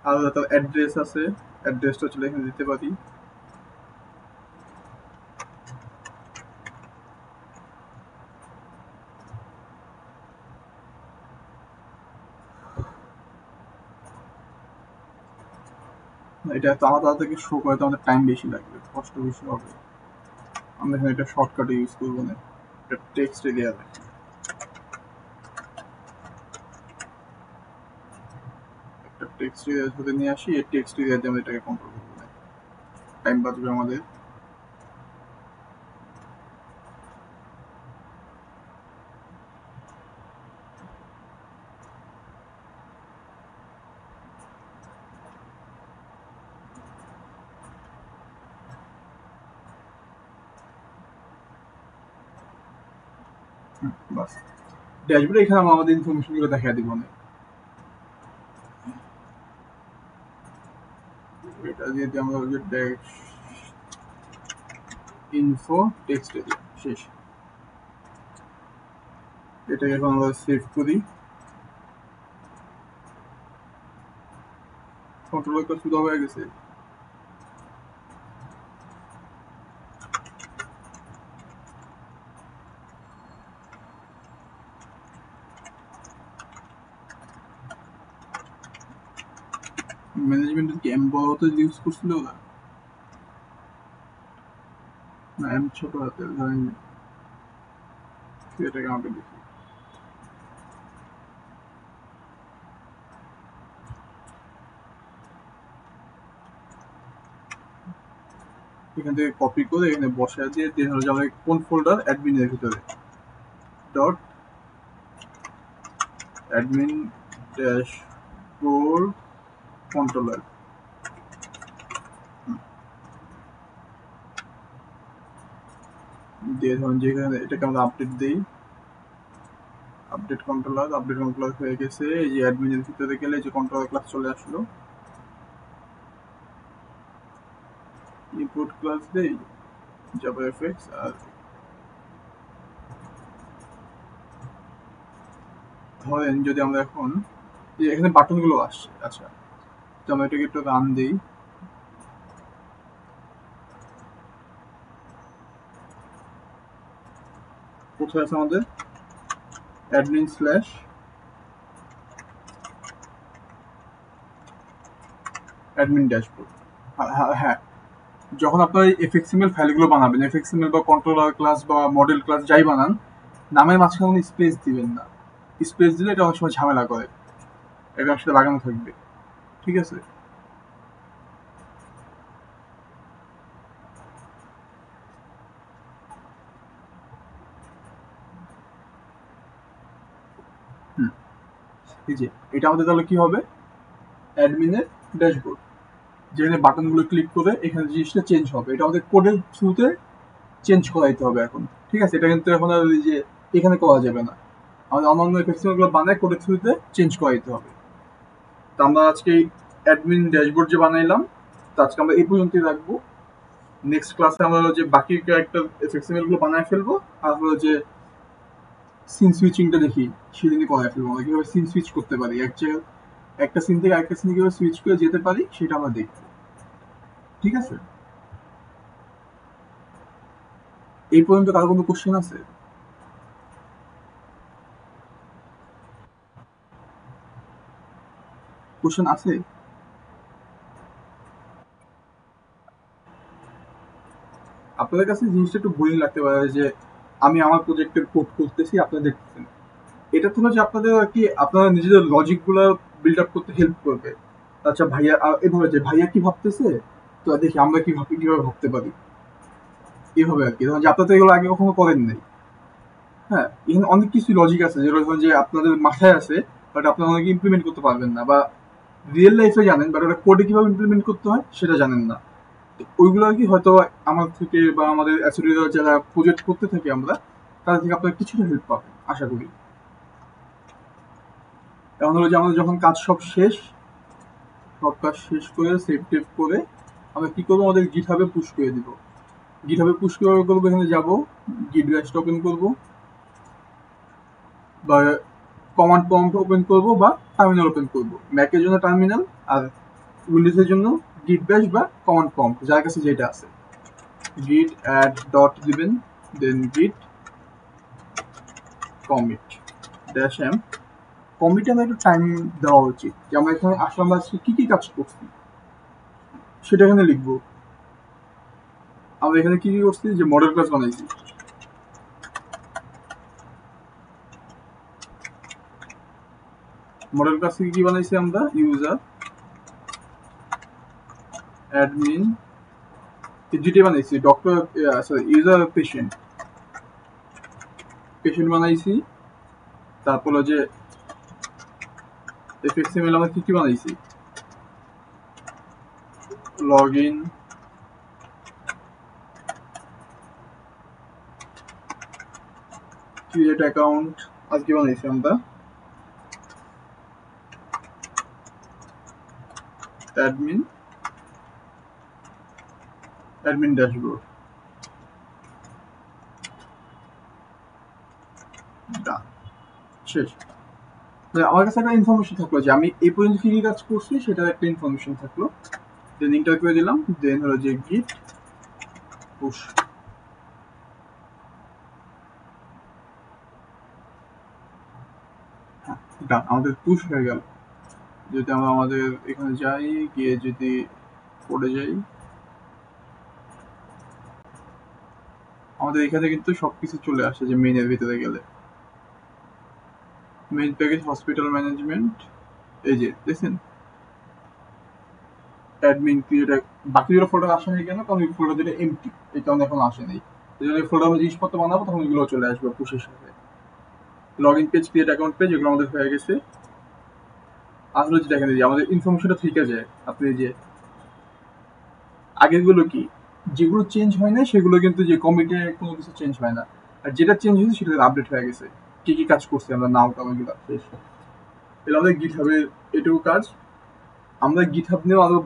আর তার অ্যাড্রেস আছে, অ্যাড্রেসটা চলে এখানে দিতে পারি। এটা এত আলাদা থেকে শো করে তো আমাদের টাইম বেশি লাগবে, কষ্ট বেশি হবে। আমরা এখানে একটা শর্টকাট ইউজ করবো না, একটা টেক্সট এরিয়া রাখি, একটা টেক্সট এরিয়া ধরে নিয়ে আসি, এই টেক্সট এরিয়া দিয়ে আমরা এটাকে কন্ট্রোল করবো না, টাইম বাঁচবে আমাদের। বাস ড্যাশবোর্ডে এখানে আমরা আমাদের ইনফরমেশন গুলো দেখা দিব না, এটা দিয়ে আমরা ইনফো টেক্সট এরিয়া শেষ। এটাকে এখন আমরা সেভ করি, কন্ট্রোল একটা সুদা হয়ে গেছে। ম্যানেজমেন্টের কি এম বড় হাতে ইউজ করছিল না, না এম ছোট হাতে, ধরেন এটাকে আমাকে দেখি, এখান থেকে কপি করে এখানে বসায় দিয়ে দেন হলো যাবে কোন ফোল্ডার, অ্যাডমিনের ভিতরে ডট অ্যাডমিন ড্যাশবোর্ড কন্ট্রোলার দিয়ে ধরুন যেখানে এটাকে আমরা আপডেট দিই, আপডেট কন্ট্রোলার হয়ে গেছে। এই যে অ্যাডমিনের ভিতরে গেলে যে কন্ট্রোলার ক্লাস চলে আসলো, ইম্পোর্ট ক্লাস দেই জাভা এফএক্স, আর ধরেন যদি আমরা এখন এখানে বাটন গুলো আসছে, আচ্ছা তো আমরা এটাকে একটু রান দিই, কোথায় আছে আমাদের অ্যাডমিন স্ল্যাশ অ্যাডমিন ড্যাশবোর্ড। হ্যাঁ, যখন আপনার এফএক্সএমএল ফাইলগুলো বানাবেন, এফএক্সএমএল বা কন্ট্রোলার ক্লাস বা মডেল ক্লাস যাই বানান, নামের মাঝখানে স্পেস দিবেন না, স্পেস দিলে এটা অনেক সময় ঝামেলা করে, এটা আসলে লাগানো থাকবে, ঠিক আছে? এই যে এটা আমাদের তাহলে কি হবে, অ্যাডমিনের ড্যাশবোর্ড, যেখানে বাটনগুলো ক্লিক করে এখানে জিনিসটা চেঞ্জ হবে, এটা আমাদের কোডের থ্রুতে চেঞ্জ করাইতে হবে এখন, ঠিক আছে? এটা কিন্তু এখন আর ওই যে এখানে করা যাবে না, আমাদের অন্যান্য এফএক্সএমএল বানায় কোডের থ্রুতে চেঞ্জ করাইতে হবে। তো আমরা আজকে অ্যাডমিন ড্যাশবোর্ড যে বানাইলাম, তো আজকে আমরা এই পর্যন্তই রাখবো। নেক্সট ক্লাসে আমরা হলো যে বাকি কয়েকটা এফএক্সএমএল গুলো বানায় ফেলবো, আর হলো যে সিন সুইচিংটা দেখি সেদিনই করায় ফেলবো, আমরা কিভাবে সিন সুইচ করতে পারি, একটা সিন থেকে আরেকটা সিনে কিভাবে সুইচ করে যেতে পারি সেটা আমরা দেখবো, ঠিক আছে? এই পর্যন্ত কারো কোনো কোশ্চেন আছে? কোশ্চেন আছে? আপনাদের কাছে জিনিসটা একটু বোরিং লাগতে পারে যে আমি আমার প্রজেক্টের কোড করতেছি, আপনারা দেখতেছেন, এটা তো না যে আপনাদের আর কি আপনারা নিজেদের লজিক গুলো বিল্ড আপ করতে হেল্প করবে। আচ্ছা ভাইয়া এভাবে যে ভাইয়া কি ভাবতেছে, তো দেখি আমরা কিভাবে ভাবতে পারি, এভাবে আর কি, ধরুন যে আপনারা তো এগুলো আগে কখনো করেন নাই। হ্যাঁ, এখানে অনেক কিছু লজিক আছে যেগুলো ধরুন যে আপনাদের মাথায় আছে, বাট আপনারা অনেকে ইমপ্লিমেন্ট করতে পারবেন না, বা রিয়েল লাইফে জানেন বাট ওটা কোডে কিভাবে ইমপ্লিমেন্ট করতে হয় সেটা জানেন না। ওইগুলো আর কি হয়তো আমার থেকে বা আমাদের অ্যাসোসিয়েটরা যারা প্রজেক্ট করতে থাকি আমরা, তাদের থেকে আপনারা কিছুটা হেল্প পাবেন আশা করি। এখন হলো যে আমাদের যখন কাজ সব কাজ শেষ করে সেভ টেভ করে আমরা কি করবো, আমাদের গিটহাবে পুশ করে দিব। গিটহাবে পুশ কিভাবে করবো, এখানে যাবো, গিট ব্যাশটা ওপেন করবো, বা কমান্ড প্রম্পট ওপেন করবো, বা টার্মিনাল ওপেন করবো। ম্যাকের জন্য টার্মিনাল, আর উইন্ডোজের জন্য গিট ব্যাশ বা কমান্ড প্রম্পট, যার কাছে যেটা আছে। git add dot দিবেন, দেন git commit dash m। কমিটে আমার একটু টাইম দেওয়া উচিত যে আমরা এখানে আসলে আমরা আজকে কি কি কাজ করছি। সেটা এখানে লিখবো। আমরা এখানে কি কি করছি, যে মডেল ক্লাস বানাইছি। মডেল ক্লাস থেকে কি বানাইছি আমরা, ইউজার, অ্যাডমিন, দুইটাই বানাইছি, doctor sorry user patient, patient বানাইছি। তারপর যে এফএক্সএমএল আমরা কি কি বানাইছি, লগ ইন, ক্রিয়েট অ্যাকাউন্ট, আজকে বানাইছি আমরা, অ্যাডমিন, অ্যাডমিন ড্যাশবোর্ড, শেষ। আমার কাছে একটা ইনফরমেশন থাকলো যে আমি এই পর্যন্ত কি কি কাজ করছি সেটার একটা ইনফরমেশন থাকলো। দেন ইন্টার করে দিলাম, দেন হলো যে গিট পুশ। হ্যাঁ, আমাদের পুশ হয়ে গেল। যদি আমরা আমাদের এখানে যাই, গিয়ে যদি পড়ে যাই, আমাদের এখানে কিন্তু সবকিছু চলে আসে যে মেইনের ভিতরে গেলে। মেইন প্যাকেজ হসপিটাল ম্যানেজমেন্ট, এই যে দেখছেন অ্যাডমিন ক্রিয়েট, বাকিগুলো ফোল্ডার আসে নাই কেন, কারণ ওই ফোল্ডার যেটা এমটি, এই কারণে এখন আসে নাই। যদি ফোল্ডার আমরা জিনিসপত্র বানাবো তখন এগুলো চলে আসবে পুশের সাথে। Log in page, create account page, এগুলো আমাদের হয়ে গেছে। আসলে যেটা এখানে যে আমাদের ইনফরমেশনটা থেকে যায়, আপনি যে আগেরগুলো কি, যেগুলো চেঞ্জ হয় না সেগুলো কিন্তু যে কমিটে কোনো কিছু চেঞ্জ হয় না, আর যেটা চেঞ্জ হয়েছে সেটা আপডেট হয়ে গেছে, কি কি কাজ করছি আমরা, নাও টাও এগুলো শেষ। এগুলো আমাদের গিটহাবের এটুকু কাজ। আমরা গিটহাব নিয়েও আরো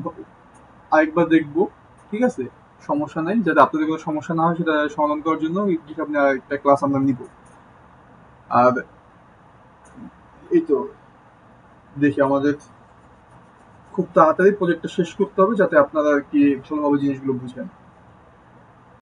আরেকবার দেখবো, ঠিক আছে, সমস্যা নেই, যাতে আপনাদের কোনো সমস্যা না হয় সেটা সমাধান করার জন্য গিটহাব নিয়ে একটা ক্লাস আমরা নিব। আর এই তো দেখি আমাদের খুব তাড়াতাড়ি প্রজেক্টটা শেষ করতে হবে, যাতে আপনারা আর কি ভালোভাবে জিনিসগুলো বুঝেন।